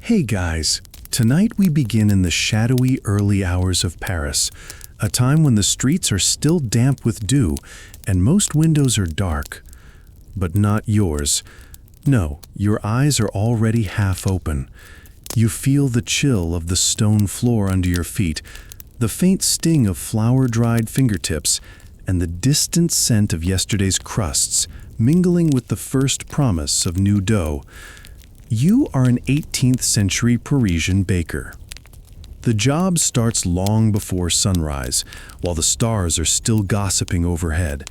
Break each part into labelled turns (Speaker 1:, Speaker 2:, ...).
Speaker 1: Hey guys, tonight we begin in the shadowy early hours of Paris, a time when the streets are still damp with dew and most windows are dark. But not yours. No, your eyes are already half open. You feel the chill of the stone floor under your feet, the faint sting of flour-dried fingertips, and the distant scent of yesterday's crusts mingling with the first promise of new dough. You are an 18th-century Parisian baker. The job starts long before sunrise, while the stars are still gossiping overhead.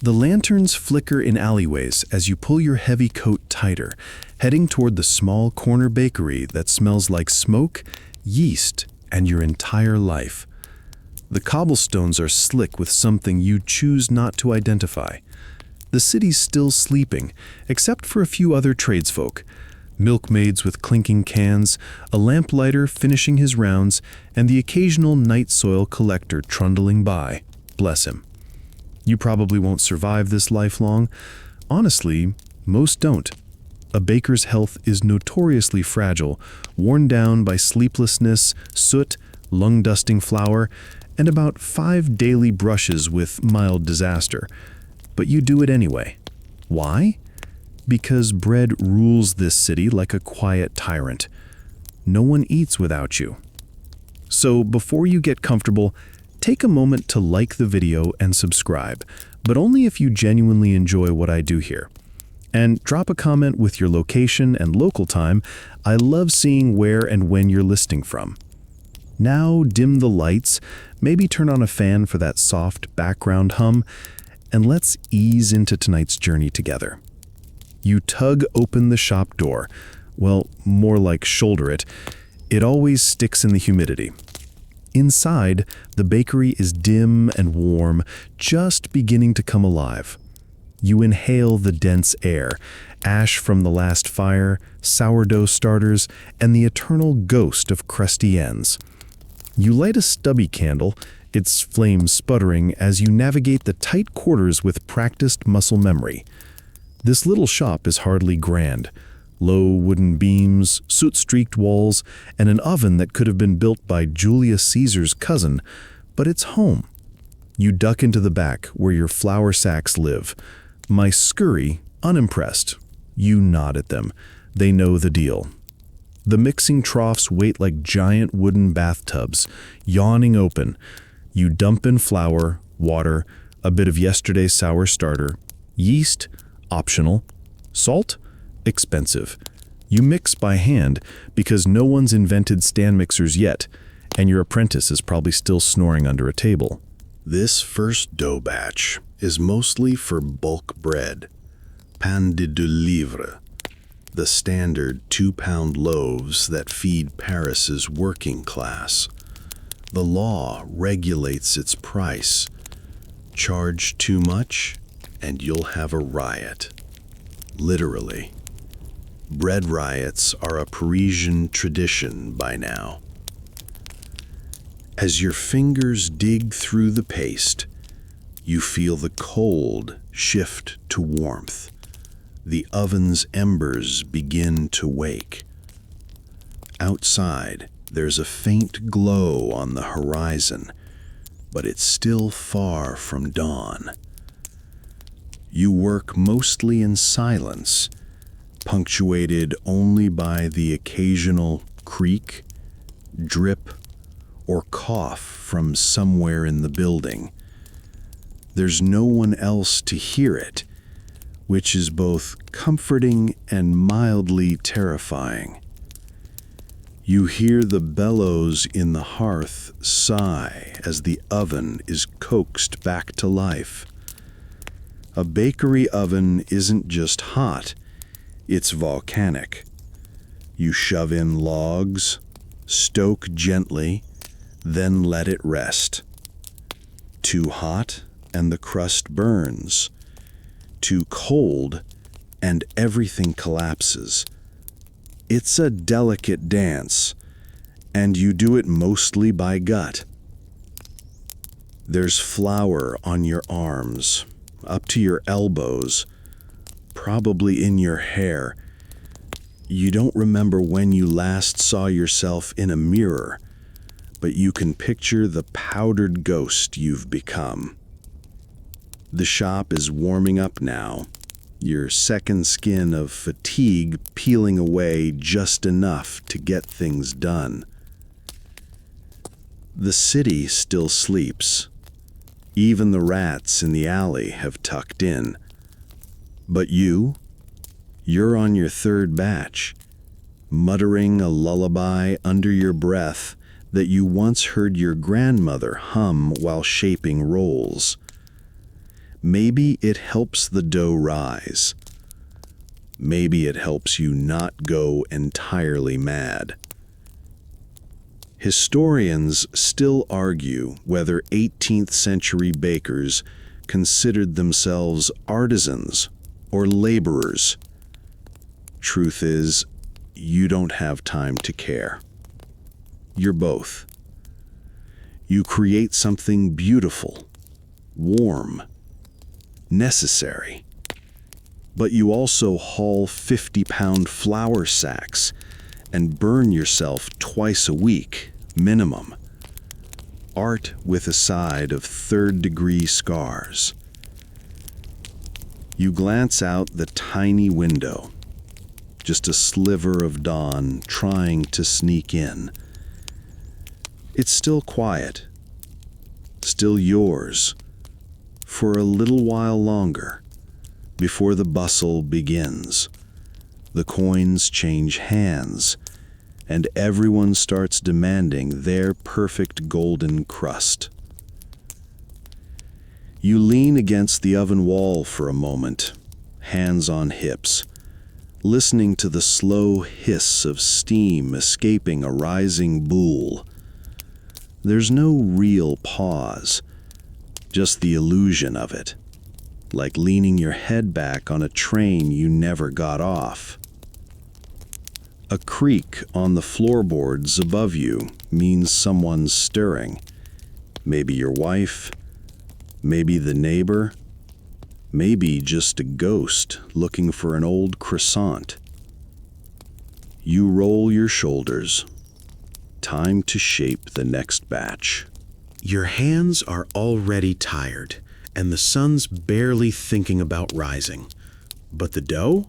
Speaker 1: The lanterns flicker in alleyways as you pull your heavy coat tighter, heading toward the small corner bakery that smells like smoke, yeast, and your entire life. The cobblestones are slick with something you choose not to identify. The city's still sleeping, except for a few other tradesfolk. Milkmaids with clinking cans, a lamplighter finishing his rounds, and the occasional night soil collector trundling by. Bless him. You probably won't survive this life long. Honestly, most don't. A baker's health is notoriously fragile, worn down by sleeplessness, soot, lung-dusting flour, and about 5 daily brushes with mild disaster. But you do it anyway. Why? Because bread rules this city like a quiet tyrant. No one eats without you. So before you get comfortable, take a moment to like the video and subscribe, but only if you genuinely enjoy what I do here. And drop a comment with your location and local time. I love seeing where and when you're listening from. Now dim the lights, maybe turn on a fan for that soft background hum, and let's ease into tonight's journey together. You tug open the shop door. Well, more like shoulder it. It always sticks in the humidity. Inside, the bakery is dim and warm, just beginning to come alive. You inhale the dense air, ash from the last fire, sourdough starters, and the eternal ghost of crusty ends. You light a stubby candle, its flame sputtering as you navigate the tight quarters with practiced muscle memory. This little shop is hardly grand. Low wooden beams, soot-streaked walls, and an oven that could have been built by Julius Caesar's cousin, but it's home. You duck into the back where your flour sacks live. Mice scurry, unimpressed. You nod at them. They know the deal. The mixing troughs wait like giant wooden bathtubs, yawning open. You dump in flour, water, a bit of yesterday's sour starter, yeast, optional, salt, expensive. You mix by hand because no one's invented stand mixers yet, and your apprentice is probably still snoring under a table. This first dough batch is mostly for bulk bread, pain de 2 livres, the standard 2-pound loaves that feed Paris's working class. The law regulates its price. Charge too much, and you'll have a riot. Literally. Bread riots are a Parisian tradition by now. As your fingers dig through the paste, you feel the cold shift to warmth. The oven's embers begin to wake. Outside, there's a faint glow on the horizon, but it's still far from dawn. You work mostly in silence, punctuated only by the occasional creak, drip, or cough from somewhere in the building. There's no one else to hear it, which is both comforting and mildly terrifying. You hear the bellows in the hearth sigh as the oven is coaxed back to life. A bakery oven isn't just hot, it's volcanic. You shove in logs, stoke gently, then let it rest. Too hot, and the crust burns. Too cold, and everything collapses. It's a delicate dance, and you do it mostly by gut. There's flour on your arms, up to your elbows, probably in your hair, You don't remember when you last saw yourself in a mirror, but you can picture the powdered ghost you've become. The shop is warming up now, your second skin of fatigue peeling away just enough to get things done. The city still sleeps. Even the rats in the alley have tucked in. But you're on your third batch, muttering a lullaby under your breath that you once heard your grandmother hum while shaping rolls. Maybe it helps the dough rise. Maybe it helps you not go entirely mad. Historians still argue whether 18th century bakers considered themselves artisans or laborers. Truth is, you don't have time to care. You're both. You create something beautiful, warm, necessary. But you also haul 50-pound flour sacks and burn yourself twice a week, minimum. Art with a side of third-degree scars. You glance out the tiny window, just a sliver of dawn trying to sneak in. It's still quiet, still yours, for a little while longer, before the bustle begins. The coins change hands, and everyone starts demanding their perfect golden crust. You lean against the oven wall for a moment, hands on hips, listening to the slow hiss of steam escaping a rising boule. There's no real pause, just the illusion of it, like leaning your head back on a train you never got off. A creak on the floorboards above you means someone's stirring. Maybe your wife, maybe the neighbor, maybe just a ghost looking for an old croissant. You roll your shoulders. Time to shape the next batch. Your hands are already tired, and the sun's barely thinking about rising. But the dough?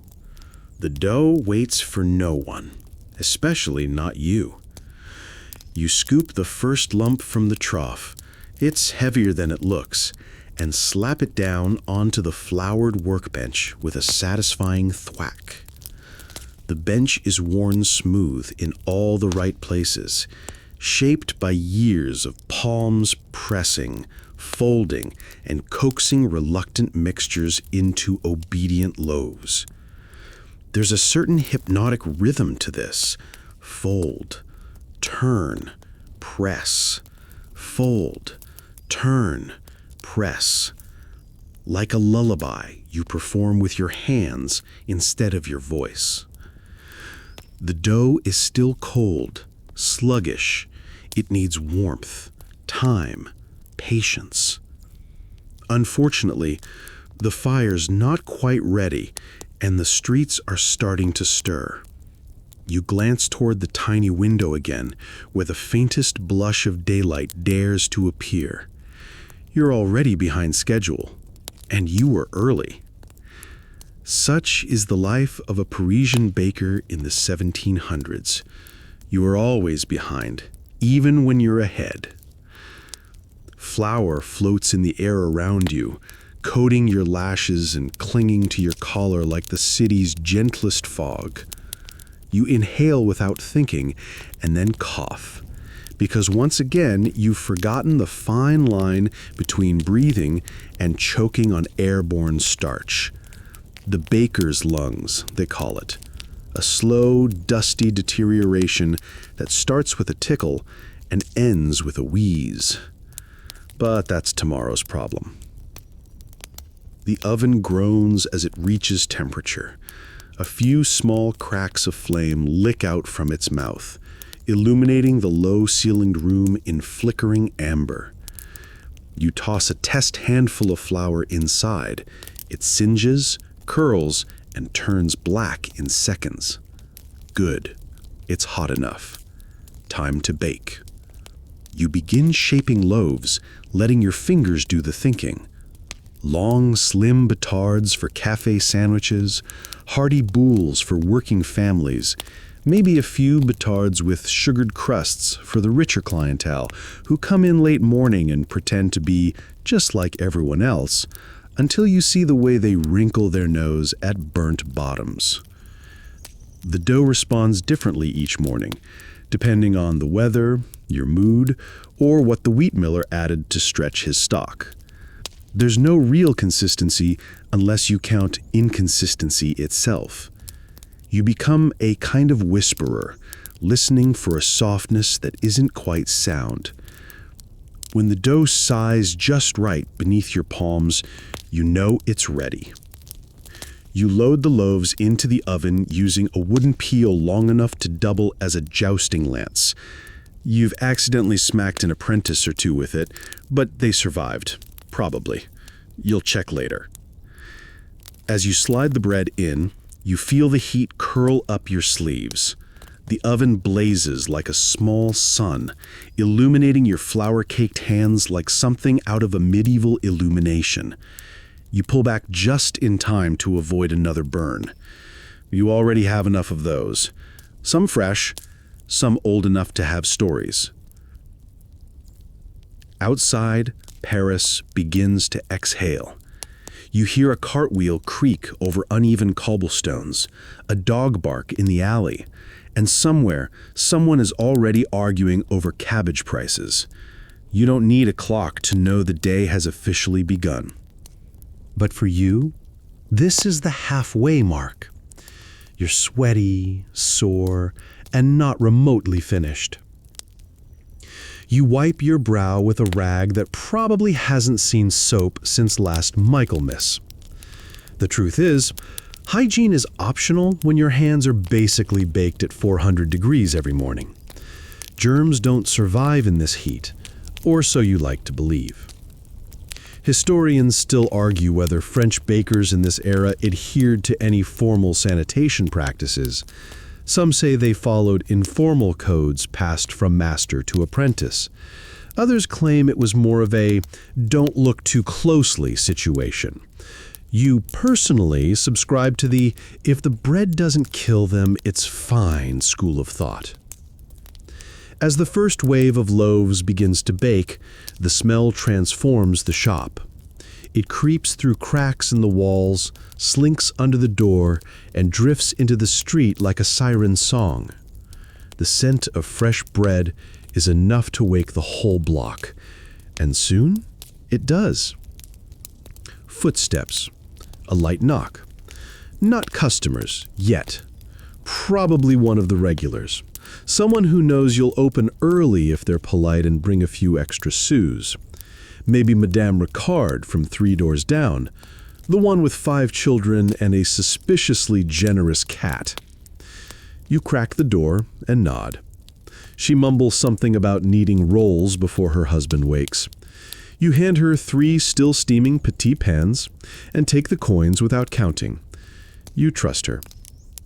Speaker 1: The dough waits for no one, especially not you. You scoop the first lump from the trough. It's heavier than it looks, and slap it down onto the floured workbench with a satisfying thwack. The bench is worn smooth in all the right places, shaped by years of palms pressing, folding, and coaxing reluctant mixtures into obedient loaves. There's a certain hypnotic rhythm to this. Fold, turn, press. Fold, turn, press. Like a lullaby, you perform with your hands instead of your voice. The dough is still cold, sluggish. It needs warmth, time, patience. Unfortunately, the fire's not quite ready, and the streets are starting to stir. You glance toward the tiny window again, where the faintest blush of daylight dares to appear. You're already behind schedule, and you were early. Such is the life of a Parisian baker in the 1700s. You are always behind, even when you're ahead. Flour floats in the air around you, coating your lashes and clinging to your collar like the city's gentlest fog. You inhale without thinking, and then cough, because once again you've forgotten the fine line between breathing and choking on airborne starch. The baker's lungs, they call it. A slow, dusty deterioration that starts with a tickle and ends with a wheeze. But that's tomorrow's problem. The oven groans as it reaches temperature. A few small cracks of flame lick out from its mouth, illuminating the low-ceilinged room in flickering amber. You toss a test handful of flour inside. It singes, curls, and turns black in seconds. Good. It's hot enough. Time to bake. You begin shaping loaves, letting your fingers do the thinking. Long, slim batards for cafe sandwiches, hearty boules for working families, maybe a few batards with sugared crusts for the richer clientele who come in late morning and pretend to be just like everyone else, until you see the way they wrinkle their nose at burnt bottoms. The dough responds differently each morning, depending on the weather, your mood, or what the wheat miller added to stretch his stock. There's no real consistency unless you count inconsistency itself. You become a kind of whisperer, listening for a softness that isn't quite sound. When the dough sighs just right beneath your palms, you know it's ready. You load the loaves into the oven using a wooden peel long enough to double as a jousting lance. You've accidentally smacked an apprentice or two with it, but they survived. Probably. You'll check later. As you slide the bread in, you feel the heat curl up your sleeves. The oven blazes like a small sun, illuminating your flour-caked hands like something out of a medieval illumination. You pull back just in time to avoid another burn. You already have enough of those. Some fresh, some old enough to have stories. Outside, Paris begins to exhale. You hear a cartwheel creak over uneven cobblestones, a dog bark in the alley, and somewhere, someone is already arguing over cabbage prices. You don't need a clock to know the day has officially begun. But for you, this is the halfway mark. You're sweaty, sore, and not remotely finished. You wipe your brow with a rag that probably hasn't seen soap since last Michaelmas. The truth is, hygiene is optional when your hands are basically baked at 400 degrees every morning. Germs don't survive in this heat, or so you like to believe. Historians still argue whether French bakers in this era adhered to any formal sanitation practices. Some say they followed informal codes passed from master to apprentice. Others claim it was more of a don't look too closely situation. You personally subscribe to the if the bread doesn't kill them, it's fine school of thought. As the first wave of loaves begins to bake, the smell transforms the shop. It creeps through cracks in the walls, slinks under the door, and drifts into the street like a siren's song. The scent of fresh bread is enough to wake the whole block, and soon it does. Footsteps, a light knock. Not customers, yet. Probably one of the regulars. Someone who knows you'll open early if they're polite and bring a few extra sous. Maybe Madame Ricard from 3 doors down, the one with 5 children and a suspiciously generous cat. You crack the door and nod. She mumbles something about needing rolls before her husband wakes. You hand her 3 still steaming petit pains and take the coins without counting. You trust her.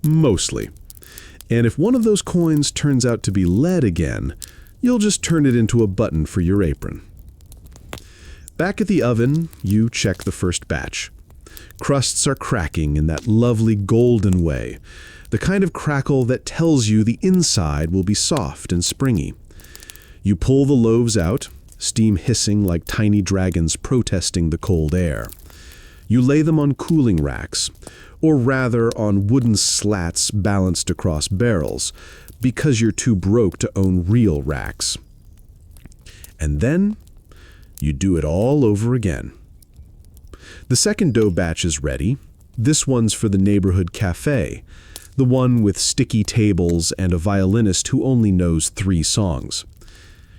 Speaker 1: Mostly. And if one of those coins turns out to be lead again, you'll just turn it into a button for your apron. Back at the oven, you check the first batch. Crusts are cracking in that lovely golden way, the kind of crackle that tells you the inside will be soft and springy. You pull the loaves out, steam hissing like tiny dragons protesting the cold air. You lay them on cooling racks, or rather on wooden slats balanced across barrels, because you're too broke to own real racks. And then you do it all over again. The second dough batch is ready. This one's for the neighborhood cafe, the one with sticky tables and a violinist who only knows 3 songs.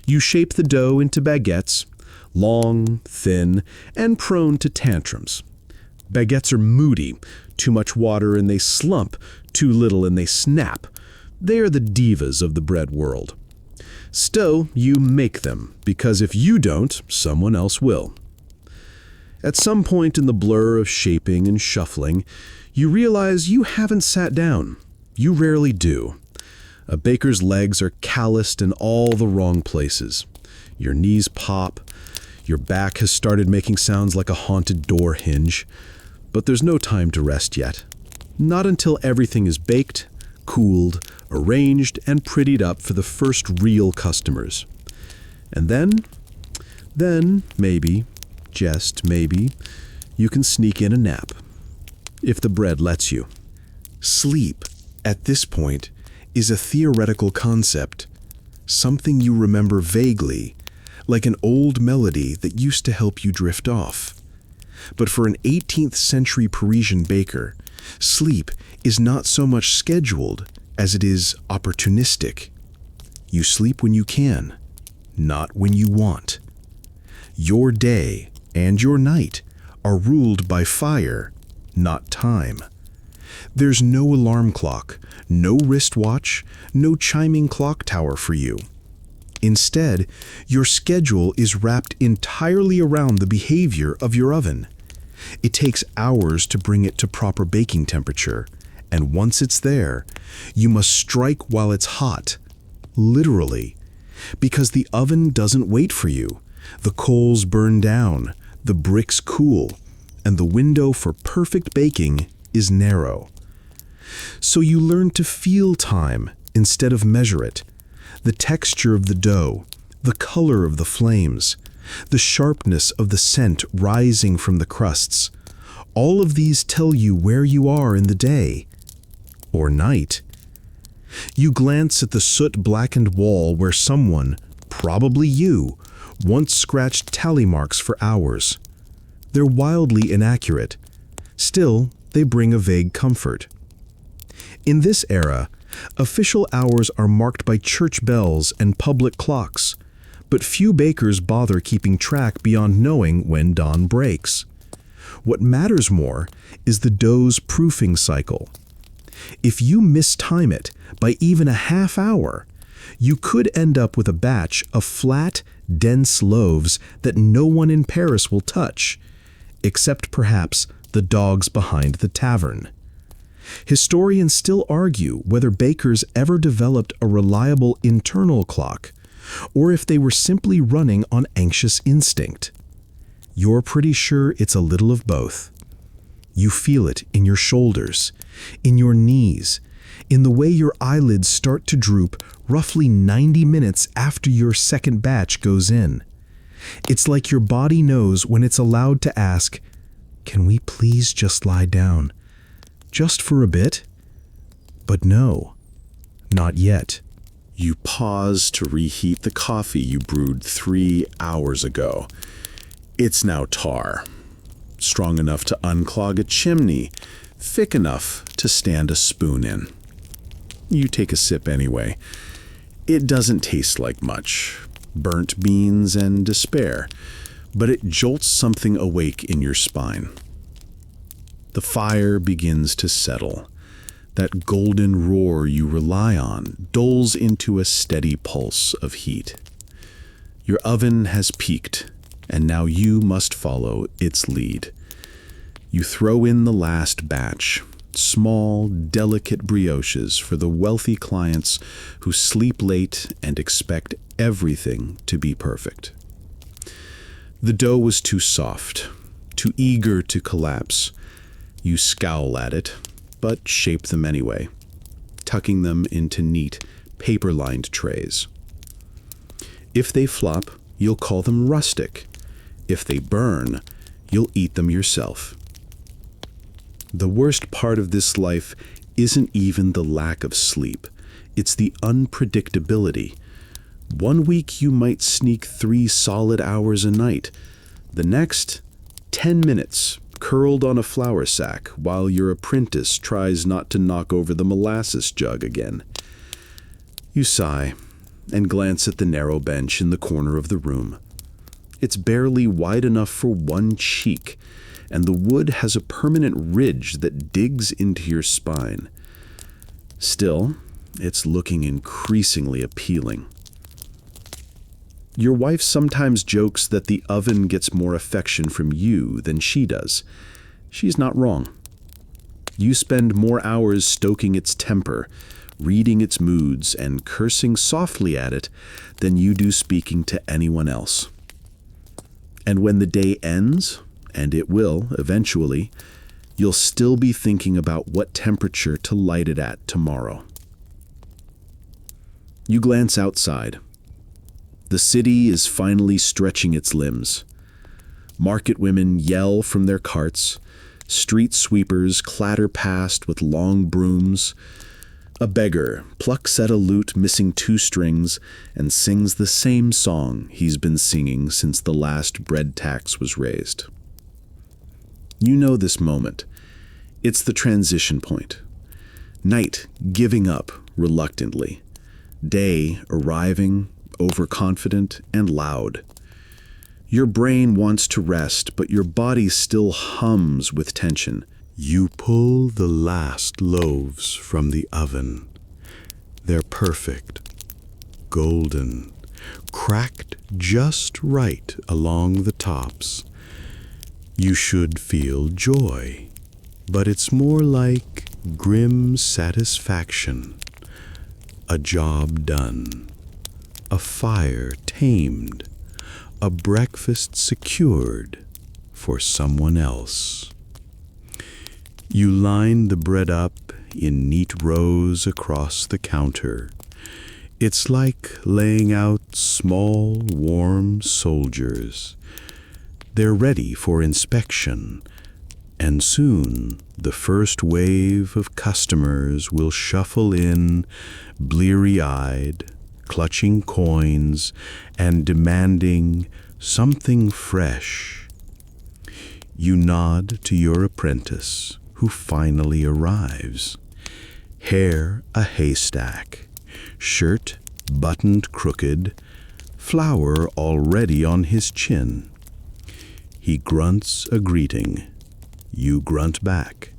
Speaker 1: You shape the dough into baguettes, long, thin, and prone to tantrums. Baguettes are moody, too much water and they slump, too little and they snap. They are the divas of the bread world. Still, you make them, because if you don't, someone else will. At some point in the blur of shaping and shuffling, you realize you haven't sat down. You rarely do. A baker's legs are calloused in all the wrong places. Your knees pop. Your back has started making sounds like a haunted door hinge. But there's no time to rest yet. Not until everything is baked, cooled, arranged, and prettied up for the first real customers. And then maybe, just maybe, you can sneak in a nap. If the bread lets you. Sleep, at this point, is a theoretical concept, something you remember vaguely, like an old melody that used to help you drift off. But for an 18th-century Parisian baker, sleep is not so much scheduled as it is opportunistic. You sleep when you can, not when you want. Your day and your night are ruled by fire, not time. There's no alarm clock, no wristwatch, no chiming clock tower for you. Instead, your schedule is wrapped entirely around the behavior of your oven. It takes hours to bring it to proper baking temperature, and once it's there, you must strike while it's hot, literally, because the oven doesn't wait for you. The coals burn down, the bricks cool, and the window for perfect baking is narrow. So you learn to feel time instead of measure it. The texture of the dough, the color of the flames, the sharpness of the scent rising from the crusts. All of these tell you where you are in the day or night. You glance at the soot-blackened wall where someone, probably you, once scratched tally marks for hours. They're wildly inaccurate. Still, they bring a vague comfort. In this era, official hours are marked by church bells and public clocks, but few bakers bother keeping track beyond knowing when dawn breaks. What matters more is the dough's proofing cycle. If you mistime it by even a half hour, you could end up with a batch of flat, dense loaves that no one in Paris will touch, except perhaps the dogs behind the tavern. Historians still argue whether bakers ever developed a reliable internal clock, or if they were simply running on anxious instinct. You're pretty sure it's a little of both. You feel it in your shoulders, in your knees, in the way your eyelids start to droop roughly 90 minutes after your second batch goes in. It's like your body knows when it's allowed to ask, "Can we please just lie down? Just for a bit?" But no, not yet. You pause to reheat the coffee you brewed 3 hours ago. It's now tar, strong enough to unclog a chimney, thick enough to stand a spoon in. You take a sip anyway. It doesn't taste like much, burnt beans and despair, but it jolts something awake in your spine. The fire begins to settle. That golden roar you rely on dulls into a steady pulse of heat. Your oven has peaked, and now you must follow its lead. You throw in the last batch, small, delicate brioches for the wealthy clients who sleep late and expect everything to be perfect. The dough was too soft, too eager to collapse. You scowl at it, but shape them anyway, tucking them into neat, paper-lined trays. If they flop, you'll call them rustic. If they burn, you'll eat them yourself. The worst part of this life isn't even the lack of sleep. It's the unpredictability. One week you might sneak 3 solid hours a night. The next, 10 minutes, curled on a flour sack while your apprentice tries not to knock over the molasses jug again. You sigh and glance at the narrow bench in the corner of the room. It's barely wide enough for one cheek, and the wood has a permanent ridge that digs into your spine. Still, it's looking increasingly appealing. Your wife sometimes jokes that the oven gets more affection from you than she does. She's not wrong. You spend more hours stoking its temper,
Speaker 2: reading its moods and cursing softly at it than you do speaking to anyone else. And when the day ends, and it will eventually, you'll still be thinking about what temperature to light it at tomorrow. You glance outside. The city is finally stretching its limbs. Market women yell from their carts. Street sweepers clatter past with long brooms. A beggar plucks at a lute missing 2 strings and sings the same song he's been singing since the last bread tax was raised. You know this moment. It's the transition point. Night giving up reluctantly. Day arriving, overconfident and loud. Your brain wants to rest, but your body still hums with tension.
Speaker 1: You pull the last loaves from the oven. They're perfect, golden, cracked just right along the tops. You should feel joy, but it's more like grim satisfaction. A job done, a fire tamed, a breakfast secured for someone else. You line the bread up in neat rows across the counter. It's like laying out small, warm soldiers. They're ready for inspection, and soon the first wave of customers will shuffle in, bleary-eyed, clutching coins and demanding something fresh. You nod to your apprentice, who finally arrives. Hair a haystack, shirt buttoned crooked, flour already on his chin. He grunts a greeting. You grunt back.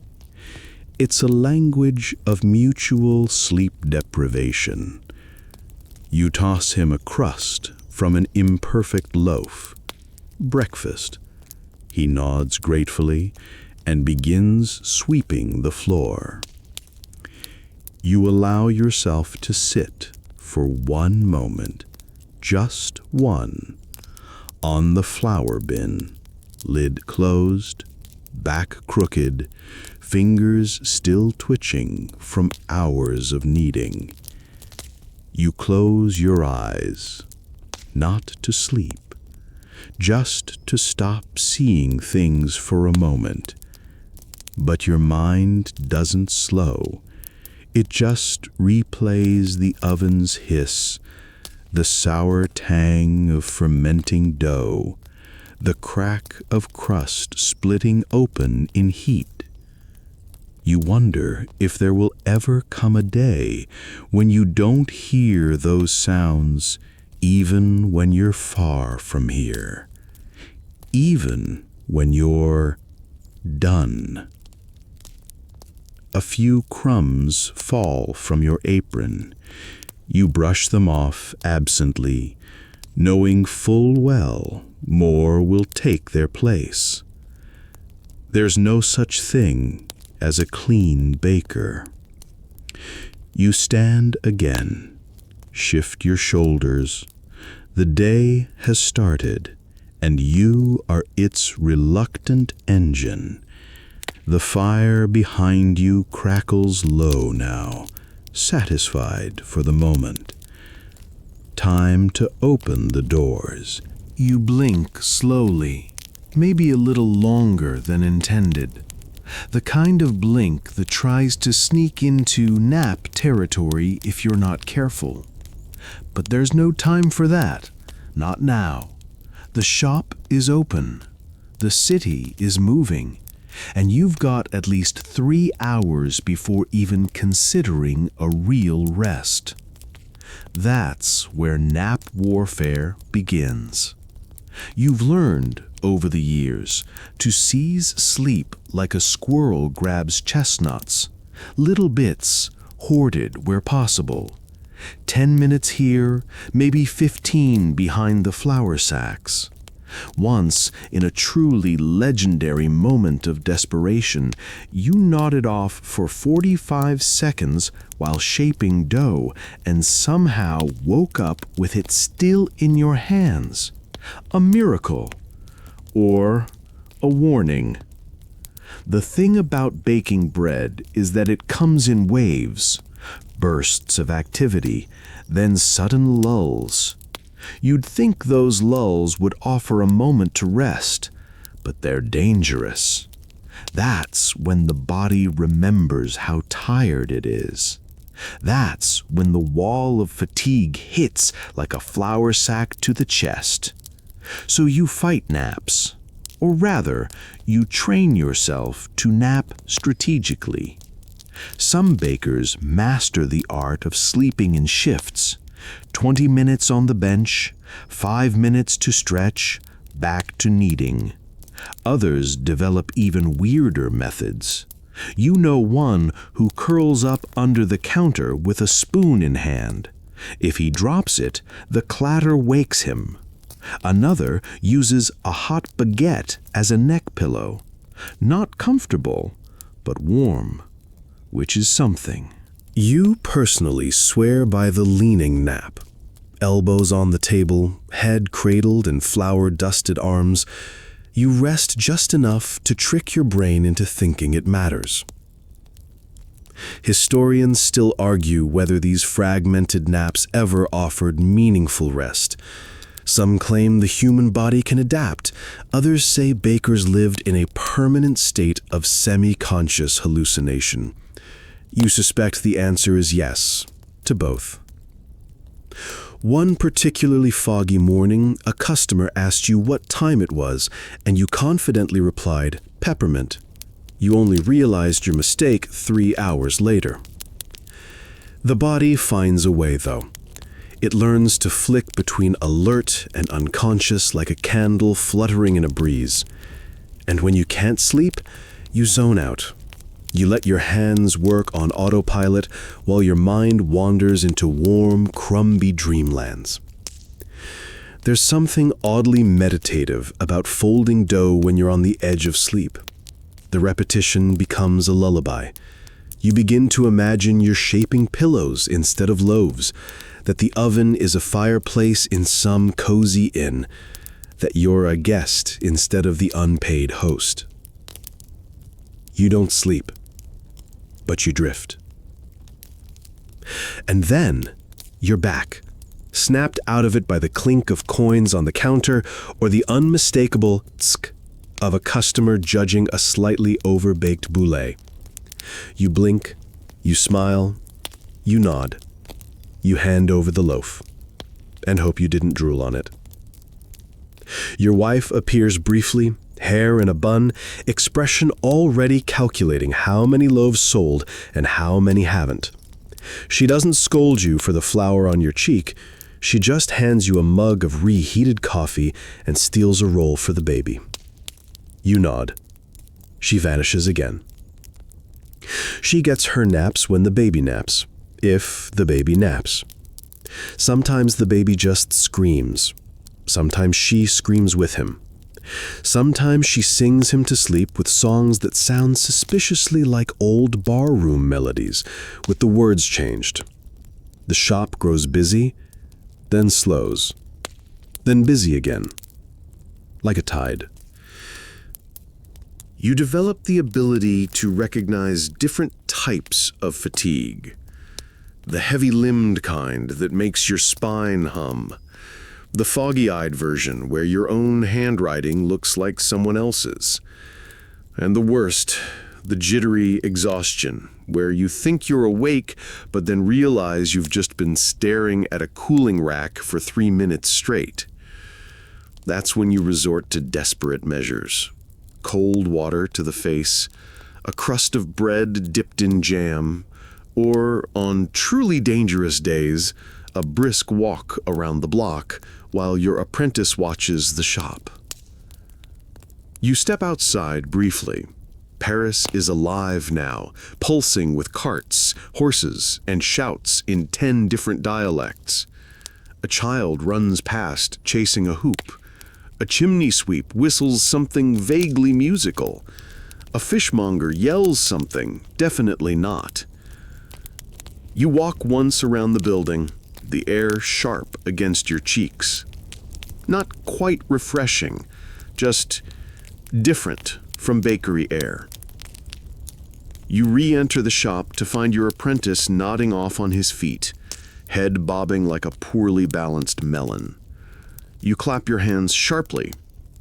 Speaker 1: It's a language of mutual sleep deprivation. You toss him a crust from an imperfect loaf. Breakfast. He nods gratefully and begins sweeping the floor. You allow yourself to sit for one moment, just one, on the flour bin, lid closed, back crooked, fingers still twitching from hours of kneading. You close your eyes, not to sleep, just to stop seeing things for a moment. But your mind doesn't slow. It just replays the oven's hiss, the sour tang of fermenting dough, the crack of crust splitting open in heat. You wonder if there will ever come a day when you don't hear those sounds, even when you're far from here, even when you're done. A few crumbs fall from your apron. You brush them off absently, knowing full well more will take their place. There's no such thing as a clean baker. You stand again, shift your shoulders. The day has started, and you are its reluctant engine. The fire behind you crackles low now, satisfied for the moment. Time to open the doors. You blink slowly, maybe a little longer than intended. The kind of blink that tries to sneak into nap territory if you're not careful. But there's no time for that. Not now. The shop is open. The city is moving. And you've got at least 3 hours before even considering a real rest. That's where nap warfare begins. You've learned, over the years, to seize sleep like a squirrel grabs chestnuts, little bits, hoarded where possible. 10 minutes here, maybe 15 behind the flour sacks.
Speaker 2: Once, in a truly legendary moment of desperation, you nodded off for 45 seconds while shaping dough and somehow woke up with it still in your hands. A miracle. Or a warning. The thing about baking bread is that it comes in waves, bursts of activity, then sudden lulls. You'd think those lulls would offer a moment to rest, but they're dangerous. That's when the body remembers how tired it is. That's when the wall of fatigue hits like a flour sack to the chest. So you fight naps, or rather, you train yourself to nap strategically. Some bakers master the art of sleeping in shifts. 20 minutes on the bench, 5 minutes to stretch, back to kneading. Others develop even weirder methods. You know one who curls up under the counter with a spoon in hand. If he drops it, the clatter wakes him. Another uses a hot baguette as a neck pillow. Not comfortable, but warm, which is something.
Speaker 1: You personally swear by the leaning nap. Elbows on the table, head cradled in flour-dusted arms. You rest just enough to trick your brain into thinking it matters. Historians still argue whether these fragmented naps ever offered meaningful rest. Some claim the human body can adapt. Others say bakers lived in a permanent state of semi-conscious hallucination. You suspect the answer is yes, to both. One particularly foggy morning, a customer asked you what time it was, and you confidently replied, "Peppermint." You only realized your mistake 3 hours later. The body finds a way, though. It learns to flick between alert and unconscious like a candle fluttering in a breeze. And when you can't sleep, you zone out. You let your hands work on autopilot while your mind wanders into warm, crumby dreamlands. There's something oddly meditative about folding dough when you're on the edge of sleep. The repetition becomes a lullaby. You begin to imagine you're shaping pillows instead of loaves, that the oven is a fireplace in some cozy inn, that you're a guest instead of the unpaid host. You don't sleep, but you drift. And then you're back, snapped out of it by the clink of coins on the counter or the unmistakable tsk of a customer judging a slightly overbaked boulé. You blink, you smile, you nod. You hand over the loaf and hope you didn't drool on it. Your wife appears briefly, hair in a bun, expression already calculating how many loaves sold and how many haven't. She doesn't scold you for the flour on your cheek. She just hands you a mug of reheated coffee and steals a roll for the baby. You nod. She vanishes again. She gets her naps when the baby naps, if the baby naps. Sometimes the baby just screams. Sometimes she screams with him. Sometimes she sings him to sleep with songs that sound suspiciously like old barroom melodies, with the words changed. The shop grows busy, then slows, then busy again, like a tide. You develop the ability to recognize different types of fatigue. The heavy-limbed kind that makes your spine hum. The foggy-eyed version where your own handwriting looks like someone else's. And the worst, the jittery exhaustion, where you think you're awake but then realize you've just been staring at a cooling rack for 3 minutes straight. That's when you resort to desperate measures. Cold water to the face, a crust of bread dipped in jam, or, on truly dangerous days, a brisk walk around the block while your apprentice watches the shop. You step outside briefly. Paris is alive now, pulsing with carts, horses, and shouts in 10 different dialects. A child runs past, chasing a hoop.
Speaker 2: A chimney sweep whistles something vaguely musical. A fishmonger yells something, definitely not. You walk once around the building, the air sharp against your cheeks. Not quite refreshing, just different from bakery air. You re-enter the shop to find your apprentice nodding off on his feet, head bobbing like a poorly balanced melon. You clap your hands sharply.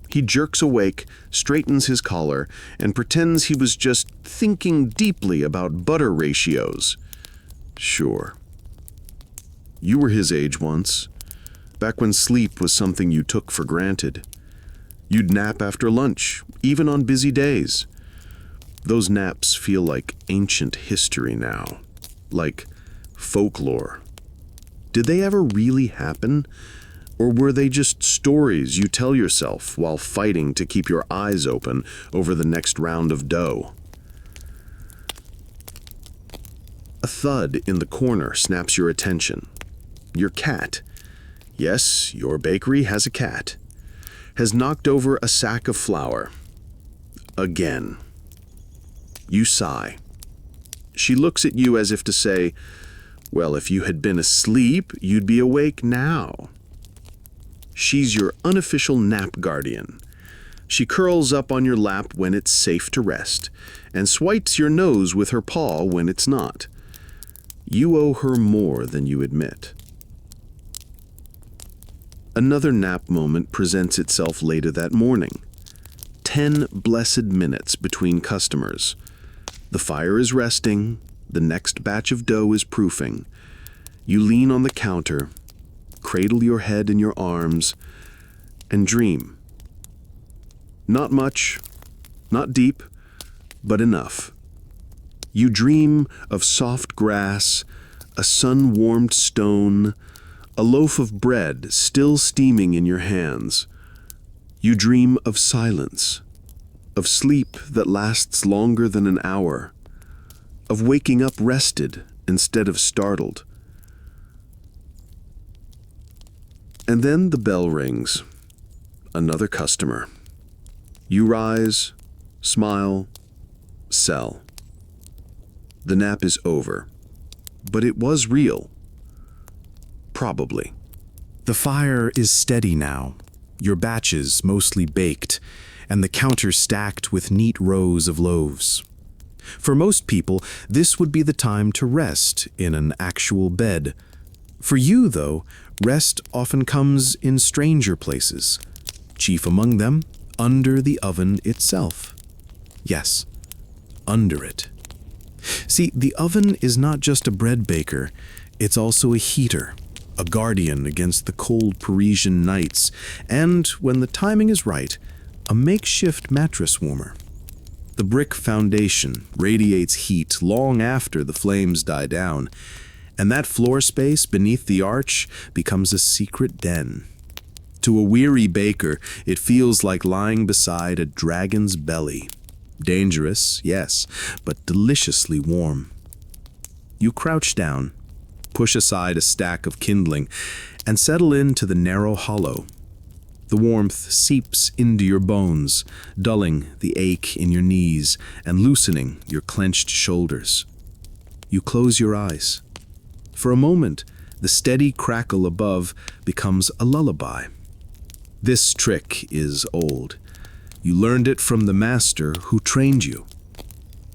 Speaker 2: He jerks awake, straightens his collar, and pretends he was just thinking deeply about butter ratios. Sure. You were his age once, back when sleep was something you took for granted. You'd nap after lunch, even on busy days. Those naps feel like ancient history now, like folklore. Did they ever really happen? Or were they just stories you tell yourself while fighting to keep your eyes open over the next round of dough? A thud in the corner snaps your attention. Your cat, yes, your bakery has a cat, has knocked over a sack of flour. Again. You sigh. She looks at you as if to say, well, if you had been asleep, you'd be awake now. She's your unofficial nap guardian. She curls up on your lap when it's safe to rest, and swipes your nose with her paw when it's not. You owe her more than you admit. Another nap moment presents itself later that morning. 10 blessed minutes between customers. The fire is resting, the next batch of dough is proofing. You lean on the counter, cradle your head in your arms, and dream. Not much, not deep, but enough. You dream of soft grass, a sun-warmed stone, a loaf of bread still steaming in your hands. You dream of silence, of sleep that lasts longer than an hour, of waking up rested instead of startled. And then the bell rings. Another customer. You rise, smile, sell. The nap is over, but it was real. Probably.
Speaker 1: The fire is steady now, your batches mostly baked, and the counter stacked with neat rows of loaves. For most people, this would be the time to rest in an actual bed. For you, though, rest often comes in stranger places, chief among them, under the oven itself. Yes, under it. See, the oven is not just a bread baker, it's also a heater, a guardian against the cold Parisian nights, and, when the timing is right, a makeshift mattress warmer. The brick foundation radiates heat long after the flames die down, and that floor space beneath the arch becomes a secret den. To a weary baker, it feels like lying beside a dragon's belly. Dangerous, yes, but deliciously warm. You crouch down, push aside a stack of kindling, and settle into the narrow hollow. The warmth seeps into your bones, dulling the ache in your knees and loosening your clenched shoulders. You close your eyes. For a moment, the steady crackle above becomes a lullaby. This trick is old. You learned it from the master who trained you.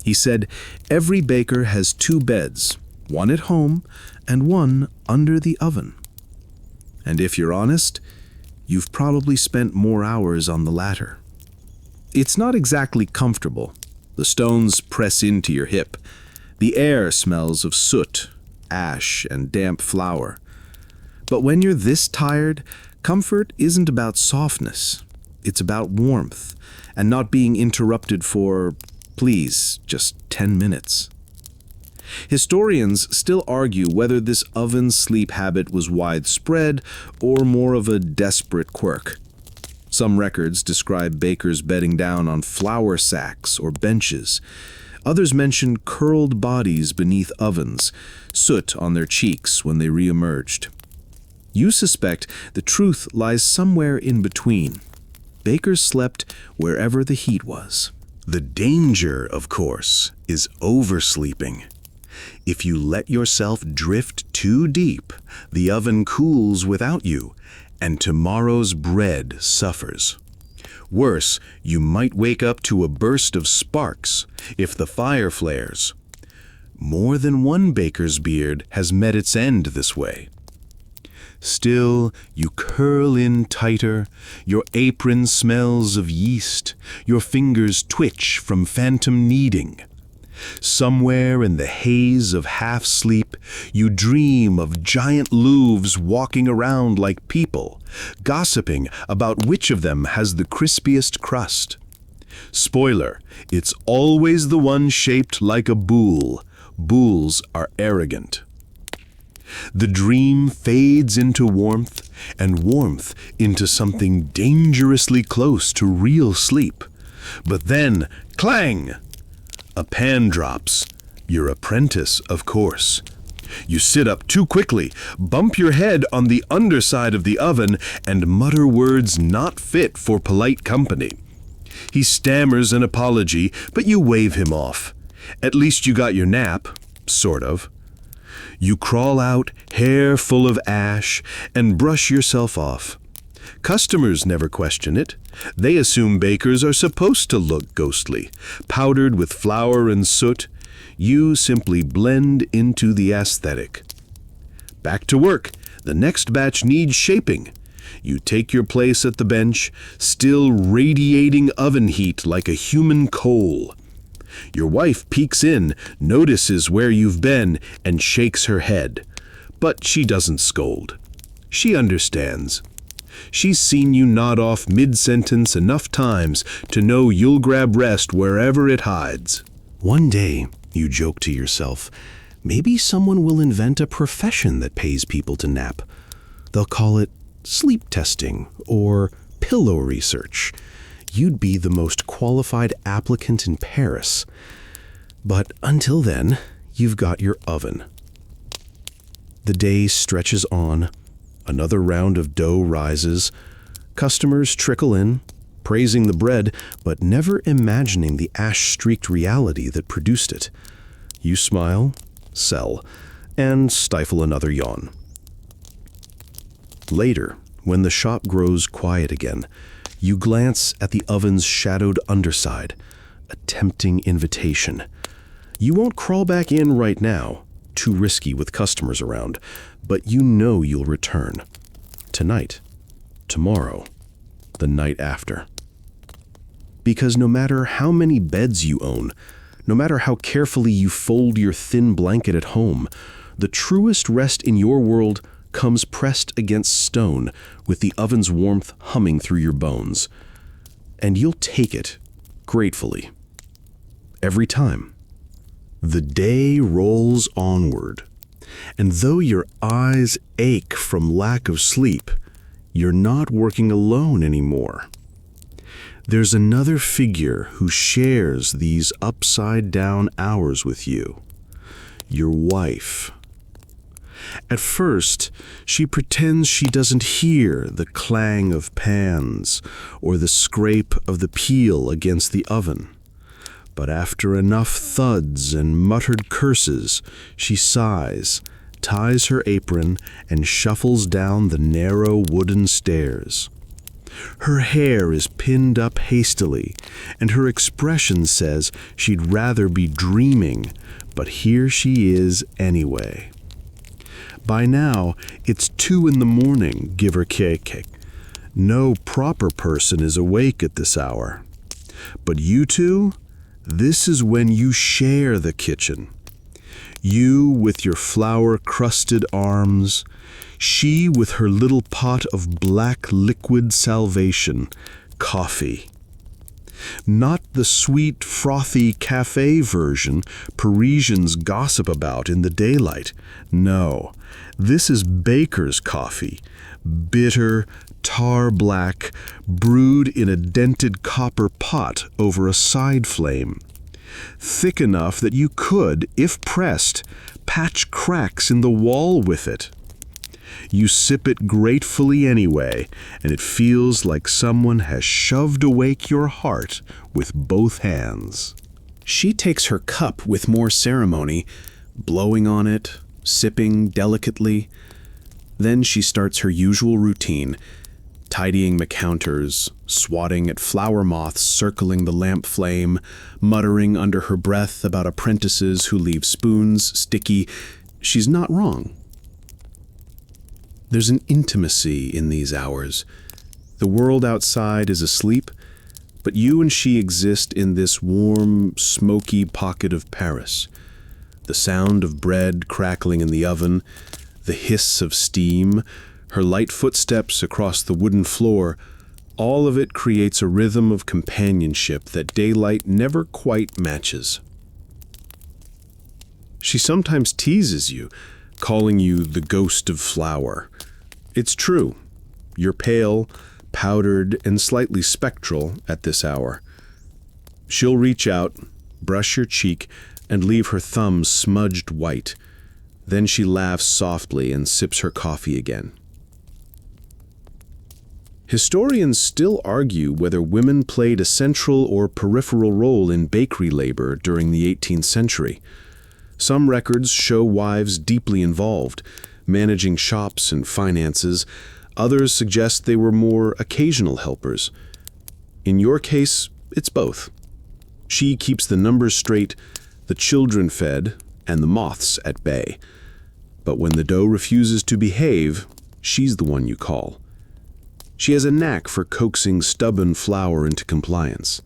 Speaker 1: He said, every baker has 2 beds, one at home and one under the oven. And if you're honest, you've probably spent more hours on the latter. It's not exactly comfortable. The stones press into your hip. The air smells of soot, ash, and damp flour. But when you're this tired, comfort isn't about softness. It's about warmth and not being interrupted for, please, just 10 minutes. Historians still argue whether this oven sleep habit was widespread or more of a desperate quirk. Some records describe bakers bedding down on flour sacks or benches. Others mention curled bodies beneath ovens, soot on their cheeks when they re-emerged. You suspect the truth lies somewhere in between.
Speaker 2: bakers slept wherever the heat was. The danger, of course, is oversleeping. If you let yourself drift too deep, the oven cools without you, and tomorrow's bread suffers. Worse, you might wake up to a burst of sparks if the fire flares. More than one baker's beard has met its end this way. Still, you curl in tighter, your apron smells of yeast, your fingers twitch from phantom kneading. Somewhere in the haze of half-sleep, you dream of giant Louvres walking around like people, gossiping about which of them has the crispiest crust. Spoiler, it's always the one shaped like a boule. Boules are arrogant. The dream fades into warmth, and warmth into something dangerously close to real sleep. But then, clang! A pan drops. Your apprentice, of course. You sit up too quickly, bump your head on the underside of the oven, and mutter words not fit for polite company. He stammers an apology, but you wave him off. At least you got your nap, sort of. You crawl out, hair full of ash, and brush yourself off. Customers never question it. They assume bakers are supposed to look ghostly, powdered with flour and soot. You simply blend into the aesthetic. Back to work. The next batch needs shaping. You take your place at the bench, still radiating oven heat like a human coal. Your wife peeks in, notices where you've been, and shakes her head. But she doesn't scold. She understands. She's seen you nod off mid-sentence enough times to know you'll grab rest wherever it hides. One day, you joke to yourself, maybe someone will invent a profession that pays people to nap. They'll call it sleep testing or pillow research. You'd be the most qualified applicant in Paris. But until then, you've got your oven. The day stretches on. Another round of dough rises. Customers trickle in, praising the bread, but never imagining the ash-streaked reality that produced it. You smile, sell, and stifle another yawn. Later, when the shop grows quiet again, you glance at the oven's shadowed underside, a tempting invitation. You won't crawl back in right now, too risky with customers around, but you know you'll return. Tonight, tomorrow, the night after. Because no matter how many beds you own, no matter how carefully you fold your thin blanket at home, the truest rest in your world comes pressed against stone with the oven's warmth humming through your bones. And you'll take it, gratefully. Every time. The day rolls onward, and though your eyes ache from lack of sleep, you're not working alone anymore. There's another figure who shares these upside-down hours with you. Your wife. At first, she pretends she doesn't hear the clang of pans or the scrape of the peel against the oven. But after enough thuds and muttered curses, she sighs, ties her apron, and shuffles down the narrow wooden stairs. Her hair is pinned up hastily, and her expression says she'd rather be dreaming, but here she is anyway. By now, it's 2 a.m, give or take. No proper person is awake at this hour. But you two, this is when you share the kitchen. You with your flour-crusted arms, she with her little pot of black liquid salvation, coffee. Not the sweet, frothy cafe version Parisians gossip about in the daylight. No, this is baker's coffee, bitter, tar-black, brewed in a dented copper pot over a side flame. Thick enough that you could, if pressed, patch cracks in the wall with it.
Speaker 3: You sip it gratefully anyway, and it feels like someone has shoved awake your heart with both hands.
Speaker 1: She takes her cup with more ceremony, blowing on it, sipping delicately. Then she starts her usual routine, tidying the counters, swatting at flower moths circling the lamp flame, muttering under her breath about apprentices who leave spoons sticky. She's not wrong. There's an intimacy in these hours. The world outside is asleep, but you and she exist in this warm, smoky pocket of Paris. The sound of bread crackling in the oven, the hiss of steam, her light footsteps across the wooden floor, all of it creates a rhythm of companionship that daylight never quite matches. She sometimes teases you, calling you the ghost of flower. It's true. You're pale, powdered, and slightly spectral at this hour. She'll reach out, brush your cheek, and leave her thumbs smudged white. Then she laughs softly and sips her coffee again. Historians still argue whether women played a central or peripheral role in bakery labor during the 18th century. Some records show wives deeply involved, managing shops and finances. Others suggest they were more occasional helpers. In your case, it's both. She keeps the numbers straight, the children fed, and the moths at bay. But when the dough refuses to behave, she's the one you call. She has a knack for coaxing stubborn flour into compliance.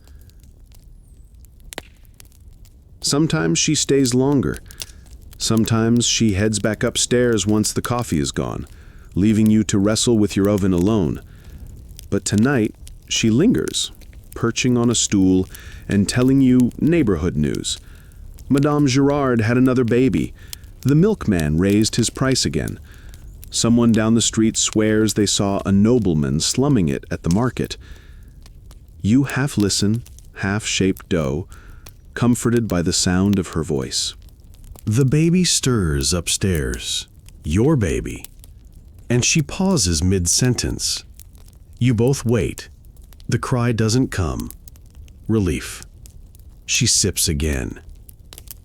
Speaker 1: Sometimes she stays longer. Sometimes she heads back upstairs once the coffee is gone, leaving you to wrestle with your oven alone. But tonight, she lingers, perching on a stool and telling you neighborhood news. Madame Girard had another baby. The milkman raised his price again. Someone down the street swears they saw a nobleman slumming it at the market. You half listen, half shape dough, comforted by the sound of her voice.
Speaker 3: The baby stirs upstairs. Your baby. And she pauses mid-sentence. You both wait. The cry doesn't come. Relief. She sips again.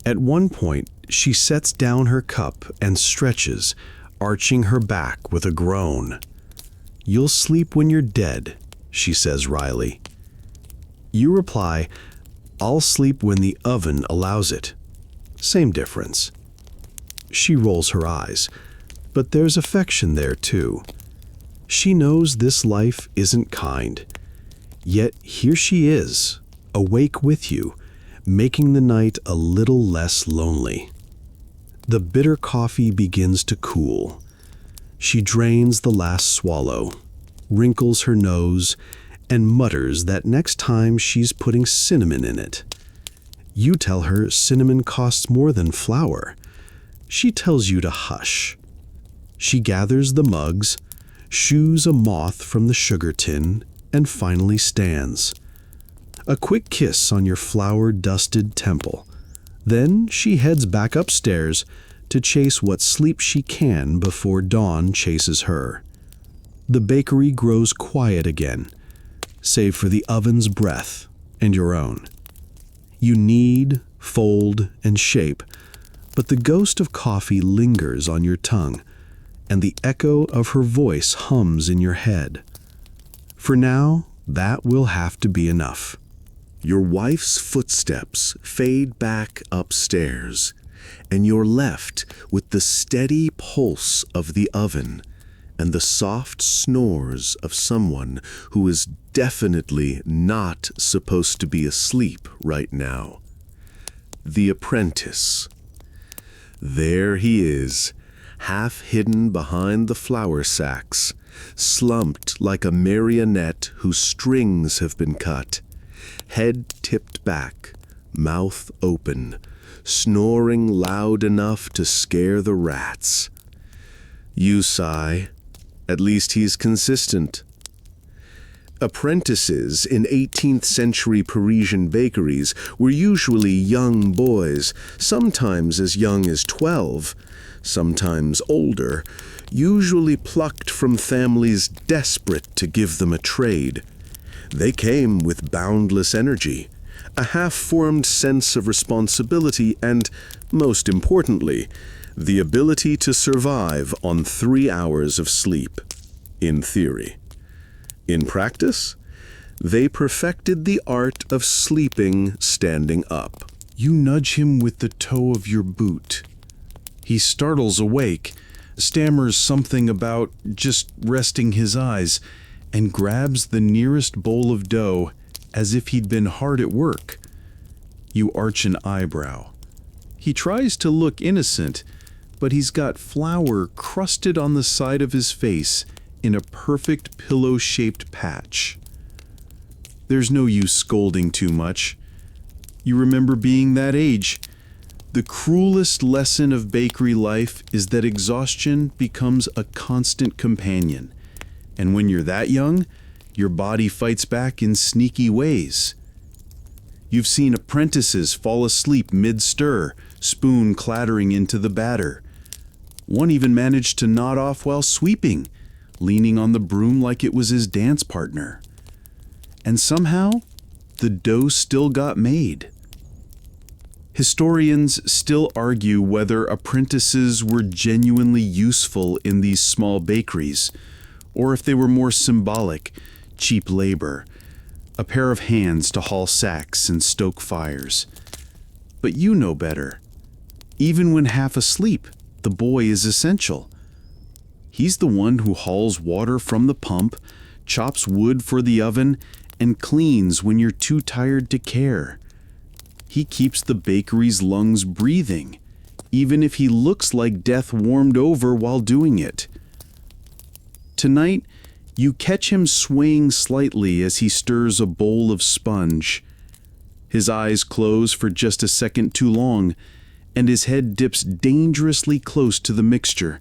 Speaker 3: At one point, she sets down her cup and stretches, arching her back with a groan. "You'll sleep when you're dead," she says wryly. You reply, "I'll sleep when the oven allows it." Same difference. She rolls her eyes, but there's affection there too. She knows this life isn't kind. Yet here she is, awake with you, making the night a little less lonely. The bitter coffee begins to cool. She drains the last swallow, wrinkles her nose, and mutters that next time she's putting cinnamon in it. You tell her cinnamon costs more than flour. She tells you to hush. She gathers the mugs, shoos a moth from the sugar tin, and finally stands. A quick kiss on your flour-dusted temple. Then she heads back upstairs to chase what sleep she can before dawn chases her. The bakery grows quiet again, save for the oven's breath and your own. You knead, fold, and shape, but the ghost of coffee lingers on your tongue, and the echo of her voice hums in your head. For now, that will have to be enough.
Speaker 4: Your wife's footsteps fade back upstairs, and you're left with the steady pulse of the oven and the soft snores of someone who is definitely not supposed to be asleep right now. The apprentice. There he is, half hidden behind the flour sacks, slumped like a marionette whose strings have been cut, head tipped back, mouth open, snoring loud enough to scare the rats. You sigh. At least he's consistent. Apprentices in 18th-century Parisian bakeries were usually young boys, sometimes as young as 12. sometimes older, usually plucked from families desperate to give them a trade. They came with boundless energy, a half-formed sense of responsibility, and, most importantly, the ability to survive on 3 hours of sleep, in theory. In practice, they perfected the art of sleeping standing up.
Speaker 1: You nudge him with the toe of your boot. He startles awake, stammers something about just resting his eyes, and grabs the nearest bowl of dough as if he'd been hard at work. You arch an eyebrow. He tries to look innocent, but he's got flour crusted on the side of his face in a perfect pillow-shaped patch. There's no use scolding too much. You remember being that age. The cruelest lesson of bakery life is that exhaustion becomes a constant companion. And when you're that young, your body fights back in sneaky ways. You've seen apprentices fall asleep mid-stir, spoon clattering into the batter. One even managed to nod off while sweeping, leaning on the broom like it was his dance partner. And somehow, the dough still got made. Historians still argue whether apprentices were genuinely useful in these small bakeries, or if they were more symbolic, cheap labor, a pair of hands to haul sacks and stoke fires. But you know better. Even when half asleep, the boy is essential. He's the one who hauls water from the pump, chops wood for the oven, and cleans when you're too tired to care. He keeps the bakery's lungs breathing, even if he looks like death warmed over while doing it. Tonight, you catch him swaying slightly as he stirs a bowl of sponge. His eyes close for just a second too long, and his head dips dangerously close to the mixture.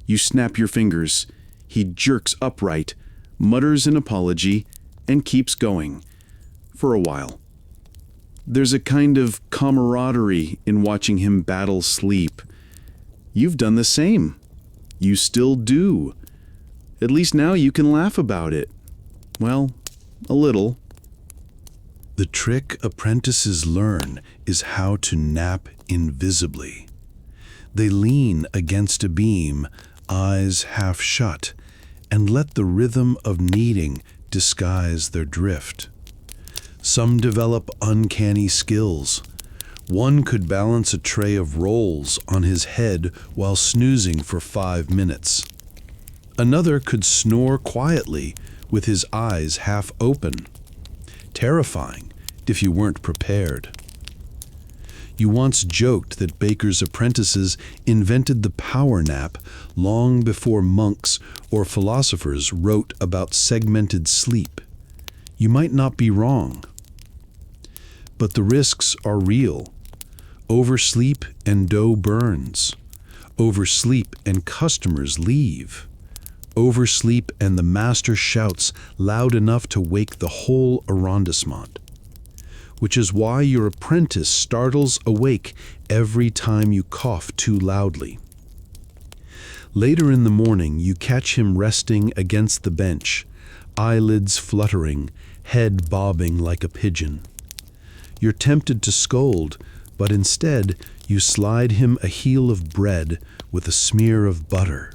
Speaker 1: You snap your fingers. He jerks upright, mutters an apology, and keeps going. For a while. There's a kind of camaraderie in watching him battle sleep. You've done the same. You still do. At least now you can laugh about it. Well, a little.
Speaker 3: The trick apprentices learn is how to nap invisibly. They lean against a beam, eyes half shut, and let the rhythm of kneading disguise their drift. Some develop uncanny skills. One could balance a tray of rolls on his head while snoozing for 5 minutes. Another could snore quietly with his eyes half open. Terrifying if you weren't prepared. You once joked that bakers' apprentices invented the power nap long before monks or philosophers wrote about segmented sleep. You might not be wrong. But the risks are real. Oversleep and dough burns. Oversleep and customers leave. Oversleep and the master shouts loud enough to wake the whole arrondissement. Which is why your apprentice startles awake every time you cough too loudly. Later in the morning, you catch him resting against the bench, eyelids fluttering, head bobbing like a pigeon. You're tempted to scold, but instead you slide him a heel of bread with a smear of butter.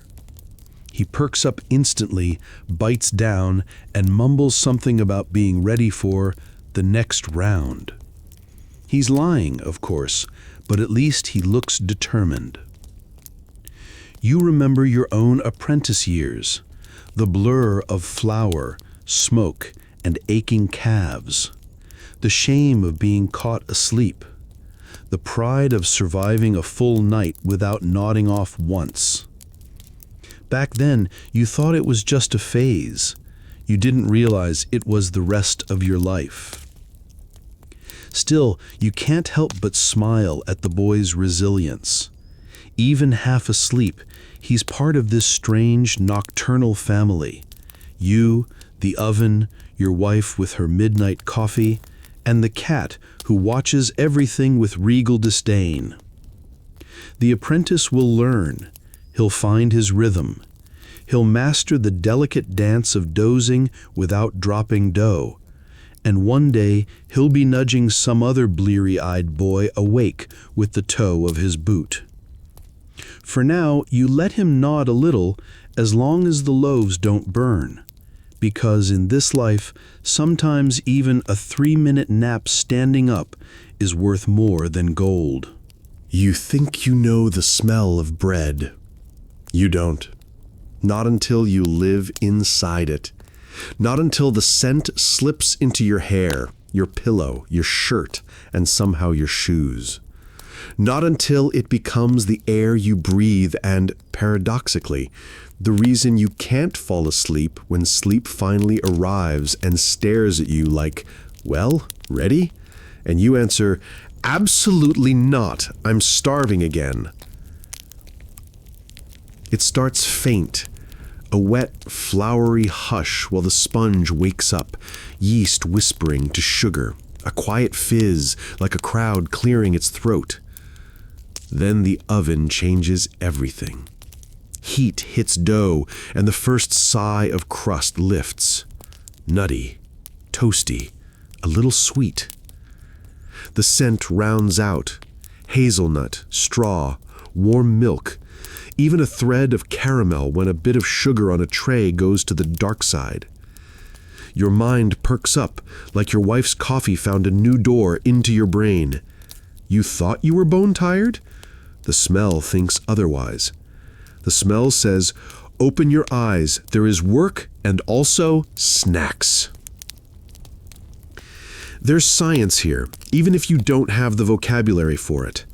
Speaker 3: He perks up instantly, bites down, and mumbles something about being ready for the next round. He's lying, of course, but at least he looks determined. You remember your own apprentice years, the blur of flour, smoke, and aching calves, the shame of being caught asleep, the pride of surviving a full night without nodding off once. Back then, you thought it was just a phase. You didn't realize it was the rest of your life. Still, you can't help but smile at the boy's resilience. Even half asleep, he's part of this strange nocturnal family. You, the oven, your wife with her midnight coffee, and the cat who watches everything with regal disdain. The apprentice will learn. He'll find his rhythm. He'll master the delicate dance of dozing without dropping dough. And one day he'll be nudging some other bleary-eyed boy awake with the toe of his boot. For now, you let him nod a little as long as the loaves don't burn. Because in this life, sometimes even a 3-minute nap standing up is worth more than gold.
Speaker 4: You think you know the smell of bread. You don't. Not until you live inside it. Not until the scent slips into your hair, your pillow, your shirt, and somehow your shoes. Not until it becomes the air you breathe and, paradoxically, the reason you can't fall asleep when sleep finally arrives and stares at you like, well, ready? And you answer, absolutely not, I'm starving again. It starts faint, a wet, flowery hush while the sponge wakes up, yeast whispering to sugar, a quiet fizz like a crowd clearing its throat. Then the oven changes everything. Heat hits dough, and the first sigh of crust lifts. Nutty, toasty, a little sweet. The scent rounds out. Hazelnut, straw, warm milk, even a thread of caramel when a bit of sugar on a tray goes to the dark side. Your mind perks up like your wife's coffee found a new door into your brain. You thought you were bone-tired? The smell thinks otherwise. The smell says, open your eyes, there is work and also snacks. There's science here, even if you don't have the vocabulary for it.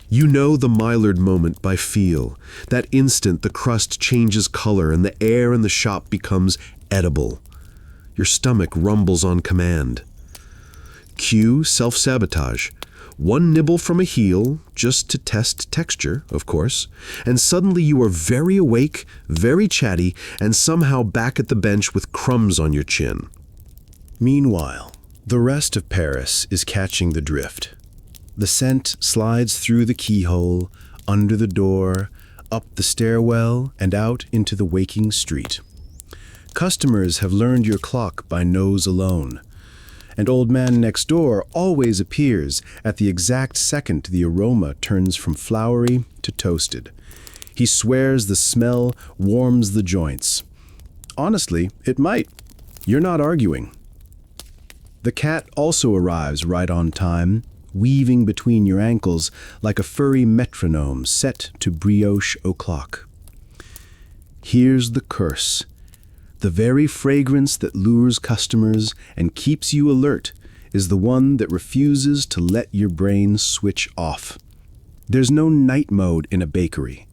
Speaker 4: You know the Maillard moment by feel, that instant the crust changes color and the air in the shop becomes edible. Your stomach rumbles on command. Cue self-sabotage. One nibble from a heel, just to test texture, of course, and suddenly you are very awake, very chatty, and somehow back at the bench with crumbs on your chin.
Speaker 1: Meanwhile, the rest of Paris is catching the drift. The scent slides through the keyhole, under the door, up the stairwell, and out into the waking street. Customers have learned your clock by nose alone. And old man next door always appears at the exact second the aroma turns from floury to toasted. He swears the smell warms the joints. Honestly, it might. You're not arguing. The cat also arrives right on time, weaving between your ankles like a furry metronome set to brioche o'clock. Here's the curse. The very fragrance that lures customers and keeps you alert is the one that refuses to let your brain switch off. There's no night mode in a bakery.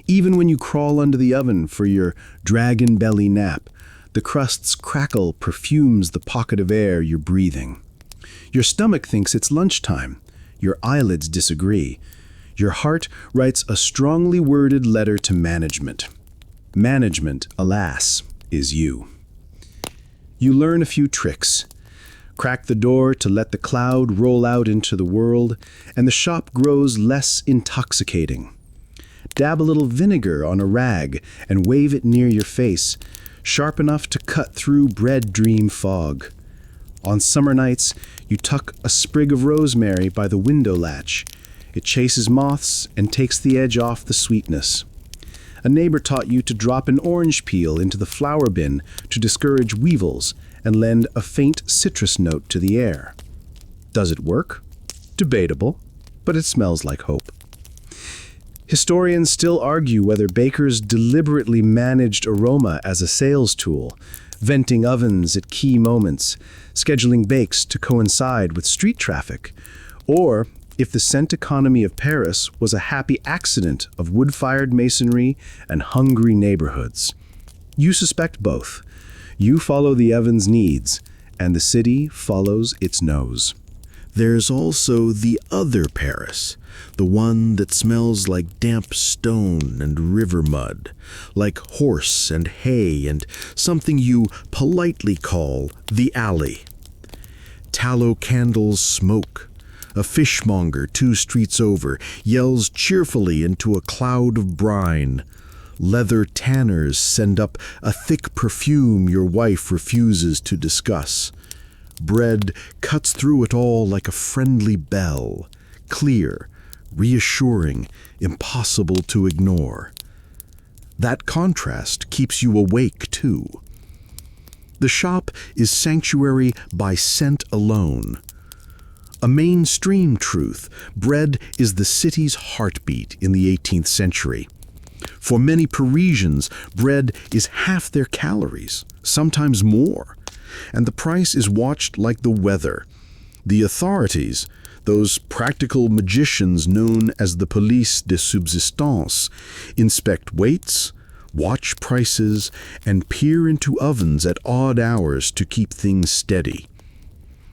Speaker 1: Even when you crawl under the oven for your dragon belly nap, the crust's crackle perfumes the pocket of air you're breathing. Your stomach thinks it's lunchtime. Your eyelids disagree. Your heart writes a strongly worded letter to management. Management, alas, is you. You learn a few tricks. Crack the door to let the cloud roll out into the world, and the shop grows less intoxicating. Dab a little vinegar on a rag and wave it near your face, sharp enough to cut through bread dream fog. On summer nights, you tuck a sprig of rosemary by the window latch. It chases moths and takes the edge off the sweetness. A neighbor taught you to drop an orange peel into the flower bin to discourage weevils and lend a faint citrus note to the air. Does it work? Debatable, but it smells like hope. Historians still argue whether bakers deliberately managed aroma as a sales tool, venting ovens at key moments, scheduling bakes to coincide with street traffic, or if the scent economy of Paris was a happy accident of wood-fired masonry and hungry neighborhoods. You suspect both. You follow the oven's needs, and the city follows its nose.
Speaker 4: There's also the other Paris, the one that smells like damp stone and river mud, like horse and hay and something you politely call the alley. Tallow candles smoke, A fishmonger 2 streets over yells cheerfully into a cloud of brine. Leather tanners send up a thick perfume your wife refuses to discuss. Bread cuts through it all like a friendly bell, clear, reassuring, impossible to ignore. That contrast keeps you awake, too. The shop is sanctuary by scent alone. A mainstream truth, bread is the city's heartbeat in the 18th century. For many Parisians, bread is half their calories, sometimes more, and the price is watched like the weather. The authorities, those practical magicians known as the police de subsistance, inspect weights, watch prices, and peer into ovens at odd hours to keep things steady.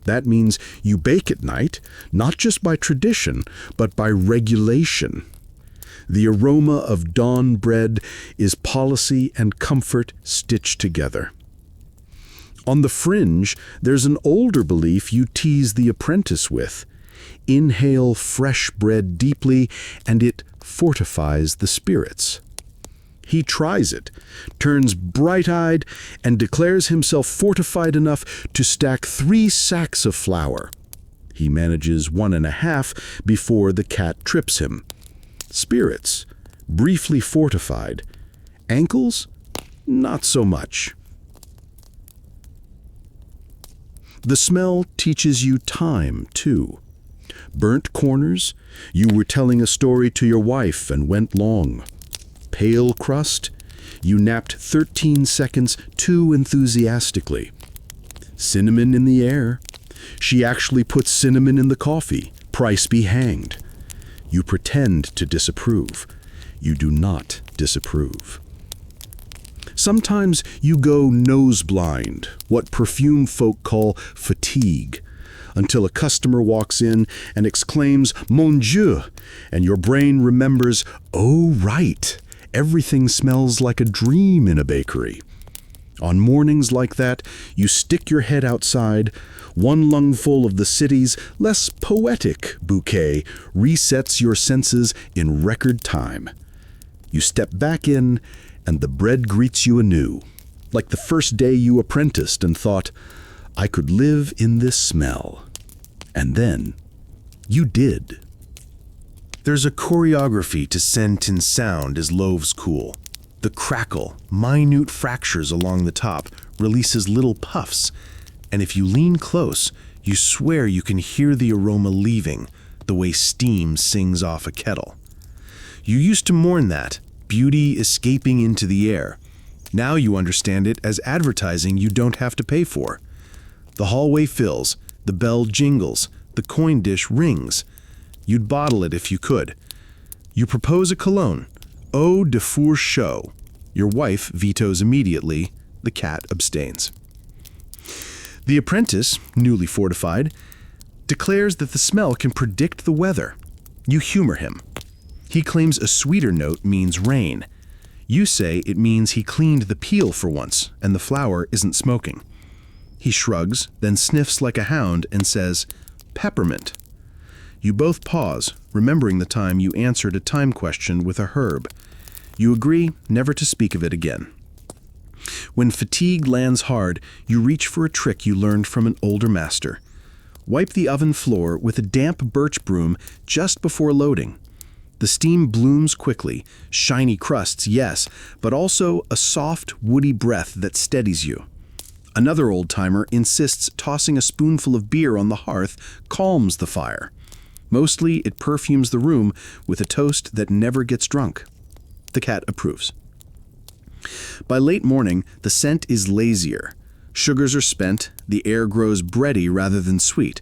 Speaker 4: That means you bake at night, not just by tradition, but by regulation. The aroma of dawn bread is policy and comfort stitched together. On the fringe, there's an older belief you tease the apprentice with. Inhale fresh bread deeply, and it fortifies the spirits. He tries it, turns bright-eyed, and declares himself fortified enough to stack 3 sacks of flour. He manages 1.5 before the cat trips him. Spirits, briefly fortified. Ankles, not so much. The smell teaches you time, too. Burnt corners, you were telling a story to your wife and went long. Pale crust, you napped 13 seconds too enthusiastically. Cinnamon in the air, she actually put cinnamon in the coffee, price be hanged. You pretend to disapprove. You do not disapprove. Sometimes you go nose-blind, what perfume folk call fatigue, until a customer walks in and exclaims, "Mon Dieu," and your brain remembers, "Oh, right, everything smells like a dream in a bakery." On mornings like that, you stick your head outside. 1 lungful of the city's less poetic bouquet resets your senses in record time. You step back in, and the bread greets you anew, like the first day you apprenticed and thought, "I could live in this smell." And then, you did.
Speaker 1: There's a choreography to scent and sound as loaves cool. The crackle, minute fractures along the top, releases little puffs, and if you lean close, you swear you can hear the aroma leaving, the way steam sings off a kettle. You used to mourn that, beauty escaping into the air. Now you understand it as advertising you don't have to pay for. The hallway fills, the bell jingles, the coin dish rings. You'd bottle it if you could. You propose a cologne, eau de four chaud. Your wife vetoes immediately, the cat abstains. The apprentice, newly fortified, declares that the smell can predict the weather. You humor him. He claims a sweeter note means rain. You say it means he cleaned the peel for once and the flour isn't smoking. He shrugs, then sniffs like a hound and says, "Peppermint." You both pause, remembering the time you answered a time question with a herb. You agree never to speak of it again. When fatigue lands hard, you reach for a trick you learned from an older master. Wipe the oven floor with a damp birch broom just before loading. The steam blooms quickly, shiny crusts, yes, but also a soft, woody breath that steadies you. Another old-timer insists tossing a spoonful of beer on the hearth calms the fire. Mostly, it perfumes the room with a toast that never gets drunk. The cat approves. By late morning, the scent is lazier. Sugars are spent, the air grows bready rather than sweet.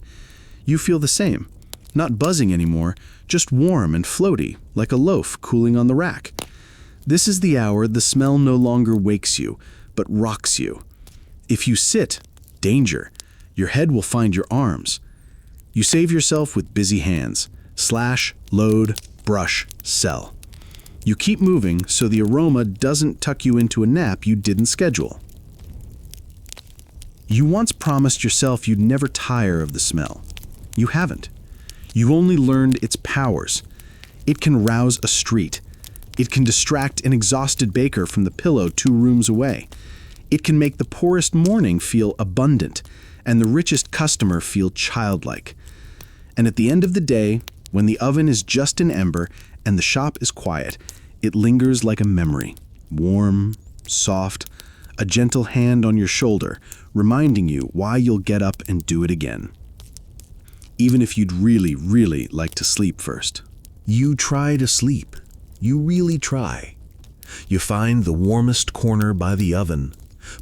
Speaker 1: You feel the same. Not buzzing anymore, just warm and floaty, like a loaf cooling on the rack. This is the hour the smell no longer wakes you, but rocks you. If you sit, danger. Your head will find your arms. You save yourself with busy hands. Slash, load, brush, sell. You keep moving so the aroma doesn't tuck you into a nap you didn't schedule. You once promised yourself you'd never tire of the smell. You haven't.
Speaker 3: You've only learned its powers. It can rouse a street. It can distract an exhausted baker from the pillow 2 rooms away. It can make the poorest morning feel abundant and the richest customer feel childlike. And at the end of the day, when the oven is just an ember and the shop is quiet, it lingers like a memory, warm, soft, a gentle hand on your shoulder, reminding you why you'll get up and do it again. Even if you'd really, really like to sleep first.
Speaker 1: You try to sleep. You really try. You find the warmest corner by the oven,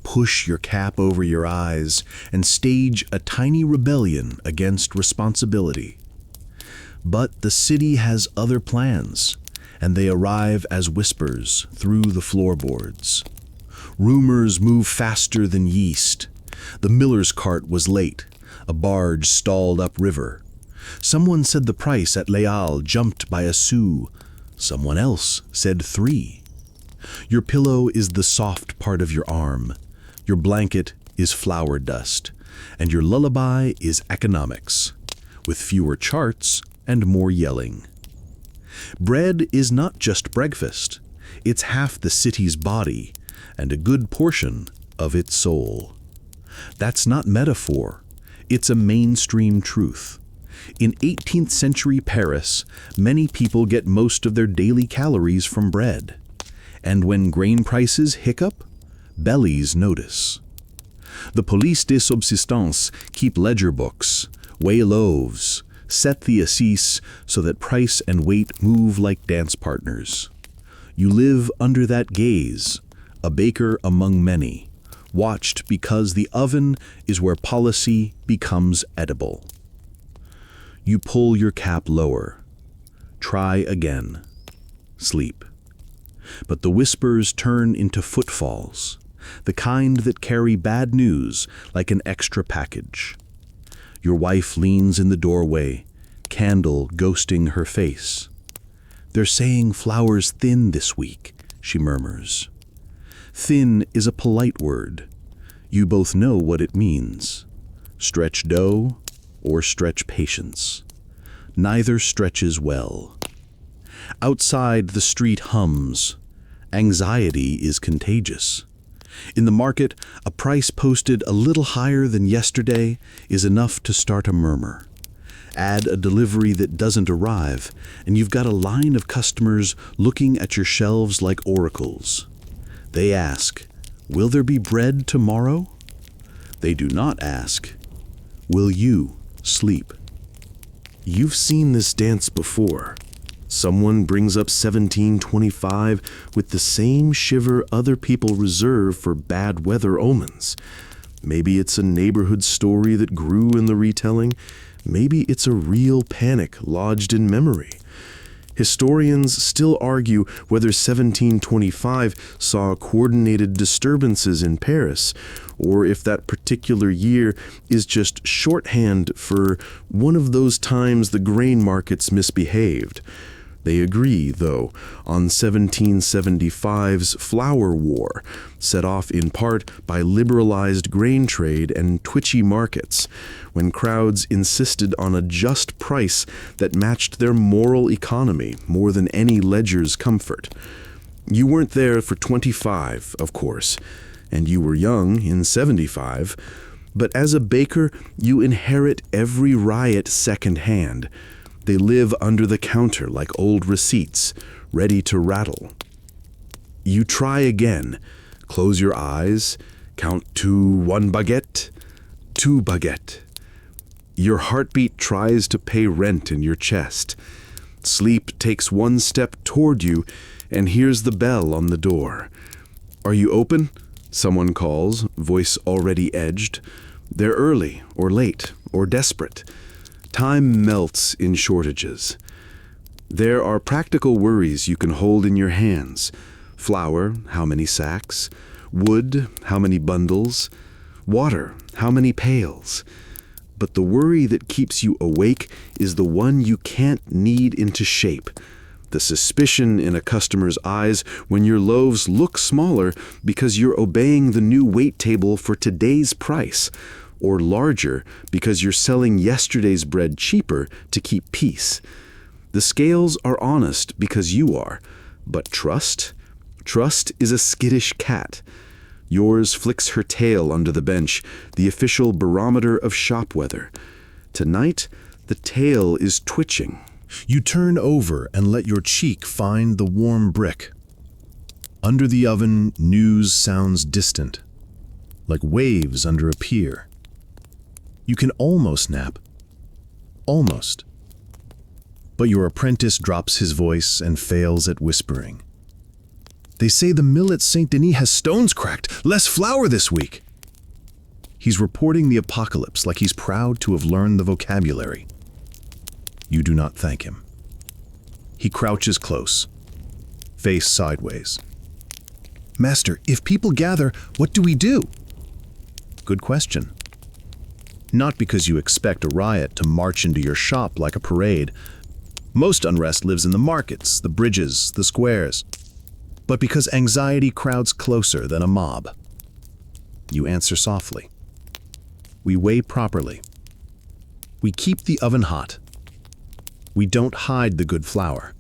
Speaker 1: push your cap over your eyes, and stage a tiny rebellion against responsibility. But the city has other plans, and they arrive as whispers through the floorboards. Rumors move faster than yeast. The miller's cart was late. A barge stalled upriver. Someone said the price at Les Halles jumped by a sou. Someone else said 3. Your pillow is the soft part of your arm. Your blanket is flour dust. And your lullaby is economics, with fewer charts and more yelling. Bread is not just breakfast. It's half the city's body and a good portion of its soul. That's not metaphor. It's a mainstream truth. In 18th century Paris, many people get most of their daily calories from bread. And when grain prices hiccup, bellies notice. The police de subsistance keep ledger books, weigh loaves, set the assis so that price and weight move like dance partners. You live under that gaze, a baker among many, watched because the oven is where policy becomes edible. You pull your cap lower. Try again. Sleep. But the whispers turn into footfalls, the kind that carry bad news like an extra package. Your wife leans in the doorway, candle ghosting her face. "They're saying flour's thin this week," she murmurs. Thin is a polite word. You both know what it means. Stretch dough or stretch patience. Neither stretches well. Outside, the street hums. Anxiety is contagious. In the market, a price posted a little higher than yesterday is enough to start a murmur. Add a delivery that doesn't arrive, and you've got a line of customers looking at your shelves like oracles. They ask, "Will there be bread tomorrow?" They do not ask, "Will you sleep?" You've seen this dance before. Someone brings up 1725 with the same shiver other people reserve for bad weather omens. Maybe it's a neighborhood story that grew in the retelling. Maybe it's a real panic lodged in memory. Historians still argue whether 1725 saw coordinated disturbances in Paris, or if that particular year is just shorthand for one of those times the grain markets misbehaved. They agree, though, on 1775's Flour War, set off in part by liberalized grain trade and twitchy markets, when crowds insisted on a just price that matched their moral economy more than any ledger's comfort. You weren't there for 25, of course, and you were young in 75, but as a baker, you inherit every riot secondhand. They live under the counter like old receipts, ready to rattle. You try again. Close your eyes. Count to 1 baguette, 2 baguette. Your heartbeat tries to pay rent in your chest. Sleep takes one step toward you and hears the bell on the door. "Are you open?" someone calls, voice already edged. They're early or late or desperate. Time melts in shortages. There are practical worries you can hold in your hands. Flour, how many sacks? Wood, how many bundles? Water, how many pails? But the worry that keeps you awake is the one you can't knead into shape. The suspicion in a customer's eyes when your loaves look smaller because you're obeying the new weight table for today's price,
Speaker 4: or larger because you're selling yesterday's bread cheaper to keep peace. The scales are honest because you are, but trust? Trust is a skittish cat. Yours flicks her tail under the bench, the official barometer of shop weather. Tonight, the tail is twitching.
Speaker 1: You turn over and let your cheek find the warm brick. Under the oven, news sounds distant, like waves under a pier. You can almost nap. Almost. But your apprentice drops his voice and fails at whispering. They say the mill at Saint Denis has stones cracked. Less flour this week. He's reporting the apocalypse like he's proud to have learned the vocabulary. You do not thank him. He crouches close, face sideways. Master, if people gather, what do we do? Good question. Not because you expect a riot to march into your shop like a parade. Most unrest lives in the markets, the bridges, the squares. But because anxiety crowds closer than a mob. You answer softly. We weigh properly. We keep the oven hot. We don't hide the good flour.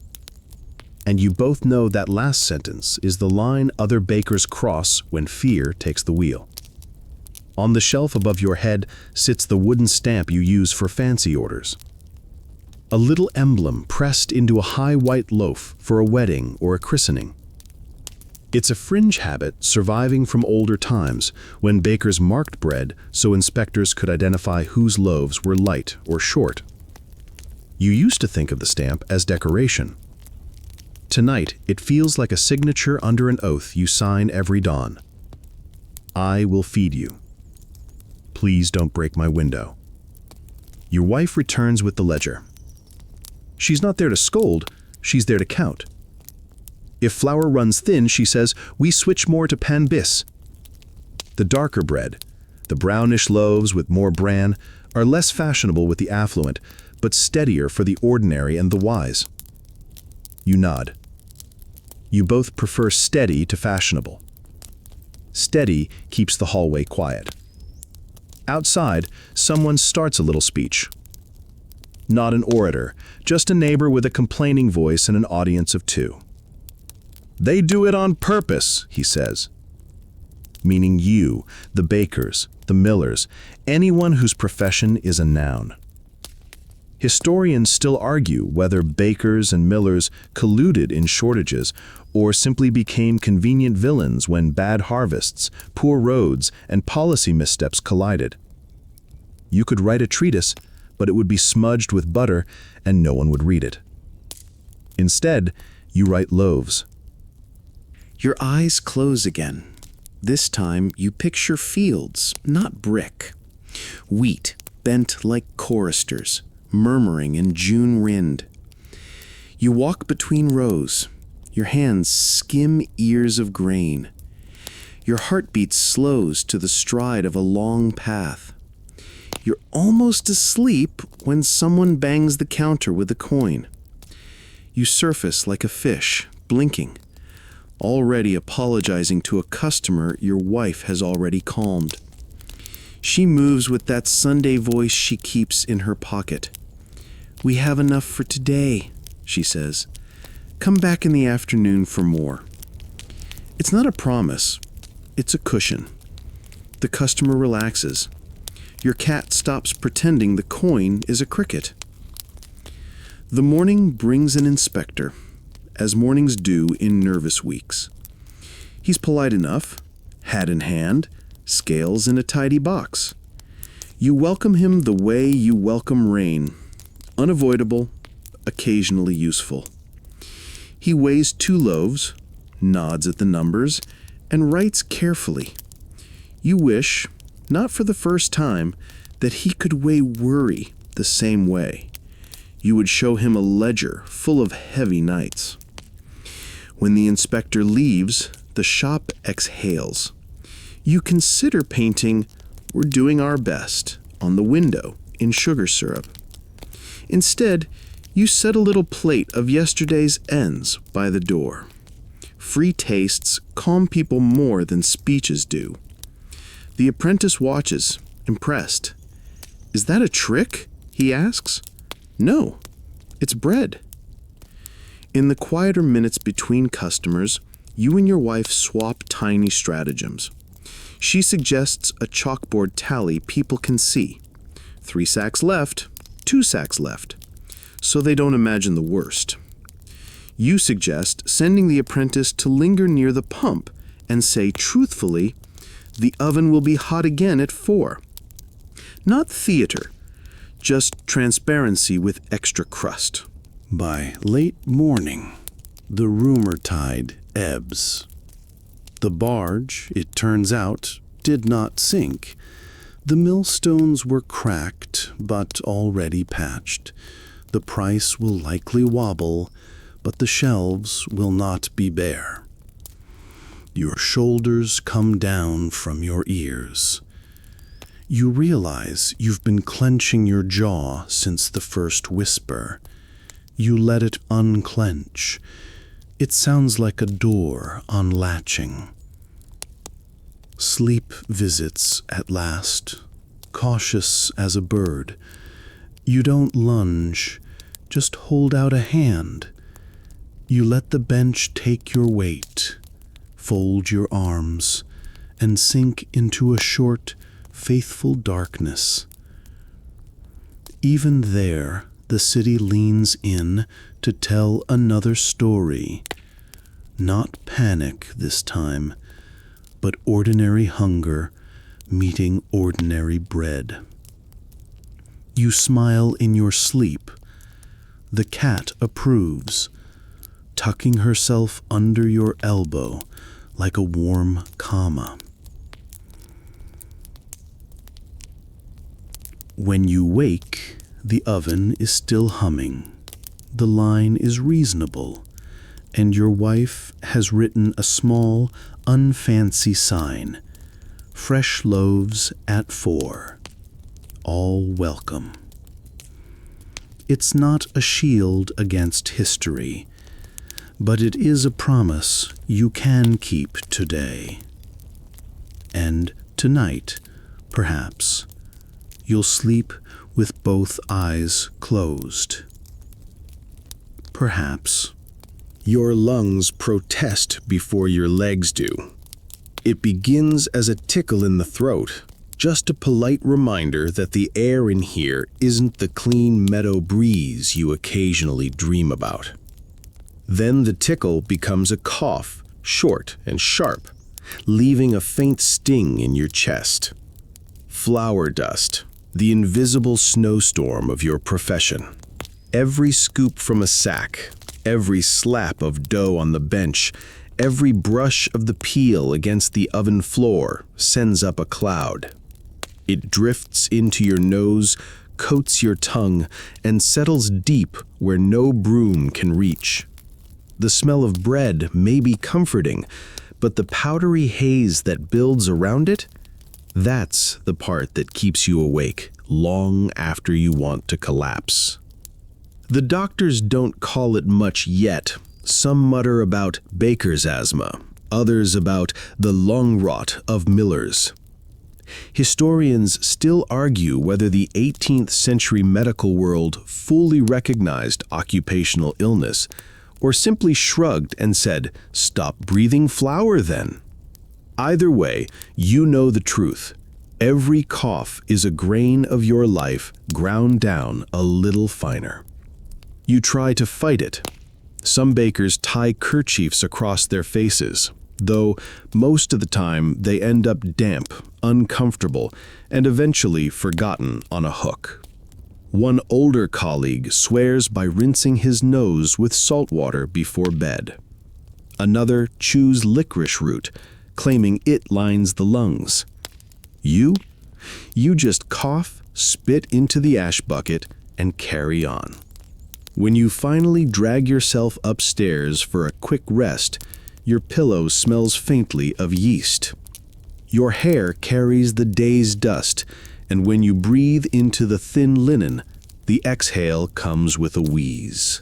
Speaker 1: And you both know that last sentence is the line other bakers cross when fear takes the wheel. On the shelf above your head sits the wooden stamp you use for fancy orders. A little emblem pressed into a high white loaf for a wedding or a christening. It's a fringe habit surviving from older times when bakers marked bread so inspectors could identify whose loaves were light or short. You used to think of the stamp as decoration. Tonight, it feels like a signature under an oath you sign every dawn. I will feed you. Please don't break my window. Your wife returns with the ledger. She's not there to scold, she's there to count. If flour runs thin, she says, we switch more to pain bis. The darker bread, the brownish loaves with more bran, are less fashionable with the affluent, but steadier for the ordinary and the wise. You nod. You both prefer steady to fashionable. Steady keeps the hallway quiet. Outside, someone starts a little speech. Not an orator, just a neighbor with a complaining voice and an audience of two. They do it on purpose, he says. Meaning you, the bakers, the millers, anyone whose profession is a noun. Historians still argue whether bakers and millers colluded in shortages or simply became convenient villains when bad harvests, poor roads, and policy missteps collided. You could write a treatise, but it would be smudged with butter and no one would read it. Instead, you write loaves.
Speaker 4: Your eyes close again. This time you picture fields, not brick. Wheat bent like choristers, murmuring in June wind. You walk between rows. Your hands skim ears of grain. Your heartbeat slows to the stride of a long path. You're almost asleep when someone bangs the counter with a coin. You surface like a fish, blinking, already apologizing to a customer your wife has already calmed. She moves with that Sunday voice she keeps in her pocket. We have enough for today, she says. Come back in the afternoon for more. It's not a promise. It's a cushion. The customer relaxes. Your cat stops pretending the coin is a cricket. The morning brings an inspector, as mornings do in nervous weeks. He's polite enough, hat in hand, scales in a tidy box. You welcome him the way you welcome rain, unavoidable, occasionally useful. He weighs 2 loaves, nods at the numbers, and writes carefully. You wish, not for the first time, that he could weigh worry the same way. You would show him a ledger full of heavy nights. When the inspector leaves, the shop exhales. You consider painting "We're doing our best" on the window in sugar syrup. Instead, you set a little plate of yesterday's ends by the door. Free tastes calm people more than speeches do. The apprentice watches, impressed. "Is that a trick?" he asks. "No, it's bread." In the quieter minutes between customers, you and your wife swap tiny stratagems. She suggests a chalkboard tally people can see. 3 sacks left, 2 sacks left, so they don't imagine the worst. You suggest sending the apprentice to linger near the pump and say truthfully, "The oven will be hot again at 4. Not theater, just transparency with extra crust.
Speaker 3: By late morning, the rumor tide ebbs. The barge, it turns out, did not sink. The millstones were cracked, but already patched. The price will likely wobble, but the shelves will not be bare. Your shoulders come down from your ears. You realize you've been clenching your jaw since the first whisper. You let it unclench. It sounds like a door unlatching. Sleep visits at last, cautious as a bird. You don't lunge, just hold out a hand. You let the bench take your weight, fold your arms, and sink into a short, faithful darkness. Even there, the city leans in to tell another story. Not panic this time, but ordinary hunger meeting ordinary bread. You smile in your sleep. The cat approves, tucking herself under your elbow like a warm comma. When you wake, the oven is still humming. The line is reasonable, and your wife has written a small, unfancy sign. Fresh loaves at 4. All welcome. It's not a shield against history, but it is a promise you can keep today. And tonight, perhaps, you'll sleep with both eyes closed. Perhaps.
Speaker 2: Your lungs protest before your legs do. It begins as a tickle in the throat, just a polite reminder that the air in here isn't the clean meadow breeze you occasionally dream about. Then the tickle becomes a cough, short and sharp, leaving a faint sting in your chest. Flour dust, the invisible snowstorm of your profession. Every scoop from a sack, every slap of dough on the bench, every brush of the peel against the oven floor sends up a cloud. It drifts into your nose, coats your tongue, and settles deep where no broom can reach. The smell of bread may be comforting, but the powdery haze that builds around it, that's the part that keeps you awake long after you want to collapse. The doctors don't call it much yet. Some mutter about baker's asthma, others about the lung rot of millers. Historians still argue whether the 18th century medical world fully recognized occupational illness or simply shrugged and said, "Stop breathing flour then." Either way, you know the truth. Every cough is a grain of your life ground down a little finer. You try to fight it. Some bakers tie kerchiefs across their faces, though most of the time they end up damp, uncomfortable, and eventually forgotten on a hook. One older colleague swears by rinsing his nose with salt water before bed. Another chews licorice root, claiming it lines the lungs. You just cough, spit into the ash bucket, and carry on. When you finally drag yourself upstairs for a quick rest, your pillow smells faintly of yeast. Your hair carries the day's dust, and when you breathe into the thin linen, the exhale comes with a wheeze.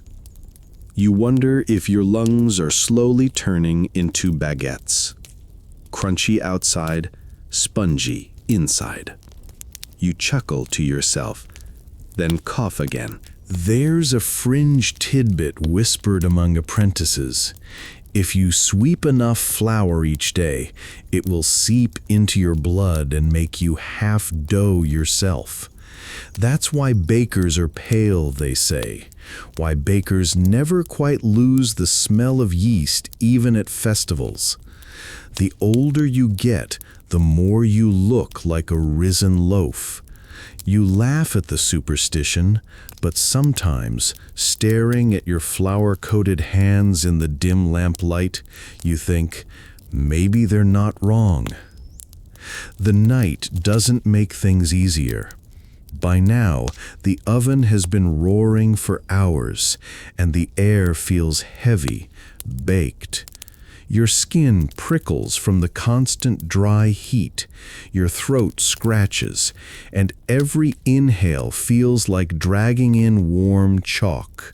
Speaker 2: You wonder if your lungs are slowly turning into baguettes. Crunchy outside, spongy inside. You chuckle to yourself, then cough again.
Speaker 1: There's a fringe tidbit whispered among apprentices. If you sweep enough flour each day, it will seep into your blood and make you half dough yourself. That's why bakers are pale, they say. Why bakers never quite lose the smell of yeast, even at festivals. The older you get, the more you look like a risen loaf. You laugh at the superstition, but sometimes, staring at your flour-coated hands in the dim lamplight, you think, maybe they're not wrong. The night doesn't make things easier. By now, the oven has been roaring for hours, and the air feels heavy, baked. Your skin prickles from the constant dry heat, your throat scratches, and every inhale feels like dragging in warm chalk.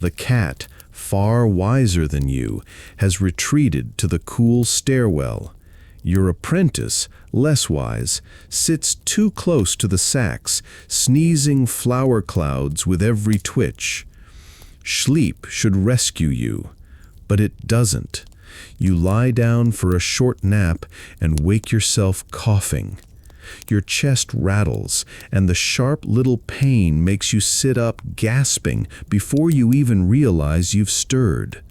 Speaker 1: The cat, far wiser than you, has retreated to the cool stairwell. Your apprentice, less wise, sits too close to the sacks, sneezing flour clouds with every twitch. Sleep should rescue you, but it doesn't. You lie down for a short nap and wake yourself coughing. Your chest rattles, and the sharp little pain makes you sit up gasping before you even realize you've stirred.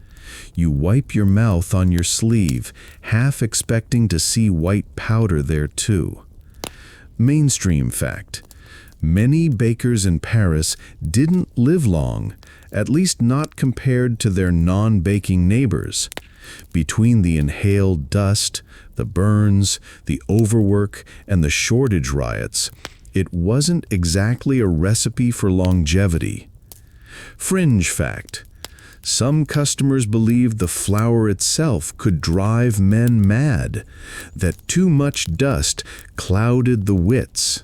Speaker 1: You wipe your mouth on your sleeve, half expecting to see white powder there too. Mainstream fact: many bakers in Paris didn't live long, at least not compared to their non-baking neighbors. Between the inhaled dust, the burns, the overwork, and the shortage riots, it wasn't exactly a recipe for longevity. Fringe fact: some customers believed the flour itself could drive men mad, that too much dust clouded the wits.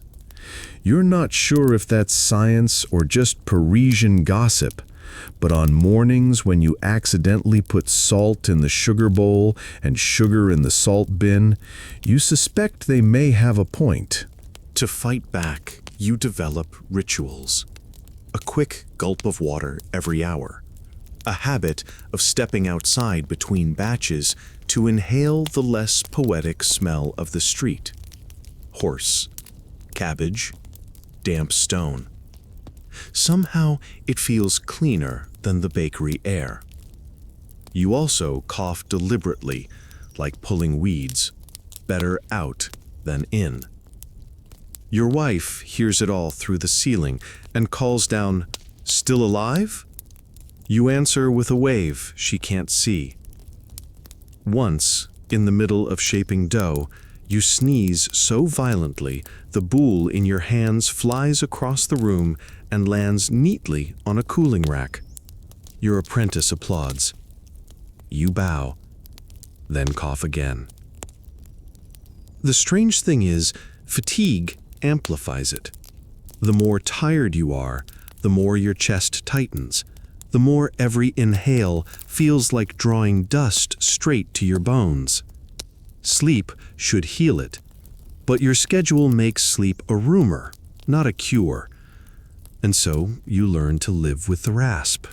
Speaker 1: You're not sure if that's science or just Parisian gossip, but on mornings when you accidentally put salt in the sugar bowl and sugar in the salt bin, you suspect they may have a point.
Speaker 4: To fight back, you develop rituals. A quick gulp of water every hour. A habit of stepping outside between batches to inhale the less poetic smell of the street. Horse, cabbage, damp stone. Somehow it feels cleaner than the bakery air. You also cough deliberately, like pulling weeds, better out than in. Your wife hears it all through the ceiling and calls down, "Still alive?" You answer with a wave she can't see. Once, in the middle of shaping dough, you sneeze so violently the boule in your hands flies across the room and lands neatly on a cooling rack. Your apprentice applauds. You bow, then cough again. The strange thing is, fatigue amplifies it. The more tired you are, the more your chest tightens, the more every inhale feels like drawing dust straight to your bones. Sleep should heal it, but your schedule makes sleep a rumor, not a cure. And so you learn to live with the rasp,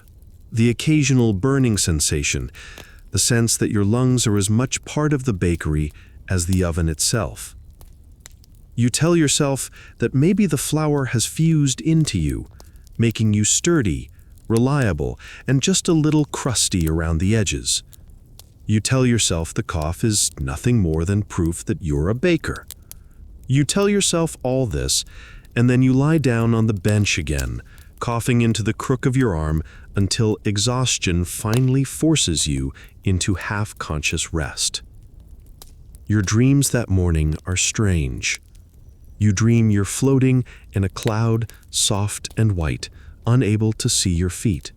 Speaker 4: the occasional burning sensation, the sense that your lungs are as much part of the bakery as the oven itself. You tell yourself that maybe the flour has fused into you, making you sturdy, reliable, and just a little crusty around the edges. You tell yourself the cough is nothing more than proof that you're a baker. You tell yourself all this, and then you lie down on the bench again, coughing into the crook of your arm until exhaustion finally forces you into half-conscious rest. Your dreams that morning are strange. You dream you're floating in a cloud, soft and white, unable to see your feet.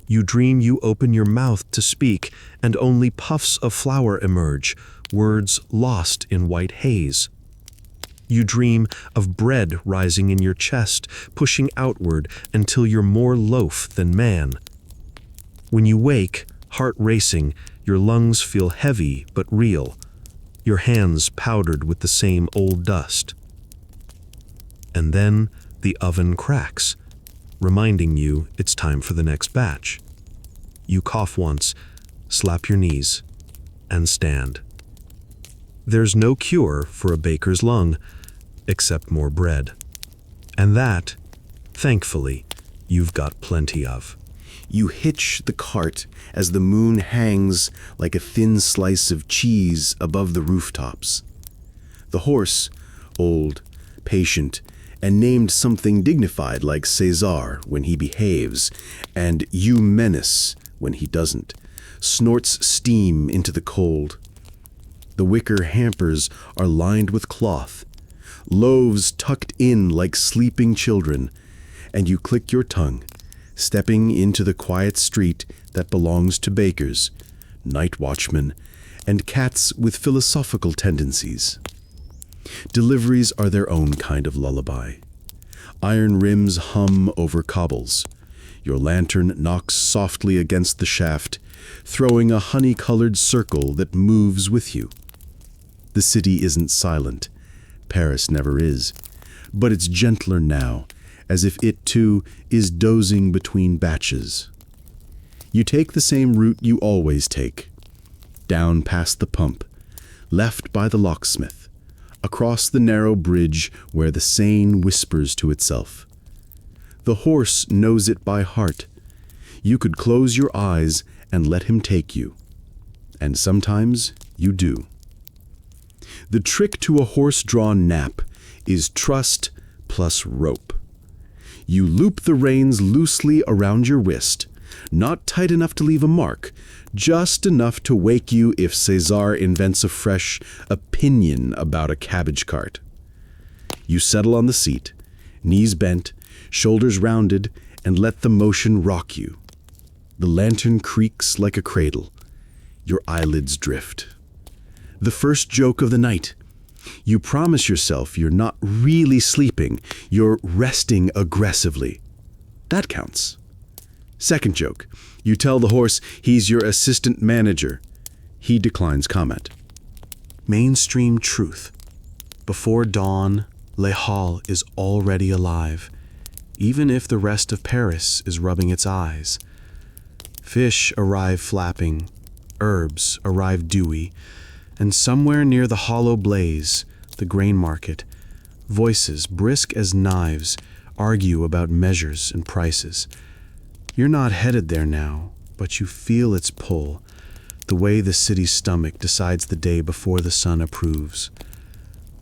Speaker 4: You dream you open your mouth to speak, and only puffs of flour emerge, words lost in white haze. You dream of bread rising in your chest, pushing outward until you're more loaf than man. When you wake, heart racing, your lungs feel heavy but real, your hands powdered with the same old dust.
Speaker 3: And then the oven cracks, reminding you it's time for the next batch. You cough once, slap your knees, and stand. There's no cure for a baker's lung, except more bread. And that, thankfully, you've got plenty of.
Speaker 4: You hitch the cart as the moon hangs like a thin slice of cheese above the rooftops. The horse, old, patient, and named something dignified like César when he behaves, and Eumenes when he doesn't, snorts steam into the cold. The wicker hampers are lined with cloth, loaves tucked in like sleeping children, and you click your tongue, stepping into the quiet street that belongs to bakers, night watchmen, and cats with philosophical tendencies. Deliveries are their own kind of lullaby. Iron rims hum over cobbles. Your lantern knocks softly against the shaft, throwing a honey-colored circle that moves with you. The city isn't silent. Paris never is. But it's gentler now, as if it too is dozing between batches. You take the same route you always take. Down past the pump, left by the locksmith, across the narrow bridge where the Seine whispers to itself. The horse knows it by heart. You could close your eyes and let him take you. And sometimes you do. The trick to a horse-drawn nap is trust plus rope. You loop the reins loosely around your wrist, not tight enough to leave a mark, just enough to wake you if César invents a fresh opinion about a cabbage cart. You settle on the seat, knees bent, shoulders rounded, and let the motion rock you. The lantern creaks like a cradle. Your eyelids drift. The first joke of the night. You promise yourself you're not really sleeping, you're resting aggressively. That counts. Second joke. You tell the horse he's your assistant manager. He declines comment.
Speaker 3: Mainstream truth. Before dawn, Les Halles is already alive, even if the rest of Paris is rubbing its eyes. Fish arrive flapping, herbs arrive dewy, and somewhere near the hollow blaze, the grain market, voices brisk as knives argue about measures and prices. You're not headed there now, but you feel its pull, the way the city's stomach decides the day before the sun approves.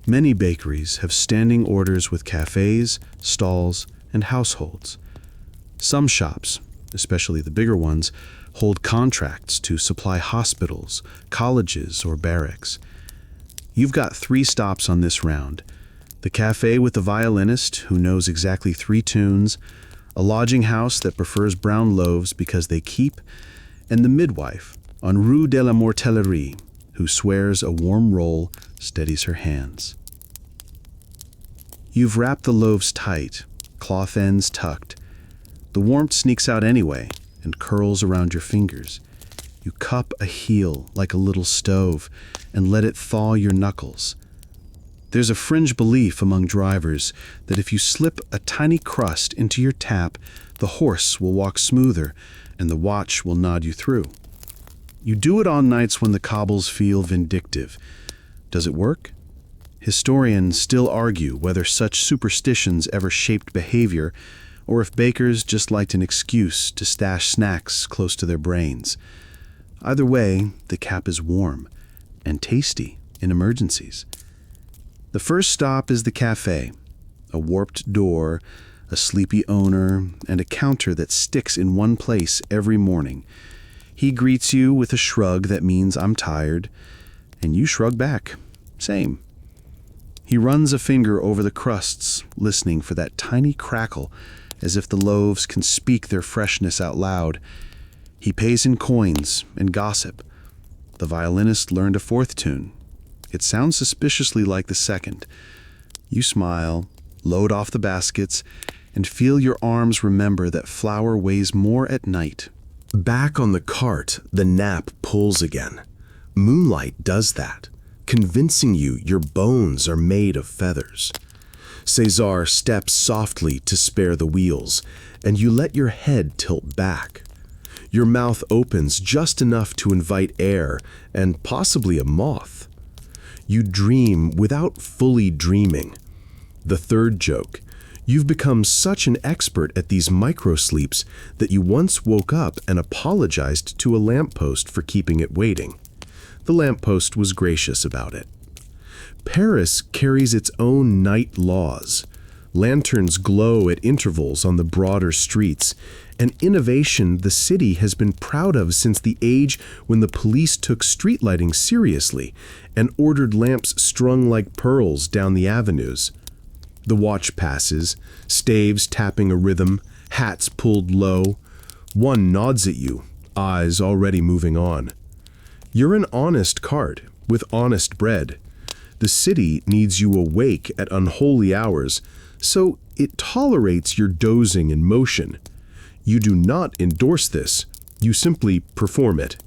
Speaker 3: Many bakeries have standing orders with cafes, stalls, and households. Some shops, especially the bigger ones, hold contracts to supply hospitals, colleges, or barracks. You've got 3 stops on this round: the cafe with the violinist who knows exactly 3 tunes, a lodging house that prefers brown loaves because they keep, and the midwife on Rue de la Mortellerie who swears a warm roll steadies her hands. You've wrapped the loaves tight, cloth ends tucked. The warmth sneaks out anyway and curls around your fingers. You cup a heel like a little stove and let it thaw your knuckles. There's a fringe belief among drivers that if you slip a tiny crust into your tap, the horse will walk smoother and the watch will nod you through. You do it on nights when the cobbles feel vindictive. Does it work? Historians still argue whether such superstitions ever shaped behavior, or if bakers just liked an excuse to stash snacks close to their brains. Either way, the cap is warm and tasty in emergencies. The first stop is the cafe, a warped door, a sleepy owner, and a counter that sticks in one place every morning. He greets you with a shrug that means "I'm tired," and you shrug back. Same. He runs a finger over the crusts, listening for that tiny crackle, as if the loaves can speak their freshness out loud. He pays in coins and gossip. The violinist learned a 4th tune. It sounds suspiciously like the 2nd. You smile, load off the baskets, and feel your arms remember that flour weighs more at night.
Speaker 4: Back on the cart, the nap pulls again. Moonlight does that, convincing you your bones are made of feathers. César steps softly to spare the wheels, and you let your head tilt back. Your mouth opens just enough to invite air and possibly a moth. You dream without fully dreaming. The third joke. You've become such an expert at these microsleeps that you once woke up and apologized to a lamppost for keeping it waiting. The lamppost was gracious about it. Paris carries its own night laws. Lanterns glow at intervals on the broader streets, an innovation the city has been proud of since the age when the police took street lighting seriously and ordered lamps strung like pearls down the avenues. The watch passes, staves tapping a rhythm, hats pulled low. One nods at you, eyes already moving on. You're an honest cart with honest bread. The city needs you awake at unholy hours, so it tolerates your dozing and motion. You do not endorse this, you simply perform it.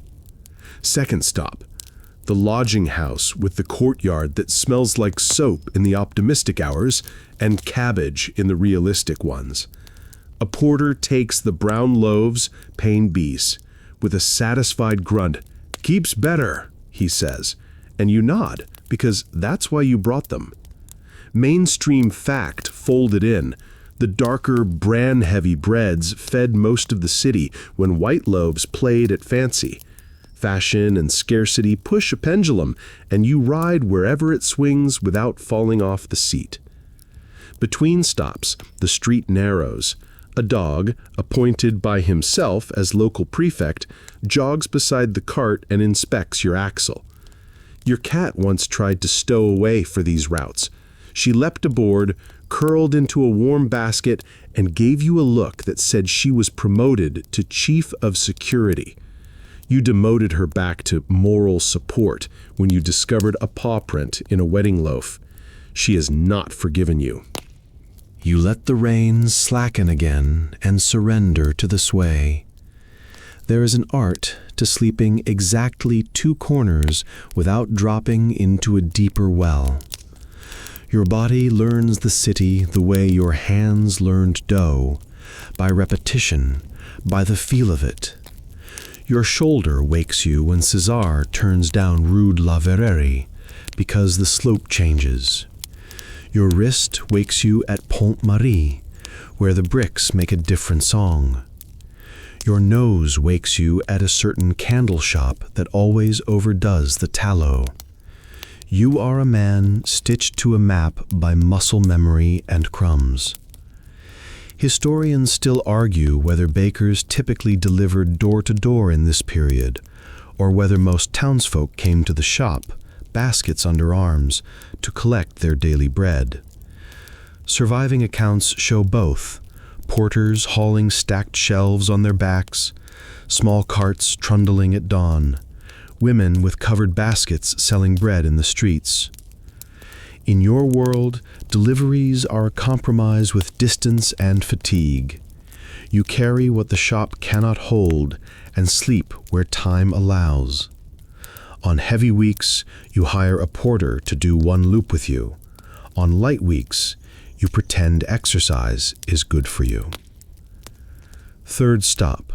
Speaker 4: Second stop. The lodging house with the courtyard that smells like soap in the optimistic hours and cabbage in the realistic ones. A porter takes the brown loaves, pain bis, with a satisfied grunt. "Keeps better," he says, and you nod, because that's why you brought them. Mainstream fact folded in. The darker, bran-heavy breads fed most of the city when white loaves played at fancy. Fashion and scarcity push a pendulum, and you ride wherever it swings without falling off the seat. Between stops, the street narrows. A dog, appointed by himself as local prefect, jogs beside the cart and inspects your axle. Your cat once tried to stow away for these routes. She leapt aboard, curled into a warm basket, and gave you a look that said she was promoted to chief of security. You demoted her back to moral support when you discovered a paw print in a wedding loaf. She has not forgiven you.
Speaker 3: You let the reins slacken again and surrender to the sway. There is an art to sleeping exactly 2 corners without dropping into a deeper well. Your body learns the city the way your hands learned dough, by repetition, by the feel of it. Your shoulder wakes you when César turns down Rue de la Verrerie, because the slope changes. Your wrist wakes you at Pont Marie, where the bricks make a different song. Your nose wakes you at a certain candle shop that always overdoes the tallow. You are a man stitched to a map by muscle memory and crumbs. Historians still argue whether bakers typically delivered door to door in this period, or whether most townsfolk came to the shop, baskets under arms, to collect their daily bread. Surviving accounts show both: porters hauling stacked shelves on their backs, small carts trundling at dawn, women with covered baskets selling bread in the streets. In your world, deliveries are a compromise with distance and fatigue. You carry what the shop cannot hold and sleep where time allows. On heavy weeks, you hire a porter to do 1 loop with you. On light weeks, you pretend exercise is good for you. Third stop,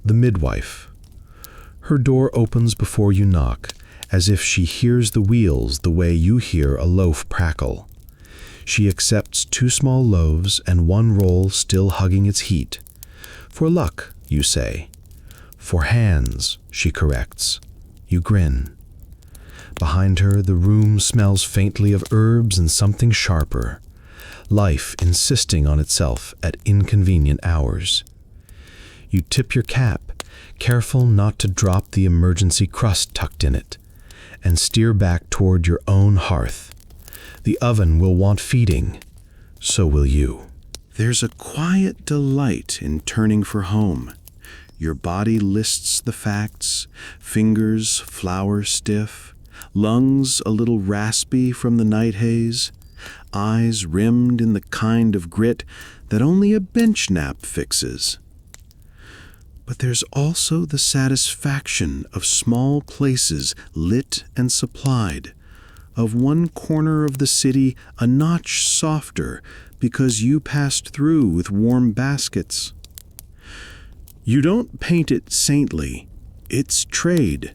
Speaker 3: the midwife. Her door opens before you knock, as if she hears the wheels the way you hear a loaf crackle. She accepts 2 small loaves and 1 roll still hugging its heat. "For luck," you say. "For hands," she corrects. You grin. Behind her, the room smells faintly of herbs and something sharper. Life insisting on itself at inconvenient hours. You tip your cap, careful not to drop the emergency crust tucked in it, and steer back toward your own hearth. The oven will want feeding, so will you.
Speaker 4: There's a quiet delight in turning for home. Your body lists the facts, fingers flour stiff, lungs a little raspy from the night haze, eyes rimmed in the kind of grit that only a bench nap fixes. But there's also the satisfaction of small places lit and supplied, of one corner of the city a notch softer because you passed through with warm baskets. You don't paint it saintly, it's trade,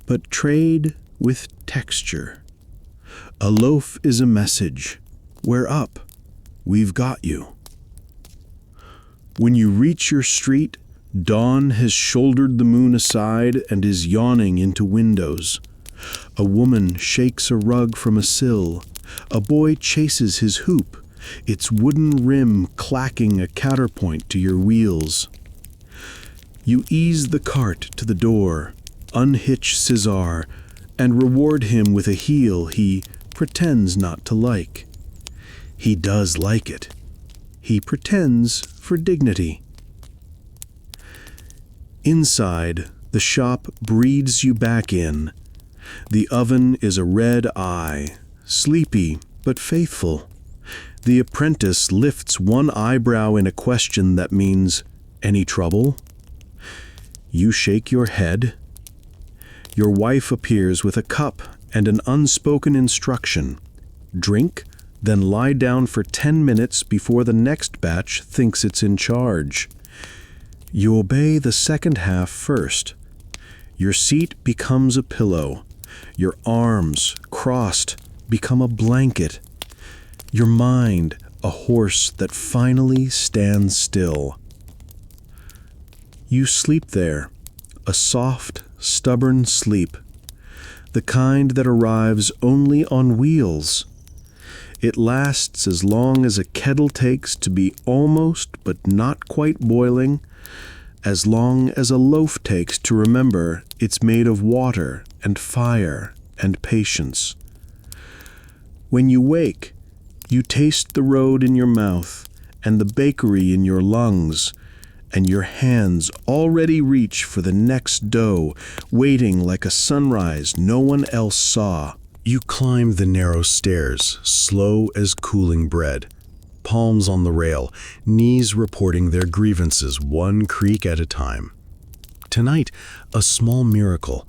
Speaker 4: but trade with texture. A loaf is a message. We're up. We've got you. When you reach your street, dawn has shouldered the moon aside and is yawning into windows. A woman shakes a rug from a sill. A boy chases his hoop, its wooden rim clacking a counterpoint to your wheels. You ease the cart to the door, unhitch Cesar, and reward him with a heel he pretends not to like. He does like it. He pretends for dignity. Inside, the shop breathes you back in. The oven is a red eye, sleepy but faithful. The apprentice lifts one eyebrow in a question that means, "Any trouble?" You shake your head. Your wife appears with a cup and an unspoken instruction. Drink, then lie down for 10 minutes before the next batch thinks it's in charge. You obey the second half first. Your seat becomes a pillow. Your arms, crossed, become a blanket. Your mind, a horse that finally stands still. You sleep there, a soft, stubborn sleep, the kind that arrives only on wheels. It lasts as long as a kettle takes to be almost but not quite boiling, as long as a loaf takes to remember it's made of water and fire and patience. When you wake, you taste the road in your mouth and the bakery in your lungs, and your hands already reach for the next dough, waiting like a sunrise no one else saw.
Speaker 3: You climb the narrow stairs, slow as cooling bread, palms on the rail, knees reporting their grievances one creak at a time. Tonight, a small miracle.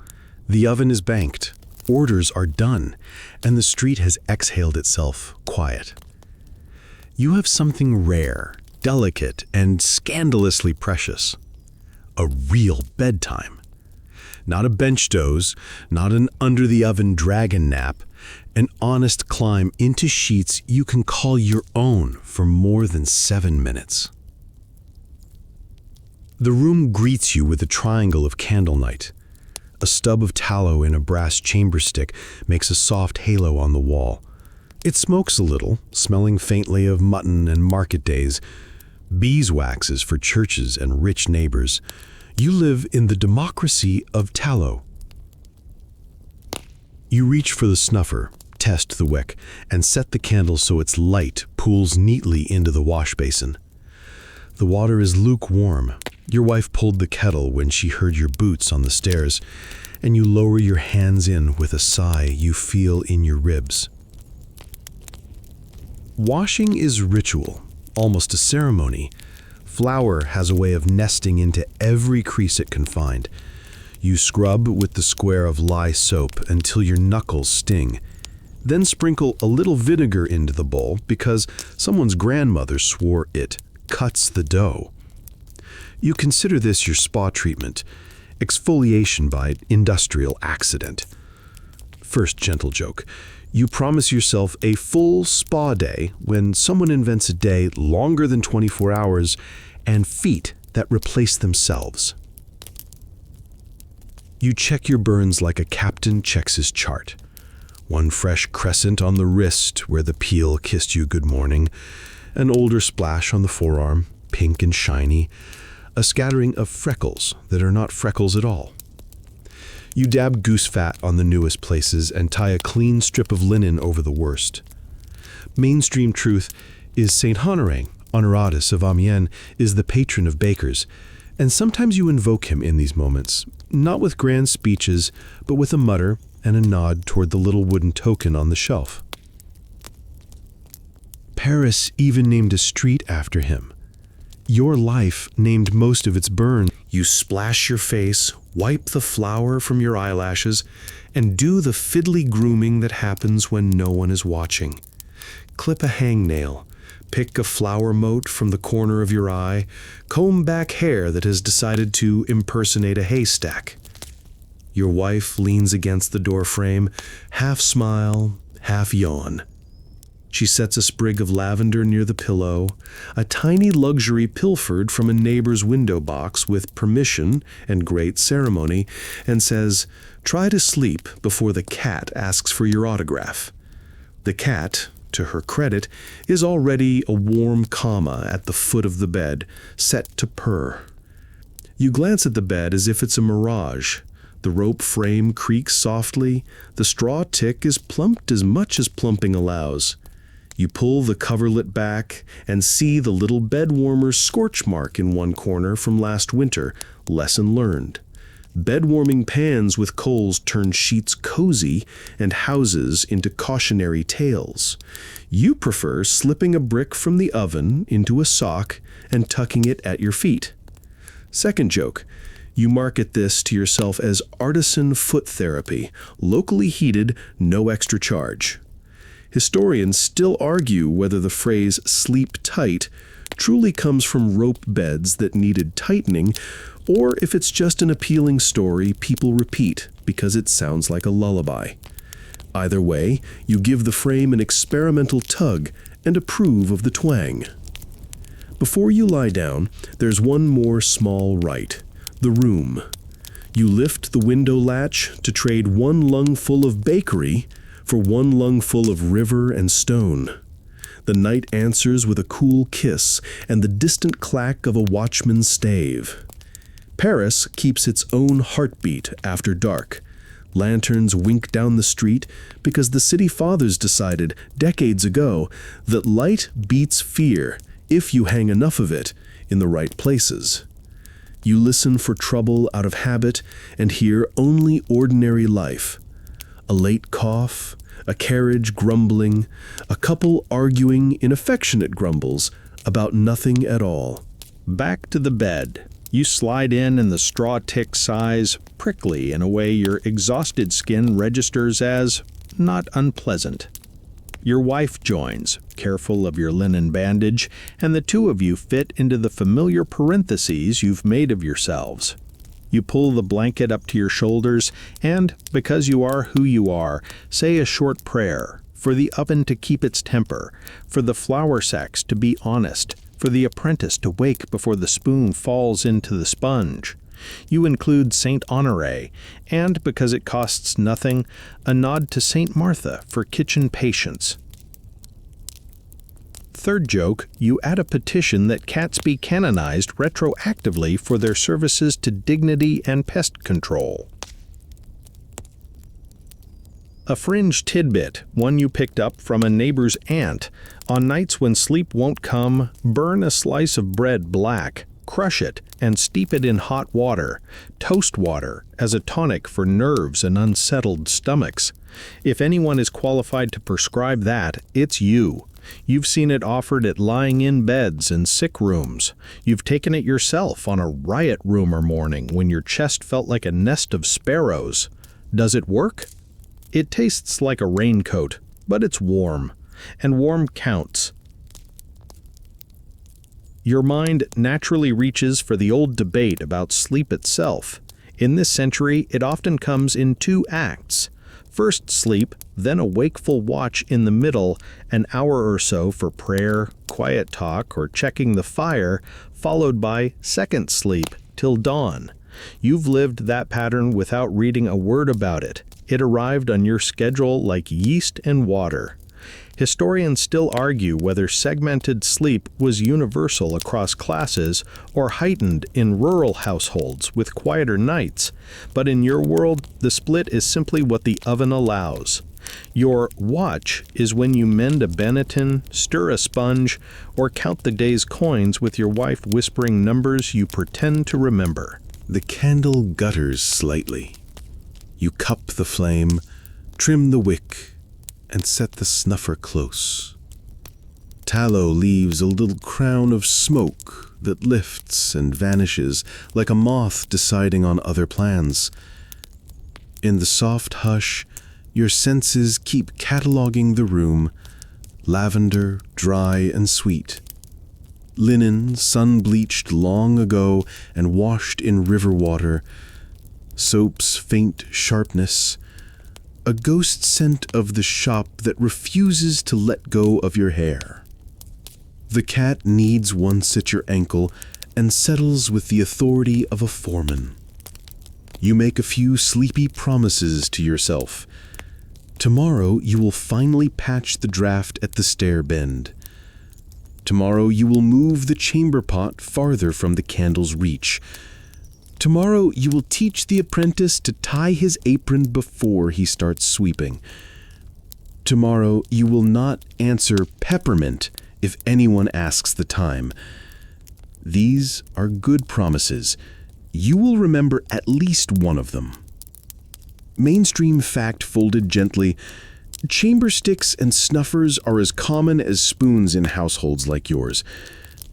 Speaker 3: The oven is banked, orders are done, and the street has exhaled itself quiet. You have something rare, delicate, and scandalously precious. A real bedtime. Not a bench doze, not an under-the-oven dragon nap, an honest climb into sheets you can call your own for more than 7 minutes. The room greets you with a triangle of candlelight. A stub of tallow in a brass chamber stick makes a soft halo on the wall. It smokes a little, smelling faintly of mutton and market days. Beeswaxes for churches and rich neighbors. You live in the democracy of tallow. You reach for the snuffer, test the wick, and set the candle so its light pools neatly into the wash basin. The water is lukewarm. Your wife pulled the kettle when she heard your boots on the stairs, and you lower your hands in with a sigh you feel in your ribs. Washing is ritual, almost a ceremony. Flour has a way of nesting into every crease it can find. You scrub with the square of lye soap until your knuckles sting. Then sprinkle a little vinegar into the bowl because someone's grandmother swore it cuts the dough. You consider this your spa treatment, exfoliation by industrial accident. First gentle joke. You promise yourself a full spa day when someone invents a day longer than 24 hours and feet that replace themselves. You check your burns like a captain checks his chart. One fresh crescent on the wrist where the peel kissed you good morning, an older splash on the forearm, pink and shiny, a scattering of freckles that are not freckles at all. You dab goose fat on the newest places and tie a clean strip of linen over the worst. Mainstream truth is Saint Honoré, Honoratus of Amiens, is the patron of bakers, and sometimes you invoke him in these moments, not with grand speeches, but with a mutter and a nod toward the little wooden token on the shelf. Paris even named a street after him. Your life named most of its burn. You splash your face, wipe the flour from your eyelashes, and do the fiddly grooming that happens when no one is watching. Clip a hangnail, pick a flower mote from the corner of your eye, comb back hair that has decided to impersonate a haystack. Your wife leans against the doorframe, half smile, half yawn. She sets a sprig of lavender near the pillow, a tiny luxury pilfered from a neighbor's window box with permission and great ceremony, and says, "Try to sleep before the cat asks for your autograph." The cat, to her credit, is already a warm comma at the foot of the bed, set to purr. You glance at the bed as if it's a mirage. The rope frame creaks softly, the straw tick is plumped as much as plumping allows. You pull the coverlet back and see the little bed warmer's scorch mark in one corner from last winter. Lesson learned. Bed warming pans with coals turn sheets cozy and houses into cautionary tales. You prefer slipping a brick from the oven into a sock and tucking it at your feet. Second joke. You market this to yourself as artisan foot therapy, locally heated, no extra charge. Historians still argue whether the phrase "sleep tight" truly comes from rope beds that needed tightening, or if it's just an appealing story people repeat because it sounds like a lullaby. Either way, you give the frame an experimental tug and approve of the twang. Before you lie down, there's one more small rite: the room. You lift the window latch to trade one lungful of bakery for one lungful of river and stone. The night answers with a cool kiss and the distant clack of a watchman's stave. Paris keeps its own heartbeat after dark. Lanterns wink down the street because the city fathers decided, decades ago, that light beats fear if you hang enough of it in the right places. You listen for trouble out of habit and hear only ordinary life. A late cough, a carriage grumbling, a couple arguing in affectionate grumbles about nothing at all.
Speaker 5: Back to the bed. You slide in and the straw tick sighs, prickly in a way your exhausted skin registers as not unpleasant. Your wife joins, careful of your linen bandage, and the two of you fit into the familiar parentheses you've made of yourselves. You pull the blanket up to your shoulders and, because you are who you are, say a short prayer for the oven to keep its temper, for the flour sacks to be honest, for the apprentice to wake before the spoon falls into the sponge. You include Saint Honoré, and, because it costs nothing, a nod to Saint Martha for kitchen patience. Third joke, you add a petition that cats be canonized retroactively for their services to dignity and pest control. A fringe tidbit, one you picked up from a neighbor's aunt. On nights when sleep won't come, burn a slice of bread black, crush it, and steep it in hot water, toast water, as a tonic for nerves and unsettled stomachs. If anyone is qualified to prescribe that, it's you. You've seen it offered at lying-in beds and sick rooms. You've taken it yourself on a riot rumor morning when your chest felt like a nest of sparrows. Does it work? It tastes like a raincoat, but it's warm, and warm counts. Your mind naturally reaches for the old debate about sleep itself. In this century, it often comes in two acts. First sleep, then a wakeful watch in the middle, an hour or so for prayer, quiet talk, or checking the fire, followed by second sleep till dawn. You've lived that pattern without reading a word about it. It arrived on your schedule like yeast and water. Historians still argue whether segmented sleep was universal across classes or heightened in rural households with quieter nights, but in your world, the split is simply what the oven allows. Your watch is when you mend a Benetton, stir a sponge, or count the day's coins with your wife whispering numbers you pretend to remember.
Speaker 4: The candle gutters slightly. You cup the flame, trim the wick, and set the snuffer close. tallow leaves a little crown of smoke that lifts and vanishes like a moth deciding on other plans. In the soft hush, your senses keep cataloging the room, lavender, dry and sweet. Linen, sun-bleached long ago and washed in river water. Soap's faint sharpness. A ghost scent of the shop that refuses to let go of your hair. The cat kneads once at your ankle and settles with the authority of a foreman. You make a few sleepy promises to yourself. Tomorrow you will finally patch the draft at the stair bend. Tomorrow you will move the chamber pot farther from the candle's reach. Tomorrow you will teach the apprentice to tie his apron before he starts sweeping. Tomorrow you will not answer peppermint if anyone asks the time. These are good promises. You will remember at least one of them. Mainstream fact folded gently. Chamber sticks and snuffers are as common as spoons in households like yours.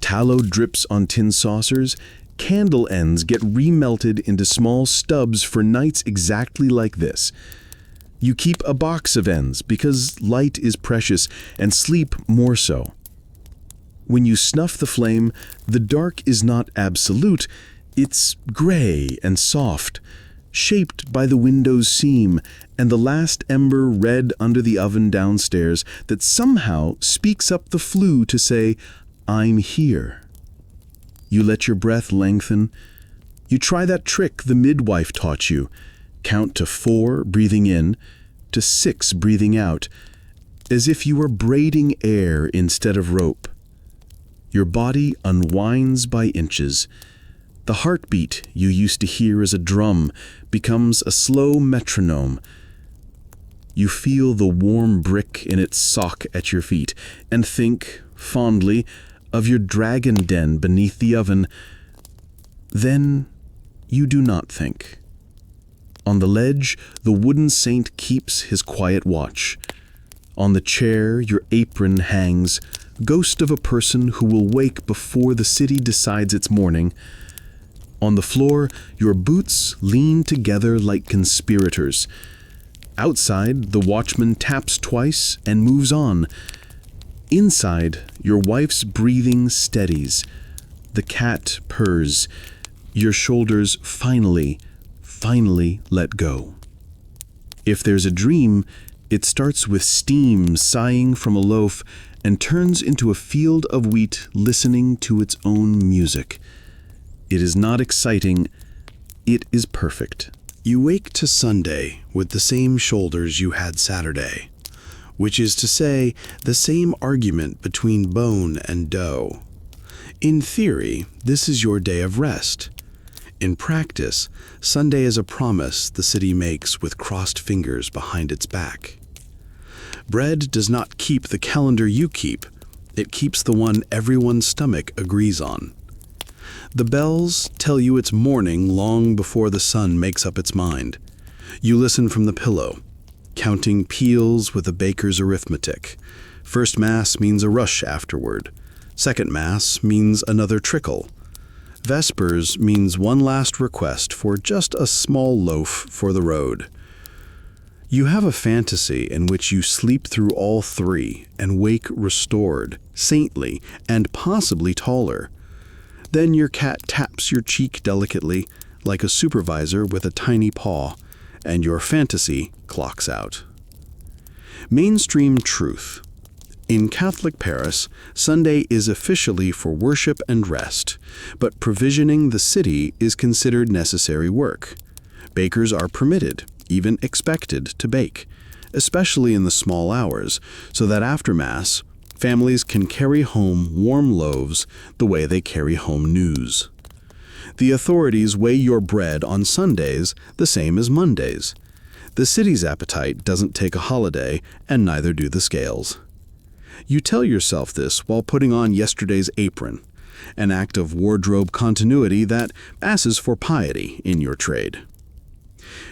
Speaker 4: Tallow drips on tin saucers. Candle ends get remelted into small stubs for nights exactly like this. You keep a box of ends because light is precious and sleep more so. When you snuff the flame, the dark is not absolute. It's gray and soft, shaped by the window's seam and the last ember red under the oven downstairs that somehow speaks up the flue to say, "I'm here." You let your breath lengthen. You try that trick the midwife taught you. Count to 4, breathing in, to 6, breathing out, as if you were braiding air instead of rope. Your body unwinds by inches. The heartbeat you used to hear as a drum becomes a slow metronome. You feel the warm brick in its sock at your feet and think, fondly, of your dragon den beneath the oven. Then you do not think. On the ledge, the wooden saint keeps his quiet watch. On the chair, your apron hangs, ghost of a person who will wake before the city decides its morning. On the floor, your boots lean together like conspirators. Outside, the watchman taps twice and moves on. Inside, your wife's breathing steadies. The cat purrs. Your shoulders finally let go. If there's a dream, it starts with steam sighing from a loaf and turns into a field of wheat listening to its own music. It is not exciting, it is perfect.
Speaker 3: You wake to Sunday with the same shoulders you had Saturday, which is to say, the same argument between bone and dough. In theory, this is your day of rest. In practice, Sunday is a promise the city makes with crossed fingers behind its back. Bread does not keep the calendar you keep, it keeps the one everyone's stomach agrees on. The bells tell you it's morning long before the sun makes up its mind. You listen from the pillow, counting peals with a baker's arithmetic. First Mass means a rush afterward. Second Mass means another trickle. Vespers means one last request for just a small loaf for the road. You have a fantasy in which you sleep through all three and wake restored, saintly, and possibly taller. Then your cat taps your cheek delicately, like a supervisor with a tiny paw, and your fantasy clocks out. Mainstream truth. In Catholic Paris, Sunday is officially for worship and rest, but provisioning the city is considered necessary work. Bakers are permitted, even expected, to bake, especially in the small hours, so that after Mass, families can carry home warm loaves the way they carry home news. The authorities weigh your bread on Sundays the same as Mondays. The city's appetite doesn't take a holiday, and neither do the scales. You tell yourself this while putting on yesterday's apron, an act of wardrobe continuity that passes for piety in your trade.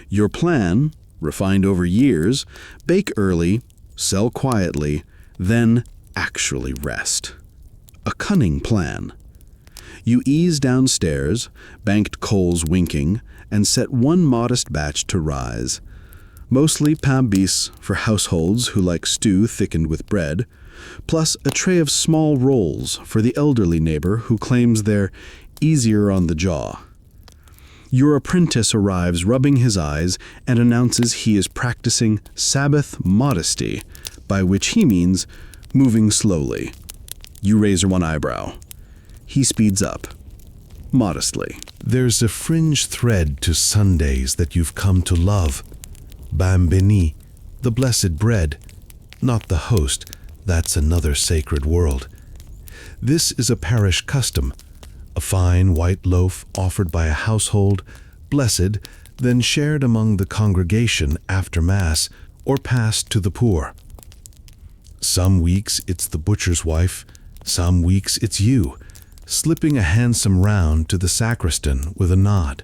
Speaker 3: Your plan, refined over years, bake early, sell quietly, then
Speaker 2: actually rest. A cunning plan. You ease downstairs, banked coals winking, and set one modest batch to rise. Mostly pain bis for households who like stew thickened with bread, plus a tray of small rolls for the elderly neighbor who claims they're easier on the jaw. Your apprentice arrives rubbing his eyes and announces he is practicing Sabbath modesty, by which he means moving slowly. You raise one eyebrow. He speeds up, modestly.
Speaker 1: There's a fringe thread to Sundays that you've come to love. Pain béni, the blessed bread, not the host, that's another sacred world. This is a parish custom, a fine white loaf offered by a household, blessed, then shared among the congregation after Mass or passed to the poor. Some weeks it's the butcher's wife, some weeks it's you, slipping a handsome round to the sacristan with a nod.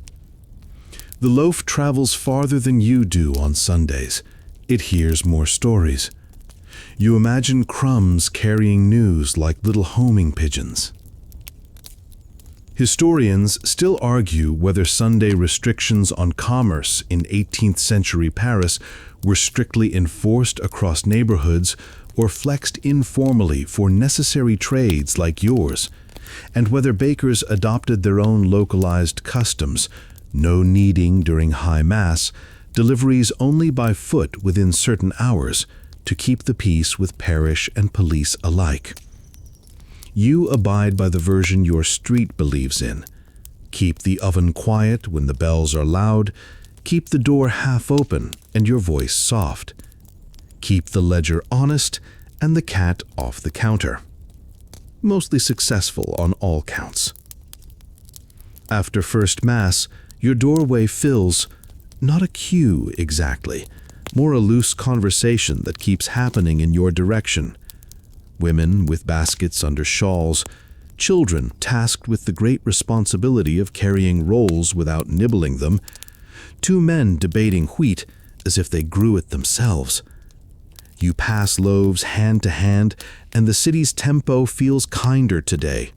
Speaker 1: The loaf travels farther than you do on Sundays. It hears more stories. You imagine crumbs carrying news like little homing pigeons. Historians still argue whether Sunday restrictions on commerce in 18th century Paris were strictly enforced across neighborhoods or flexed informally for necessary trades like yours, and whether bakers adopted their own localized customs, no kneading during High Mass, deliveries only by foot within certain hours, to keep the peace with parish and police alike. You abide by the version your street believes in. Keep the oven quiet when the bells are loud, keep the door half open and your voice soft. Keep the ledger honest and the cat off the counter. Mostly successful on all counts. After first Mass, your doorway fills, not a queue exactly, more a loose conversation that keeps happening in your direction. Women with baskets under shawls, children tasked with the great responsibility of carrying rolls without nibbling them, two men debating wheat as if they grew it themselves. You pass loaves hand to hand, and the city's tempo feels kinder today.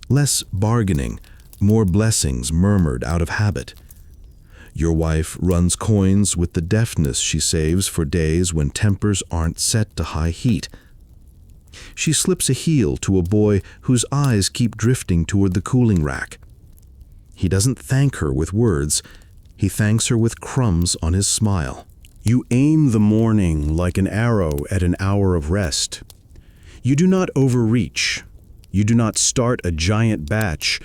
Speaker 1: Less bargaining, more blessings murmured out of habit. Your wife runs coins with the deftness she saves for days when tempers aren't set to high heat. She slips a heel to a boy whose eyes keep drifting toward the cooling rack. He doesn't thank her with words. He thanks her with crumbs on his smile. You aim the morning like an arrow at an hour of rest. You do not overreach. You do not start a giant batch.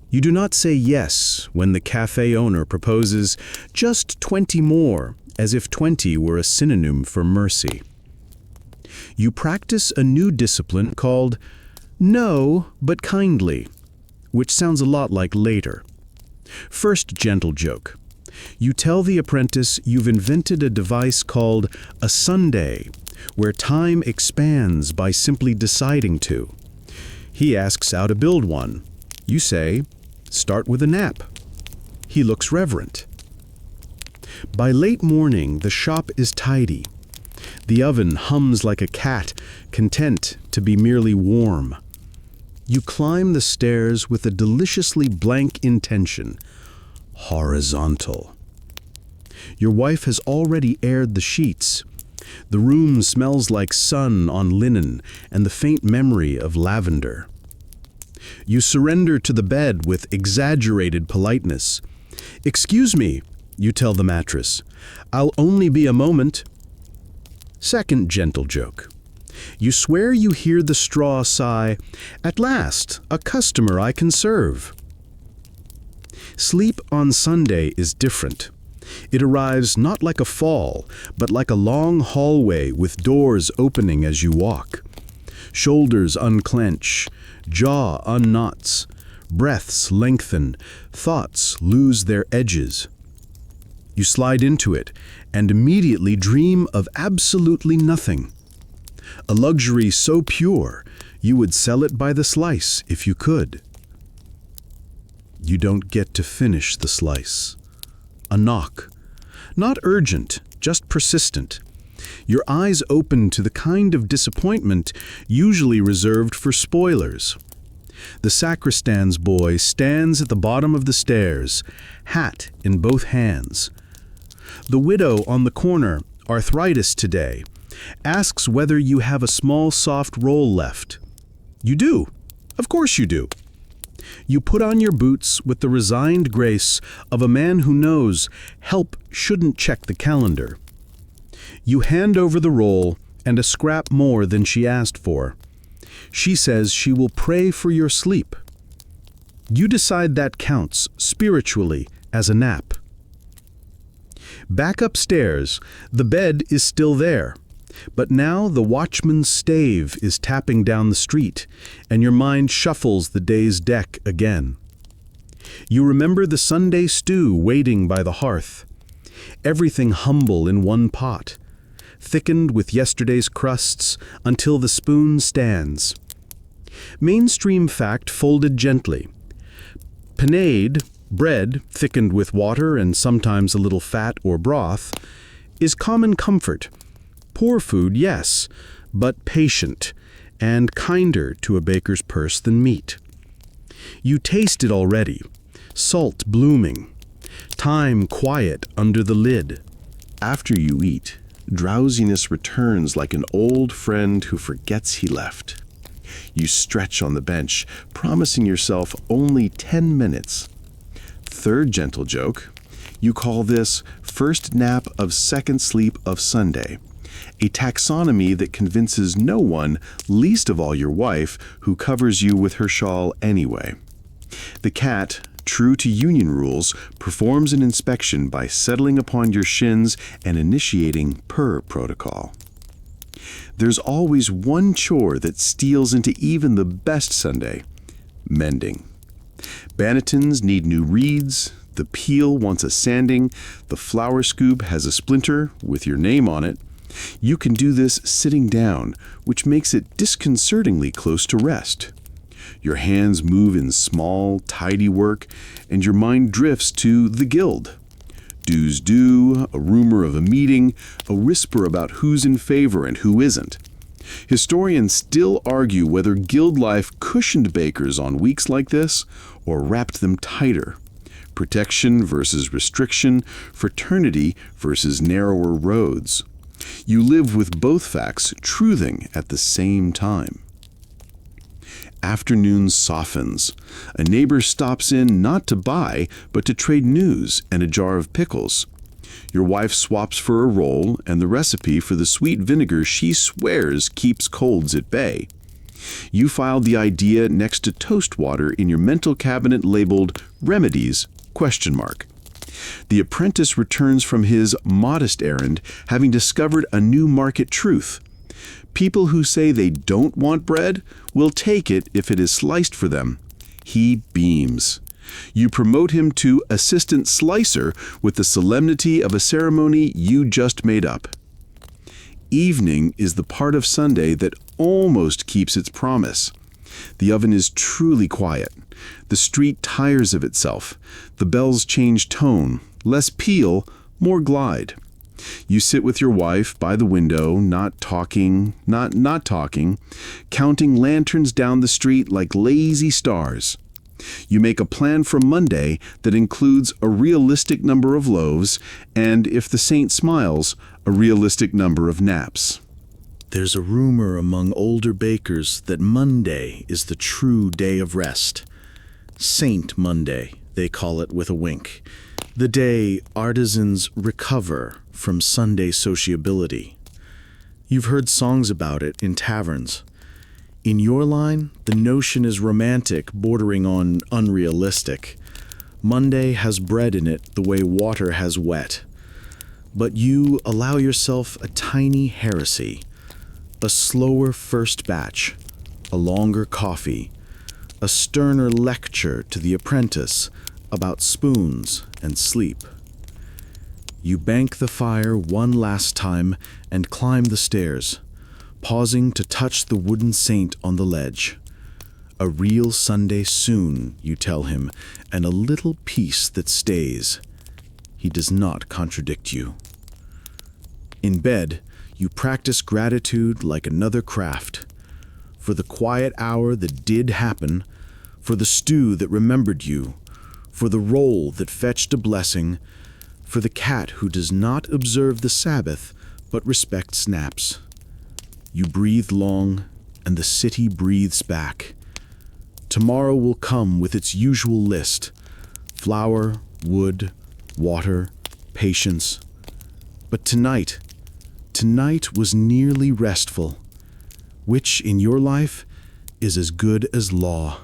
Speaker 1: You do not say yes when the cafe owner proposes just 20 more, as if 20 were a synonym for mercy. You practice a new discipline called no, but kindly, which sounds a lot like later. First gentle joke. You tell the apprentice you've invented a device called a Sunday, where time expands by simply deciding to. He asks how to build one. You say, start with a nap. He looks reverent. By late morning, the shop is tidy. The oven hums like a cat, content to be merely warm. You climb the stairs with a deliciously blank intention, horizontal. Your wife has already aired the sheets. The room smells like sun on linen and the faint memory of lavender. You surrender to the bed with exaggerated politeness. "Excuse me," you tell the mattress. "I'll only be a moment." Second gentle joke. You swear you hear the straw sigh, "At last, a customer I can serve." Sleep on Sunday is different. It arrives not like a fall, but like a long hallway with doors opening as you walk. Shoulders unclench, jaw unknots, breaths lengthen, thoughts lose their edges. You slide into it and immediately dream of absolutely nothing. A luxury so pure, you would sell it by the slice if you could. You don't get to finish the slice. A knock. Not urgent, just persistent.
Speaker 3: Your eyes open to the kind of disappointment usually reserved for spoilers. The sacristan's boy stands at the bottom of the stairs, hat in both hands. The widow on the corner, arthritis today, asks whether you have a small soft roll left. You do. Of course you do. You put on your boots with the resigned grace of a man who knows help shouldn't check the calendar. You hand over the roll and a scrap more than she asked for. She says she will pray for your sleep. You decide that counts, spiritually, as a nap. Back upstairs, the bed is still there, but now the watchman's stave is tapping down the street, and your mind shuffles the day's deck again. You remember the Sunday stew waiting by the hearth, everything humble in one pot, thickened with yesterday's crusts until the spoon stands. Mainstream fact folded gently. Panade, bread thickened with water and sometimes a little fat or broth, is common comfort. Poor food, yes, but patient and kinder to a baker's purse than meat. You taste it already, salt blooming, thyme quiet under the lid.
Speaker 4: After you eat, drowsiness returns like an old friend who forgets he left. You stretch on the bench, promising yourself only 10 minutes. Third gentle joke, you call this first nap of second sleep of Sunday, a taxonomy that convinces no one, least of all your wife, who covers you with her shawl anyway. The cat, true to union rules, performs an inspection by settling upon your shins and initiating purr protocol. There's always one chore that steals into even the best Sunday: mending. Bannetons need new reeds, the peel wants a sanding, the flour scoop has a splinter with your name on it. You can do this sitting down, which makes it disconcertingly close to rest. Your hands move in small, tidy work, and your mind drifts to the guild. Dues due, a rumor of a meeting, a whisper about who's in favor and who isn't. Historians still argue whether guild life cushioned bakers on weeks like this or wrapped them tighter. Protection versus restriction, fraternity versus narrower roads. You live with both facts truthing at the same time. Afternoon softens. A neighbor stops in not to buy, but to trade news and a jar of pickles. Your wife swaps for a roll and the recipe for the sweet vinegar she swears keeps colds at bay. You filed the idea next to toast water in your mental cabinet labeled Remedies? The apprentice returns from his modest errand, having discovered a new market truth. People who say they don't want bread will take it if it is sliced for them. He beams. You promote him to assistant slicer with the solemnity of a ceremony you just made up. Evening is the part of Sunday that almost keeps its promise. The oven is truly quiet. The street tires of itself. The bells change tone, less peal, more glide. You sit with your wife by the window, not talking, counting lanterns down the street like lazy stars. You make a plan for Monday that includes a realistic number of loaves and, if the saint smiles, a realistic number of naps.
Speaker 1: There's a rumor among older bakers that Monday is the true day of rest. Saint Monday, they call it with a wink. The day artisans recover from Sunday sociability. You've heard songs about it in taverns. In your line, the notion is romantic, bordering on unrealistic. Monday has bread in it the way water has wet. But you allow yourself a tiny heresy, a slower first batch, a longer coffee, a sterner lecture to the apprentice about spoons and sleep. You bank the fire one last time and climb the stairs, pausing to touch the wooden saint on the ledge. A real Sunday soon, you tell him, and a little peace that stays. He does not contradict you. In bed,
Speaker 2: You practice gratitude like another craft. For the quiet hour that did happen, for the stew that remembered you, for the roll that fetched a blessing, for the cat who does not observe the Sabbath but respects naps. You breathe long, and the city breathes back. Tomorrow will come with its usual list: flour, wood, water, patience. But tonight was nearly restful, which in your life is as good as law.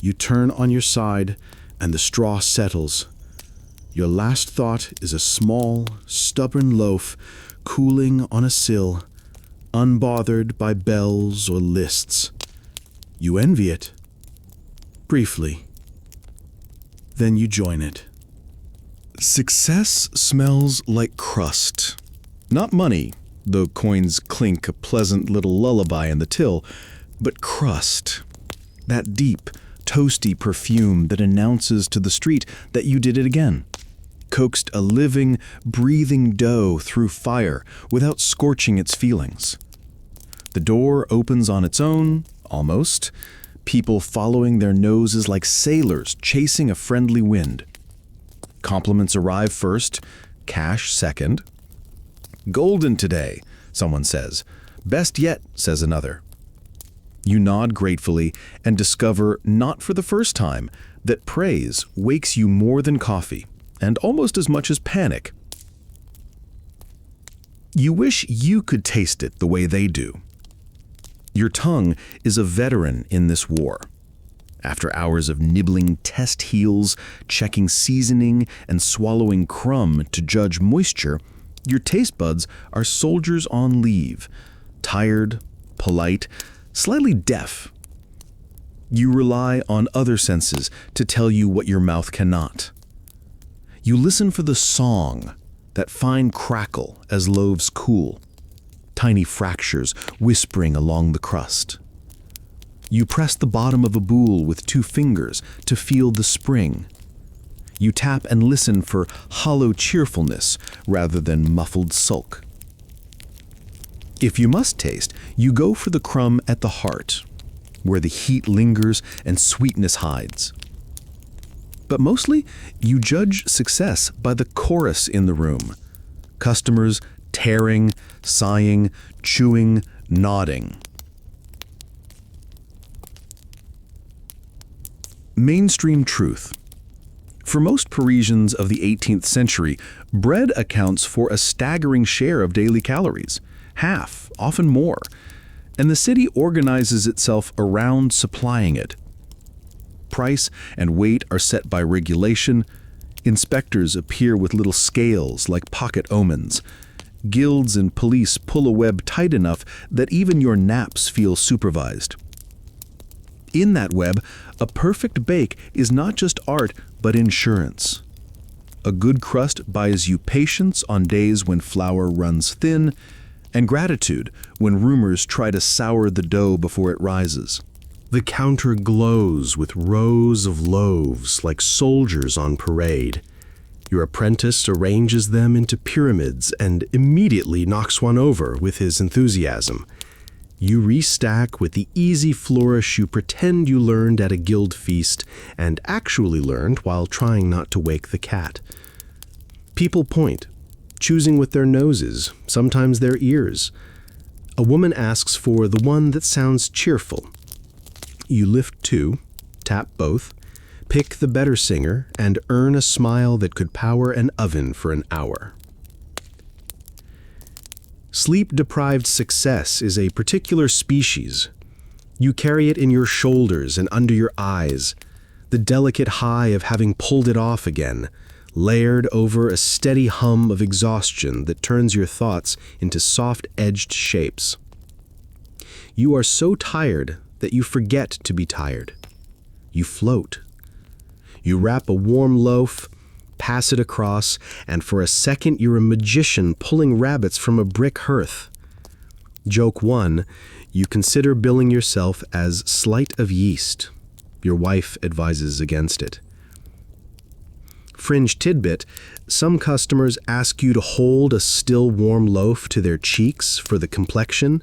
Speaker 2: You turn on your side, and the straw settles. Your last thought is a small, stubborn loaf cooling on a sill, unbothered by bells or lists. You envy it, briefly. Then you join it.
Speaker 3: Success smells like crust. Not money, though coins clink a pleasant little lullaby in the till, but crust. That deep, toasty perfume that announces to the street that you did it again. Coaxed a living, breathing dough through fire without scorching its feelings. The door opens on its own, almost, people following their noses like sailors chasing a friendly wind. Compliments arrive first, cash second. "Golden today," someone says. "Best yet," says another. You nod gratefully and discover, not for the first time, that praise wakes you more than coffee, and almost as much as panic. You wish you could taste it the way they do. Your tongue is a veteran in this war. After hours of nibbling test heels, checking seasoning, and swallowing crumb to judge moisture, your taste buds are soldiers on leave, tired, polite, slightly deaf. You rely on other senses to tell you what your mouth cannot. You listen for the song, that fine crackle as loaves cool, tiny fractures whispering along the crust. You press the bottom of a bowl with 2 fingers to feel the spring. You tap and listen for hollow cheerfulness rather than muffled sulk. If you must taste, you go for the crumb at the heart, where the heat lingers and sweetness hides. But mostly, you judge success by the chorus in the room. Customers tearing, sighing, chewing, nodding. Mainstream truth. For most Parisians of the 18th century, bread accounts for a staggering share of daily calories, half, often more, and the city organizes itself around supplying it. Price and weight are set by regulation. Inspectors appear with little scales like pocket omens. Guilds and police pull a web tight enough that even your naps feel supervised. In that web, a perfect bake is not just art, but insurance. A good crust buys you patience on days when flour runs thin, and gratitude when rumors try to sour the dough before it rises. The counter glows with rows of loaves like soldiers on parade. Your apprentice arranges them into pyramids and immediately knocks one over with his enthusiasm. You restack with the easy flourish you pretend you learned at a guild feast and actually learned while trying not to wake the cat. People point, choosing with their noses, sometimes their ears. A woman asks for the one that sounds cheerful. You lift 2, tap both, pick the better singer, and earn a smile that could power an oven for an hour. Sleep-deprived success is a particular species. You carry it in your shoulders and under your eyes, the delicate high of having pulled it off again, layered over a steady hum of exhaustion that turns your thoughts into soft-edged shapes. You are so tired that you forget to be tired. You float. You wrap a warm loaf, pass it across, and for a second you're a magician pulling rabbits from a brick hearth. Joke 1, you consider billing yourself as slight of yeast. Your wife advises against it. Fringe tidbit, some customers ask you to hold a still warm loaf to their cheeks for the complexion.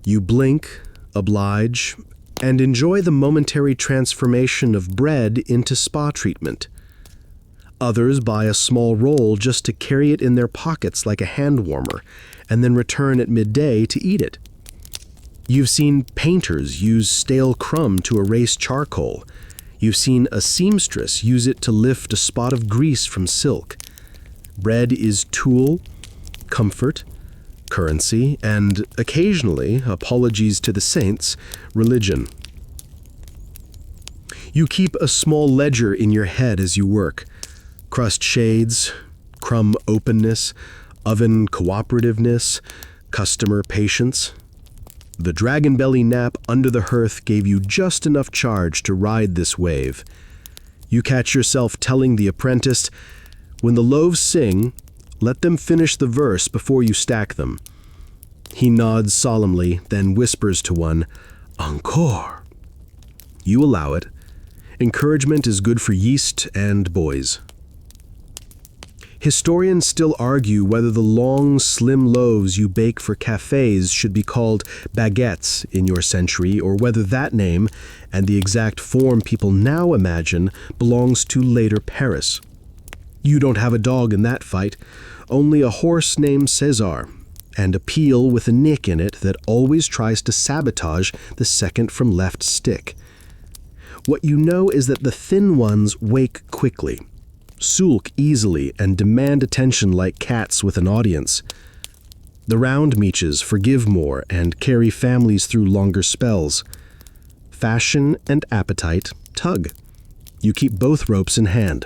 Speaker 3: You blink, oblige, and enjoy the momentary transformation of bread into spa treatment. Others buy a small roll just to carry it in their pockets like a hand warmer, and then return at midday to eat it. You've seen painters use stale crumb to erase charcoal. You've seen a seamstress use it to lift a spot of grease from silk. Bread is tool, comfort, currency, and occasionally, apologies to the saints, religion. You keep a small ledger in your head as you work. Crust shades, crumb openness, oven cooperativeness, customer patience. The dragon belly nap under the hearth gave you just enough charge to ride this wave. You catch yourself telling the apprentice, "When the loaves sing, let them finish the verse before you stack them." He nods solemnly, then whispers to one, "Encore." You allow it. Encouragement is good for yeast and boys. Historians still argue whether the long, slim loaves you bake for cafes should be called baguettes in your century, or whether that name, and the exact form people now imagine, belongs to later Paris. You don't have a dog in that fight, only a horse named César, and a peel with a nick in it that always tries to sabotage the second from left stick. What you know is that the thin ones wake quickly, sulk easily, and demand attention like cats with an audience. The round meeches forgive more and carry families through longer spells. Fashion and appetite tug. You keep both ropes in hand.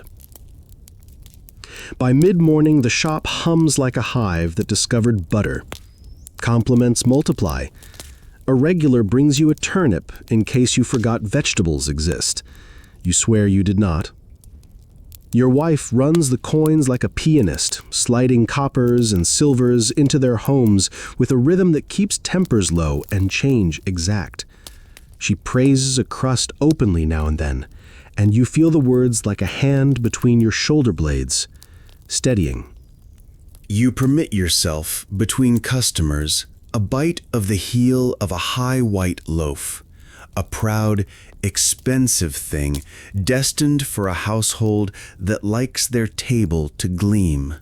Speaker 3: By mid-morning, the shop hums like a hive that discovered butter. Compliments multiply. A regular brings you a turnip in case you forgot vegetables exist. You swear you did not. Your wife runs the coins like a pianist, sliding coppers and silvers into their homes with a rhythm that keeps tempers low and change exact. She praises a crust openly now and then, and you feel the words like a hand between your shoulder blades, steadying.
Speaker 1: You permit yourself, between customers, a bite of the heel of a high white loaf, a proud, expensive thing destined for a household that likes their table to gleam.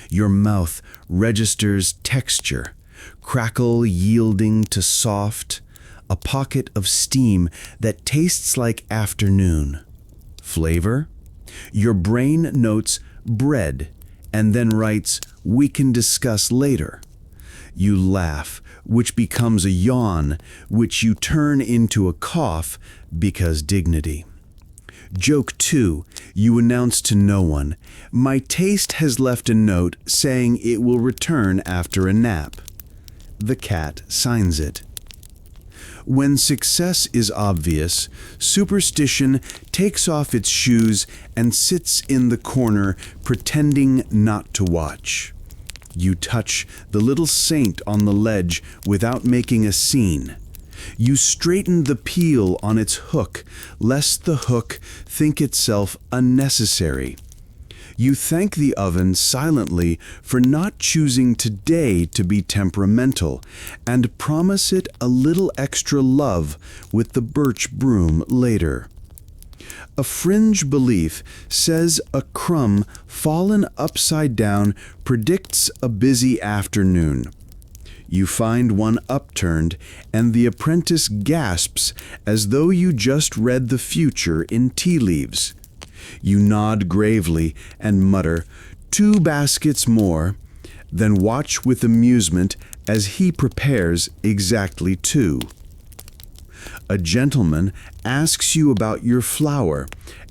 Speaker 1: Your mouth registers texture, crackle yielding to soft, a pocket of steam that tastes like afternoon. Flavor? Your brain notes bread and then writes, "We can discuss later." You laugh, which becomes a yawn, which you turn into a cough because dignity. Joke 2, you announce to no one, "My taste has left a note saying it will return after a nap." The cat signs it. When success is obvious, superstition takes off its shoes and sits in the corner pretending not to watch. You touch the little saint on the ledge without making a scene. You straighten the peel on its hook, lest the hook think itself unnecessary. You thank the oven silently for not choosing today to be temperamental, and promise it a little extra love with the birch broom later. A fringe belief says a crumb fallen upside down predicts a busy afternoon. You find one upturned, and the apprentice gasps as though you just read the future in tea leaves. You nod gravely and mutter, "2 baskets more," then watch with amusement as he prepares exactly 2. A gentleman asks you about your flour,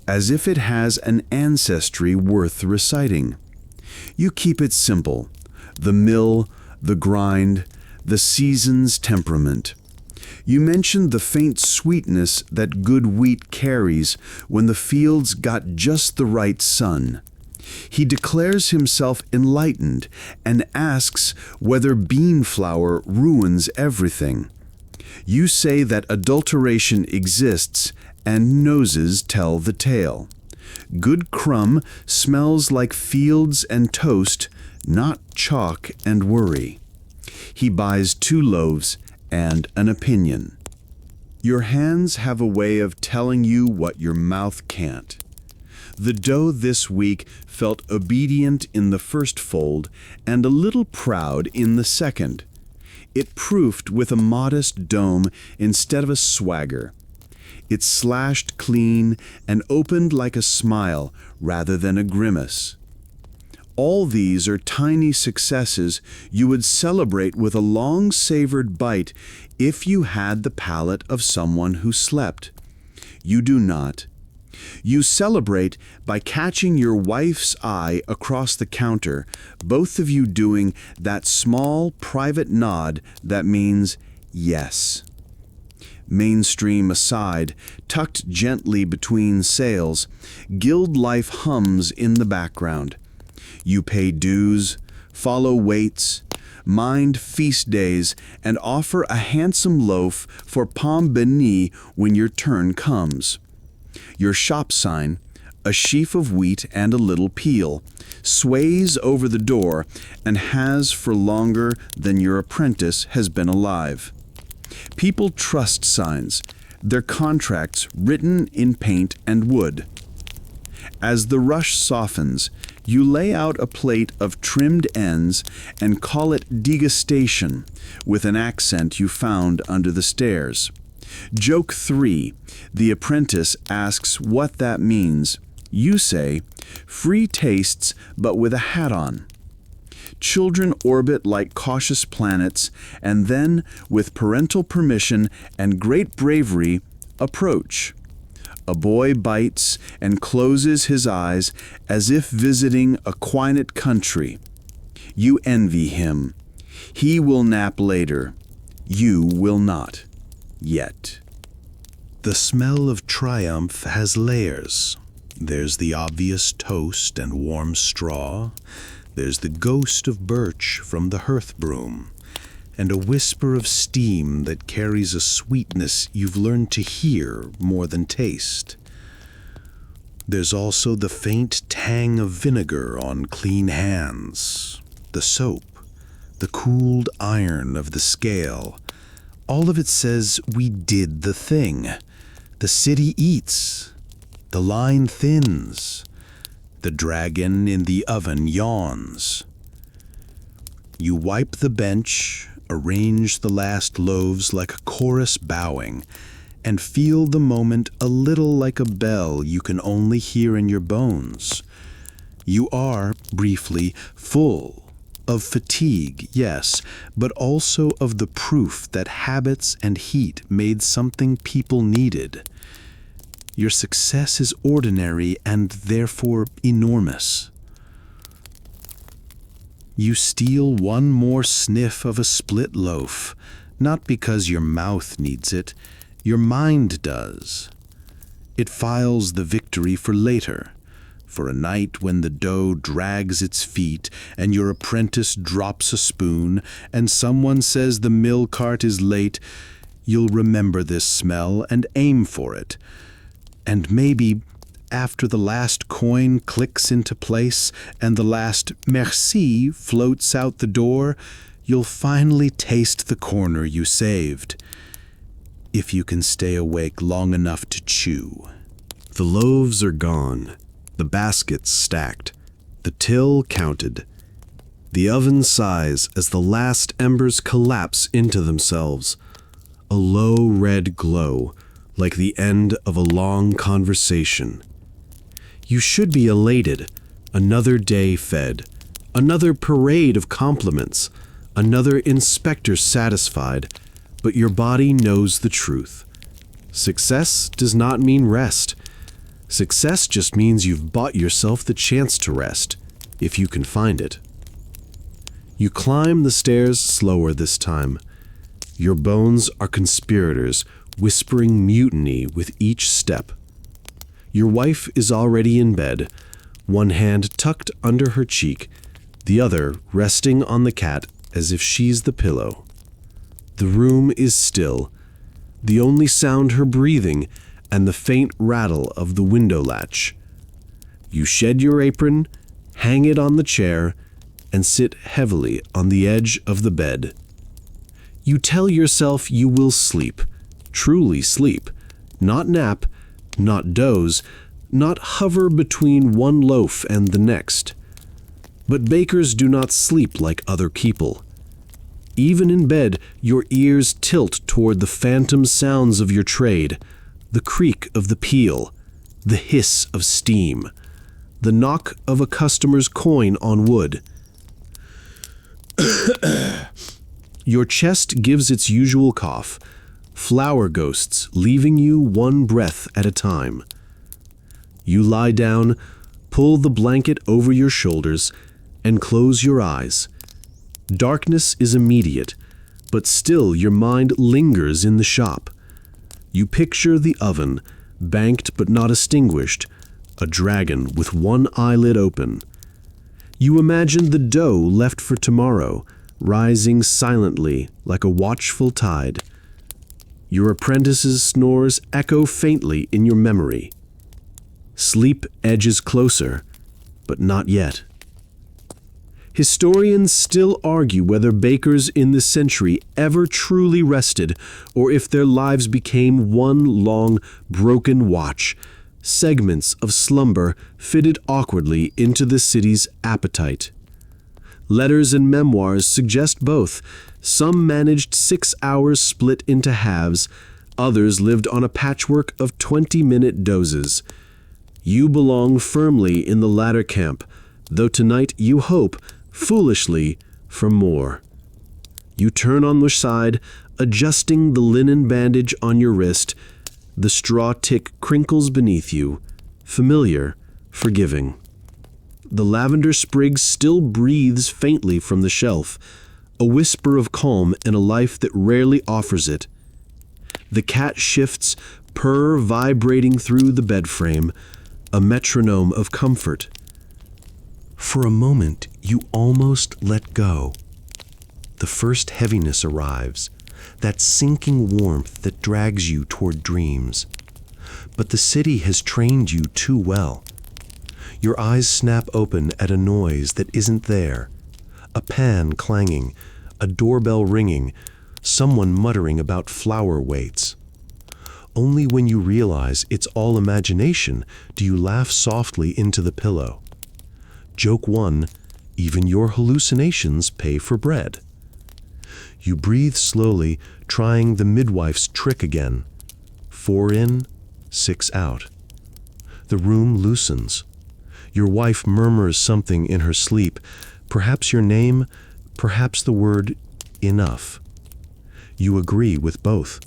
Speaker 1: as if it has an ancestry worth reciting. You keep it simple: the mill, the grind, the season's temperament. You mention the faint sweetness that good wheat carries when the fields got just the right sun. He declares himself enlightened and asks whether bean flour ruins everything. You say that adulteration exists and noses tell the tale.
Speaker 2: Good crumb smells like fields and toast, not chalk and worry. He buys 2 loaves and an opinion. Your hands have a way of telling you what your mouth can't. The dough this week felt obedient in the first fold and a little proud in the second. It proofed with a modest dome instead of a swagger. It slashed clean and opened like a smile rather than a grimace. All these are tiny successes you would celebrate with a long-savored bite if you had the palate of someone who slept. You do not. You celebrate by catching your wife's eye across the counter, both of you doing that small, private nod that means yes. Mainstream aside, tucked gently between sales, guild life hums in the background. You pay dues, follow waits, mind feast days, and offer a handsome loaf for pain béni when your turn comes. Your shop sign, a sheaf of wheat and a little peel, sways over the door and has for longer than your apprentice has been alive. People trust signs, their contracts written in paint and wood. As the rush softens, you lay out a plate of trimmed ends and call it degustation, with an accent you found under the stairs. Joke 3, the apprentice asks what that means. You say, free tastes but with a hat on. Children orbit like cautious planets, and then, with parental permission and great bravery, approach. A boy bites and closes his eyes as if visiting a quiet country. You envy him. He will nap later. You will not. Yet.
Speaker 3: The smell of triumph has layers. There's the obvious toast and warm straw. There's the ghost of birch from the hearth broom, and a whisper of steam that carries a sweetness you've learned to hear more than taste. There's also the faint tang of vinegar on clean hands, the soap, the cooled iron of the scale. All of it says we did the thing. The city eats. The line thins. The dragon in the oven yawns. You wipe the bench, arrange the last loaves like a chorus bowing, and feel the moment a little like a bell you can only hear in your bones. You are, briefly, full of fatigue, yes, but also of the proof that habits and heat made something people needed. Your success is ordinary and therefore enormous. You steal one more sniff of a split loaf, not because your mouth needs it, your mind does. It files the victory for later, for a night when the dough drags its feet and your apprentice drops a spoon and someone says the mill cart is late. You'll remember this smell and aim for it. And maybe, after the last coin clicks into place and the last merci floats out the door, you'll finally taste the corner you saved, if you can stay awake long enough to chew.
Speaker 4: The loaves are gone, the baskets stacked, the till counted. The oven sighs as the last embers collapse into themselves, a low red glow, like the end of a long conversation. You should be elated. Another day fed. Another parade of compliments. Another inspector satisfied. But your body knows the truth. Success does not mean rest. Success just means you've bought yourself the chance to rest, if you can find it. You climb the stairs slower this time. Your bones are conspirators, whispering mutiny with each step. Your wife is already in bed, one hand tucked under her cheek, the other resting on the cat as if she's the pillow. The room is still, the only sound her breathing and the faint rattle of the window latch,
Speaker 2: You shed your apron, hang it on the chair, and sit heavily on the edge of the bed. You tell yourself you will sleep, truly sleep, not nap, not doze, not hover between one loaf and the next. But bakers do not sleep like other people. Even in bed, your ears tilt toward the phantom sounds of your trade, the creak of the peel, the hiss of steam, the knock of a customer's coin on wood. Your chest gives its usual cough, flower ghosts leaving you one breath at a time. You lie down, pull the blanket over your shoulders, and close your eyes. Darkness is immediate, but still your mind lingers in the shop. You picture the oven, banked but not extinguished, a dragon with one eyelid open. You imagine the dough left for tomorrow, rising silently like a watchful tide. Your apprentice's snores echo faintly in your memory. Sleep edges closer, but not yet. Historians still argue whether bakers in this century ever truly rested, or if their lives became one long, broken watch, segments of slumber fitted awkwardly into the city's appetite. Letters and memoirs suggest both. Some managed 6 hours split into halves, others lived on a patchwork of 20-minute dozes. You belong firmly in the latter camp, though tonight you hope, foolishly, for more. You turn on the side, adjusting the linen bandage on your wrist. The straw tick crinkles beneath you, familiar, forgiving. The lavender sprig still breathes faintly from the shelf, a whisper of calm in a life that rarely offers it. The cat shifts, purr vibrating through the bed frame, a metronome of comfort.
Speaker 3: For a moment, you almost let go. The first heaviness arrives, that sinking warmth that drags you toward dreams. But the city has trained you too well. Your eyes snap open at a noise that isn't there. A pan clanging, a doorbell ringing, someone muttering about flour weights. Only when you realize it's all imagination do you laugh softly into the pillow. Joke 1, even your hallucinations pay for bread. You breathe slowly, trying the midwife's trick again. 4 in, 6 out. The room loosens. Your wife murmurs something in her sleep, perhaps your name, perhaps the word enough. You agree with both.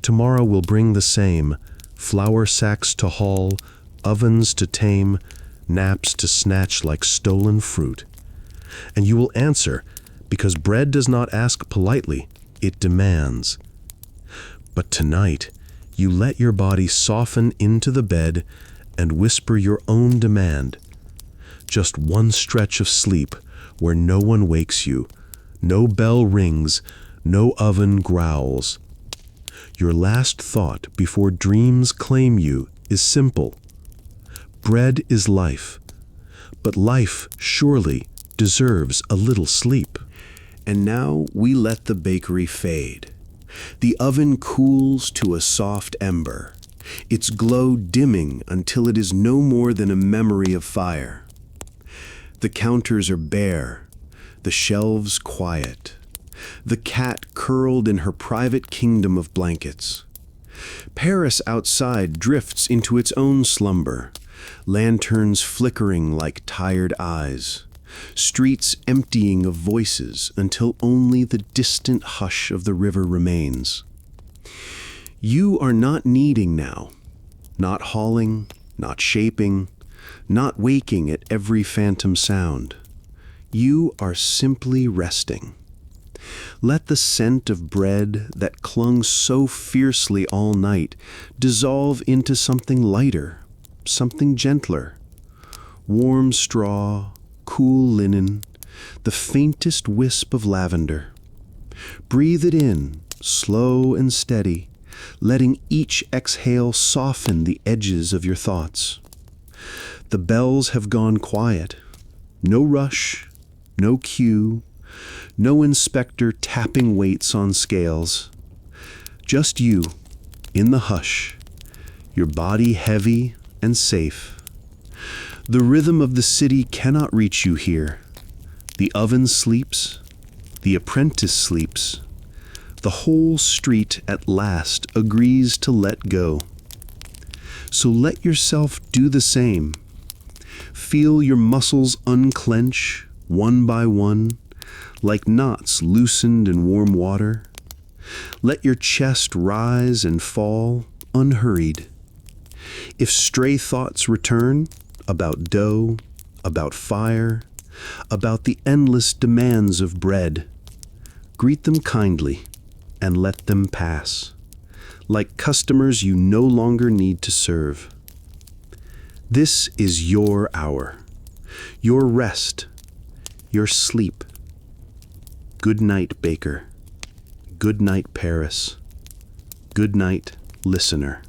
Speaker 3: Tomorrow will bring the same, flour sacks to haul, ovens to tame, naps to snatch like stolen fruit. And you will answer, because bread does not ask politely, it demands. But tonight, you let your body soften into the bed and whisper your own demand. Just one stretch of sleep where no one wakes you, no bell rings, no oven growls. Your last thought before dreams claim you is simple. Bread is life, but life surely deserves a little sleep.
Speaker 4: And now we let the bakery fade. The oven cools to a soft ember, its glow dimming until it is no more than a memory of fire. The counters are bare, the shelves quiet, the cat curled in her private kingdom of blankets. Paris outside drifts into its own slumber, lanterns flickering like tired eyes, streets emptying of voices until only the distant hush of the river remains. You are not kneading now, not hauling, not shaping, not waking at every phantom sound. You are simply resting. Let the scent of bread that clung so fiercely all night dissolve into something lighter, something gentler. Warm straw, cool linen, the faintest wisp of lavender. Breathe it in, slow and steady, letting each exhale soften the edges of your thoughts. The bells have gone quiet. No rush, no queue, no inspector tapping weights on scales. Just you, in the hush, your body heavy and safe. The rhythm of the city cannot reach you here. The oven sleeps, the apprentice sleeps. The whole street at last agrees to let go. So let yourself do the same. Feel your muscles unclench, one by one, like knots loosened in warm water. Let your chest rise and fall, unhurried. If stray thoughts return, about dough, about fire, about the endless demands of bread, greet them kindly and let them pass, like customers you no longer need to serve. This is your hour, your rest, your sleep. Good night, Baker. Good night, Paris. Good night, listener.